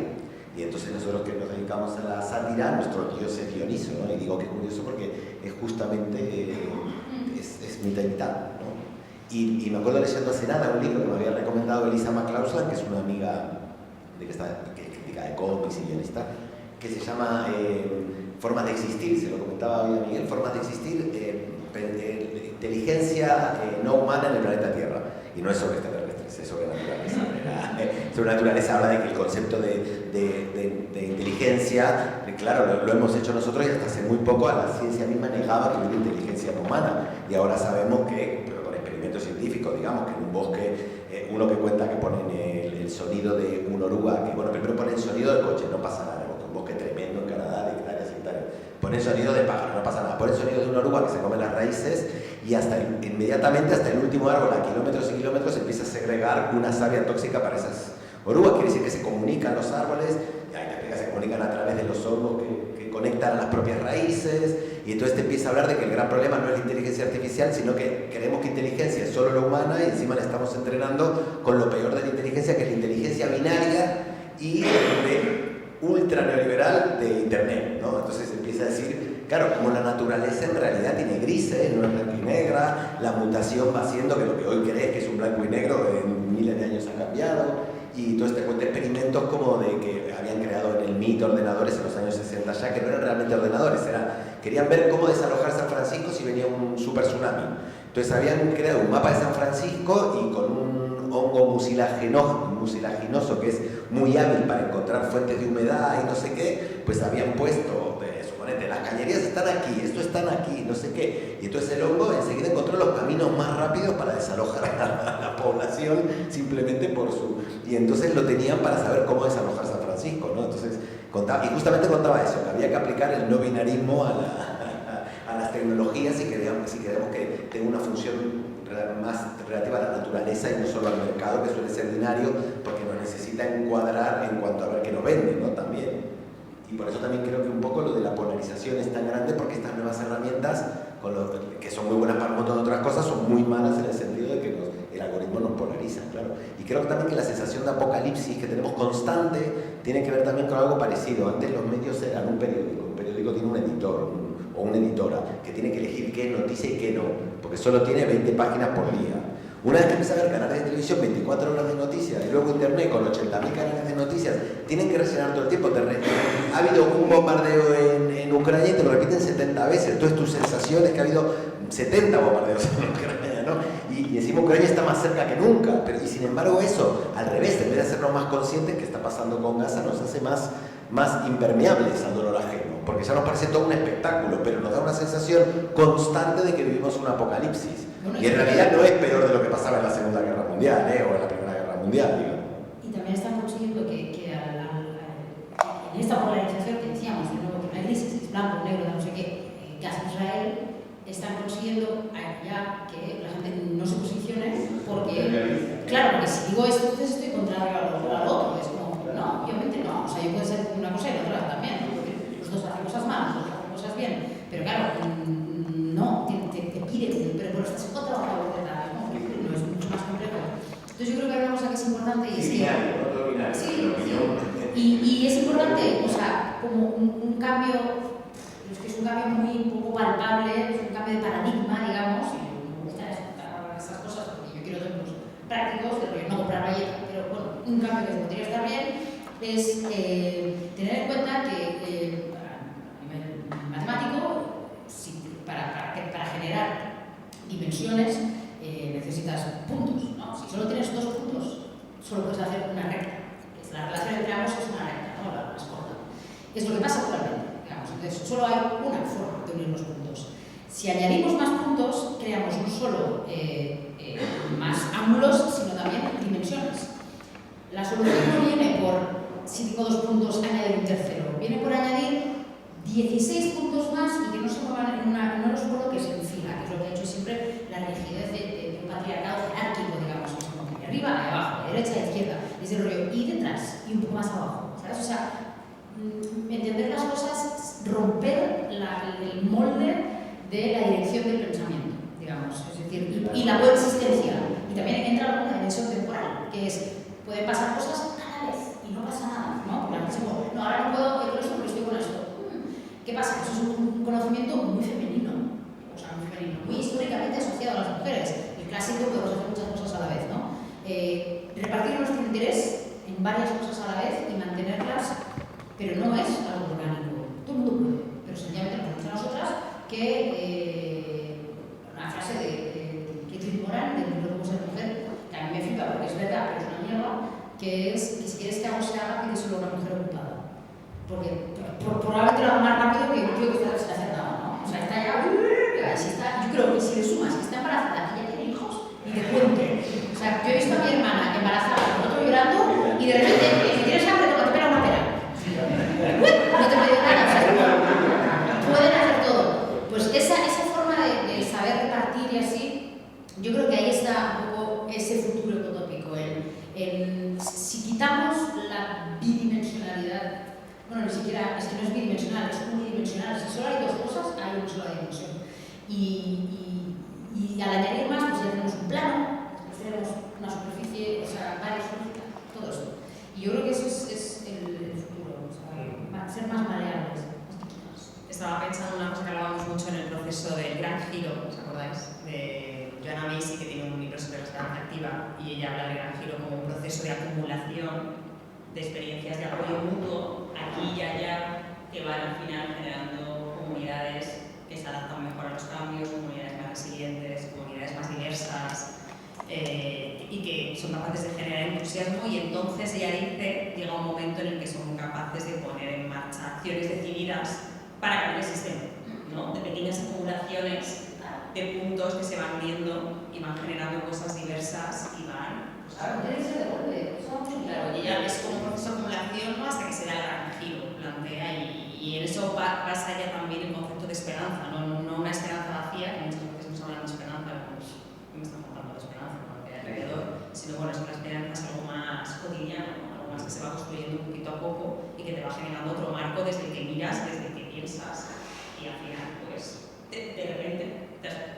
Y entonces nosotros que nos dedicamos a la sátira, nuestro dios es Dioniso, ¿no? Y digo que es curioso porque es justamente es mitad y mitad, ¿no? Y me acuerdo leyendo hace nada un libro que me había recomendado Elisa McLaughlin, que es una amiga que es crítica de cómics y guionista, que se llama Formas de Existir, se lo comentaba hoy a Miguel, Formas de Existir, inteligencia no humana en el planeta Tierra. Y no es sobre extraterrestres, es sobre naturaleza. Sobre naturaleza habla de que el concepto de inteligencia, claro, lo hemos hecho nosotros y hasta hace muy poco a la ciencia misma negaba que hubiera inteligencia no humana. Y ahora sabemos que, pero con experimentos científicos, digamos, que en un bosque, uno que cuenta que ponen el sonido de una oruga, que bueno, primero ponen sonido del coche, no pasa nada, un bosque tremendo en Canadá, de hectáreas y hectáreas. Ponen sonido de pájaro, no pasa nada. Ponen sonido de una oruga que se come las raíces y inmediatamente hasta el último árbol, a kilómetros y kilómetros, empieza a segregar una savia tóxica para esas orugas. Quiere decir que se comunican los árboles, se comunican a través de los hongos que conectan a las propias raíces, y entonces te empieza a hablar de que el gran problema no es la inteligencia artificial, sino que creemos que inteligencia es solo la humana y encima la estamos entrenando con lo peor de la inteligencia, que es la inteligencia binaria y ultra neoliberal de Internet, ¿no? Entonces empieza a decir, claro, como la naturaleza en realidad tiene grises, no es blanco y negra, la mutación va haciendo que lo que hoy crees que es un blanco y negro en miles de años ha cambiado, y todo este cuento de experimentos como de que habían creado en el MIT ordenadores en los años 60 ya, que no eran realmente ordenadores, querían ver cómo desalojar San Francisco si venía un super tsunami. Entonces habían creado un mapa de San Francisco y con un hongo mucilaginoso que es muy hábil para encontrar fuentes de humedad y no sé qué, pues habían puesto, suponete, las cañerías están aquí, esto están aquí, no sé qué, y entonces el hongo enseguida encontró los caminos más rápidos para desalojar a la población simplemente por su... Y entonces lo tenían para saber cómo desalojar San Francisco, ¿no? Entonces contaba, y justamente contaba eso, que había que aplicar el no binarismo a las tecnologías si queremos que tenga una función más relativa a la naturaleza y no solo al mercado, que suele ser binario, porque nos necesita encuadrar en cuanto a ver qué nos venden, ¿no? También. Y por eso también creo que un poco lo de la polarización es tan grande, porque estas nuevas herramientas, que son muy buenas para un montón de otras cosas, son muy malas en el sentido de que el algoritmo nos polariza, claro. Y creo que también que la sensación de apocalipsis que tenemos constante tiene que ver también con algo parecido. Antes los medios eran un periódico tiene un editor o una editora que tiene que elegir qué es noticia y qué no, porque solo tiene 20 páginas por día. Una vez que empieza a ver canales de televisión 24 horas de noticias y luego internet con 80.000 canales de noticias, tienen que rellenar todo el tiempo. Ha habido un bombardeo en Ucrania y te lo repiten 70 veces. Entonces tu sensación es que ha habido 70 bombardeos en Ucrania, ¿no? Y encima Ucrania está más cerca que nunca. Y sin embargo eso, al revés, en vez de hacernos más conscientes que está pasando con Gaza, nos hace más impermeables al dolor ajeno. Porque ya nos parece todo un espectáculo, pero nos da una sensación constante de que vivimos un apocalipsis. Y en realidad no es peor de lo que pasaba en la Segunda Guerra Mundial, o en la Primera Guerra Mundial, digamos. Y también están consiguiendo que en esta polarización que decíamos, de nuevo, que no hay grises, es blanco, negro, no sé qué, Gaza, Israel, están consiguiendo ya que la gente no se posicione porque, claro, porque si digo esto, entonces estoy contrario al otro, es como, no, obviamente no, o sea, yo puedo ser una cosa y la otra también, ¿no? Porque los dos hacen cosas mal, dos hacen cosas bien, pero claro, no, te piden, pero bueno, estás otra vez, ¿no? No es mucho más complejo. Entonces yo creo que hay una cosa que es importante y es que... Sí, y es importante, o sea, como un cambio, es que es un cambio muy poco palpable, es un cambio de paradigma, digamos, y me gustan estas cosas porque yo quiero ejemplos prácticos, de rollo no comprar galleta, pero bueno, un cambio que podría estar bien es tener en cuenta que a nivel matemático, para generar dimensiones necesitas puntos, ¿no? Si solo tienes 2 puntos, solo puedes hacer una recta. La relación entre ambos es una recta, ¿no? La más corta. Es lo que pasa actualmente, digamos. Entonces, solo hay una forma de unir los puntos. Si añadimos más puntos, creamos no solo más ángulos, sino también dimensiones. La solución no viene por, si tengo 2 puntos, añadir un tercero. Viene por añadir 16 puntos más y que no se muevan en los bloques en fila, que es lo que ha hecho siempre la rigidez de un patriarcado jerárquico, digamos, que es como de arriba a abajo, de derecha a izquierda, es el rollo y detrás y un poco más abajo, ¿sabes? O sea, entender las cosas, romper el molde de la dirección del pensamiento, digamos, es decir, y la coexistencia. Y también entra alguna dimensión temporal, que es, pueden pasar cosas a la vez y no pasa nada, ¿no? No, ahora no puedo con esto porque estoy con esto. ¿Qué pasa? Eso es un conocimiento muy femenino, o sea, muy femenino, muy históricamente asociado a las mujeres. El clásico, podemos hacer muchas cosas a la vez, ¿no? Repartir nuestro interés en varias cosas a la vez y mantenerlas, pero no es algo orgánico. Todo el mundo puede, pero sencillamente nos parece a nosotras que una frase de Ketrin Moran, del libro Cómo ser mujer, que a mí me flipa porque es verdad, pero es una mierda, que es que si quieres que algo se haga, pide solo una mujer ocupada. Porque probablemente lo haga más rápido que un tío que está sin hacer nada, ¿no? O sea, está ya... yo creo que si le sumas que está embarazada, que ya tiene hijos, ni te cuento. O sea, yo he visto a mi hermana embarazada con otro llorando y de repente, si tienes hambre, te pela una pera. No te pide nada, o sea, pueden hacer todo. Pues esa forma de saber repartir y así, yo creo que ahí está un poco ese futuro utópico. Si quitamos la bidimensionalidad, bueno, ni siquiera, es que no es bidimensional, es unidimensional. Si solo hay 2 cosas, hay una sola dimensión. Y al añadir más, pues ya tenemos un plano, después tenemos una superficie, o sea, varias superficies, todo esto. Y yo creo que eso es el futuro, o sea, ser más maleables. Estaba pensando en una cosa que hablábamos mucho en el proceso del Gran Giro, ¿os acordáis? De Joanna Macy, que tiene un libro sobre la esperanza activa, y ella habla del Gran Giro como un proceso de acumulación de experiencias de apoyo mutuo, aquí y allá, que van al final generando comunidades que se adaptan mejor a los cambios, comunidades más resilientes, comunidades más diversas, y que son capaces de generar entusiasmo. Y entonces ella dice, llega un momento en el que son capaces de poner en marcha acciones decididas para cambiar el sistema, ¿no? De pequeñas acumulaciones de puntos que se van uniendo y van generando cosas diversas y van... Claro, tiene que ser de golpe. Claro, y ella es como un proceso de acumulación, ¿no? Hasta que se da el gran giro, plantea, y en eso pasa ya también el concepto de esperanza, no una esperanza vacía, que muchas veces nos hablan de esperanza, pues me están contando de esperanza, porque hay alrededor, sino bueno, es que la esperanza es algo más cotidiano, ¿no? Algo más que se va construyendo poquito a poco y que te va generando otro marco desde el que miras, desde el que piensas, y al final, pues, de repente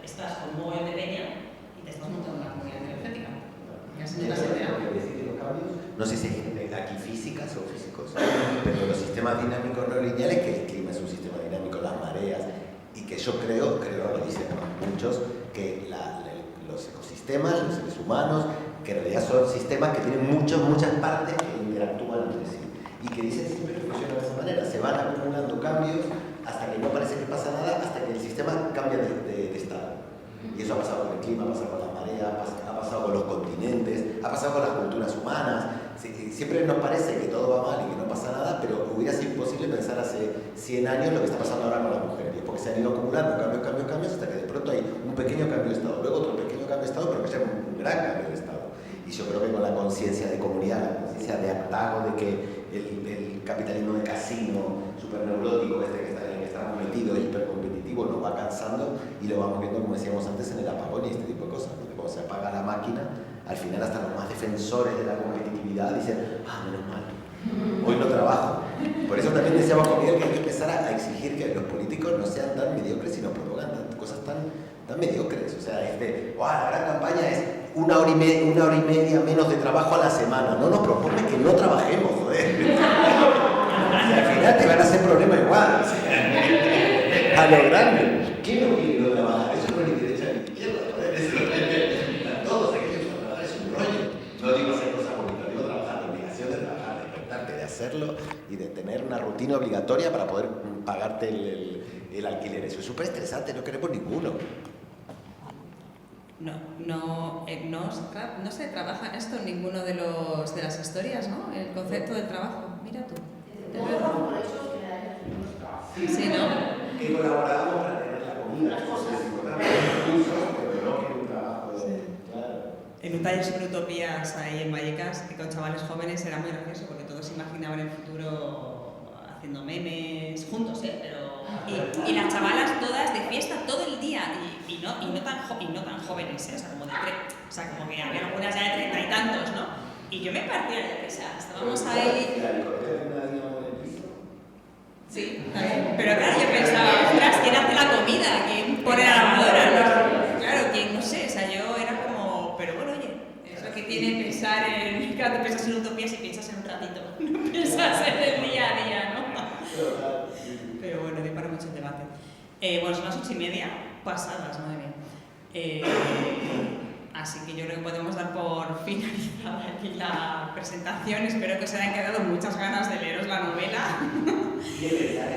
estás con un mogollón de peña y te estás montando una comunidad energética. No sé si hay aquí físicas o físicos, pero los sistemas dinámicos no lineales, que el clima es un sistema dinámico, las mareas, y que yo creo lo dicen muchos, que los ecosistemas, los seres humanos, que en realidad son sistemas que tienen muchas partes que interactúan entre sí, y que dicen siempre que funcionan de esa manera, se van acumulando cambios hasta que no parece que pasa nada, hasta que el sistema cambia de estado. Y eso ha pasado con el clima, ha pasado con las mareas, ha pasado con los continentes, ha pasado con las culturas humanas. Siempre nos parece que todo va mal y que no pasa nada, pero hubiera sido imposible pensar hace 100 años lo que está pasando ahora con las mujeres, porque se han ido acumulando cambios, hasta que de pronto hay un pequeño cambio de estado, luego otro pequeño cambio de estado, pero que sea un gran cambio de estado. Y yo creo que con la conciencia de comunidad, la conciencia de hartazgo, de que el capitalismo de casino, súper neurótico, que estamos metidos, hipercompetitivo, nos va cansando, y lo vamos viendo, como decíamos antes, en el apagón y este tipo de cosas. Cuando se apaga la máquina, al final hasta los más defensores de la competitividad dicen, menos mal, hoy no trabajo. Por eso también decíamos con Miguel que hay que empezar empezar a exigir que los políticos no sean tan mediocres y nos propongan cosas tan mediocres. O sea, la gran campaña es una hora y media menos de trabajo a la semana. No nos proponen que no trabajemos, joder. Y al final te van a hacer problema igual. O sea, a lo grande. ¿Quién no quiere no trabajar? Eso no es ni derecha ni izquierda, joder. Eso, todos aquellos que trabajar es un rollo. No digo hacer cosas bonitas, digo trabajar, la obligación de trabajar, despertarte, de hacerlo y de tener una rutina obligatoria para poder pagarte el alquiler. Eso es súper estresante, no queremos ninguno. No se trabaja esto en ninguno de las historias, ¿no? El concepto del trabajo. Mira tú. Sí, ¿no? Que colaborábamos para tener la comida. Es importante, pero no que un trabajo. Sí. Claro. En un taller sobre utopías ahí en Vallecas, que con chavales jóvenes era muy gracioso porque todos se imaginaban el futuro haciendo memes juntos, pero y las chavalas todas de fiesta todo el día y no tan jóvenes, o sea, como que había algunas ya de 30 y tantos, ¿no? Y yo me partía de risa, estábamos ahí. Sí, también. Pero claro, yo pensaba, ostras, ¿quién hace la comida? ¿Quién pone la lavadora? No, claro, ¿quién? No sé, o sea, yo era como, pero bueno, oye, es lo que tiene pensar en, claro, piensas en utopías y piensas en un ratito, no piensas en el día a día, ¿no? Pero bueno, dio para mucho debate. Bueno, son las 8:30, pasadas, madre mía. Así que yo creo que podemos dar por finalizada aquí la presentación. Espero que os hayan quedado muchas ganas de leeros la novela. Y empezar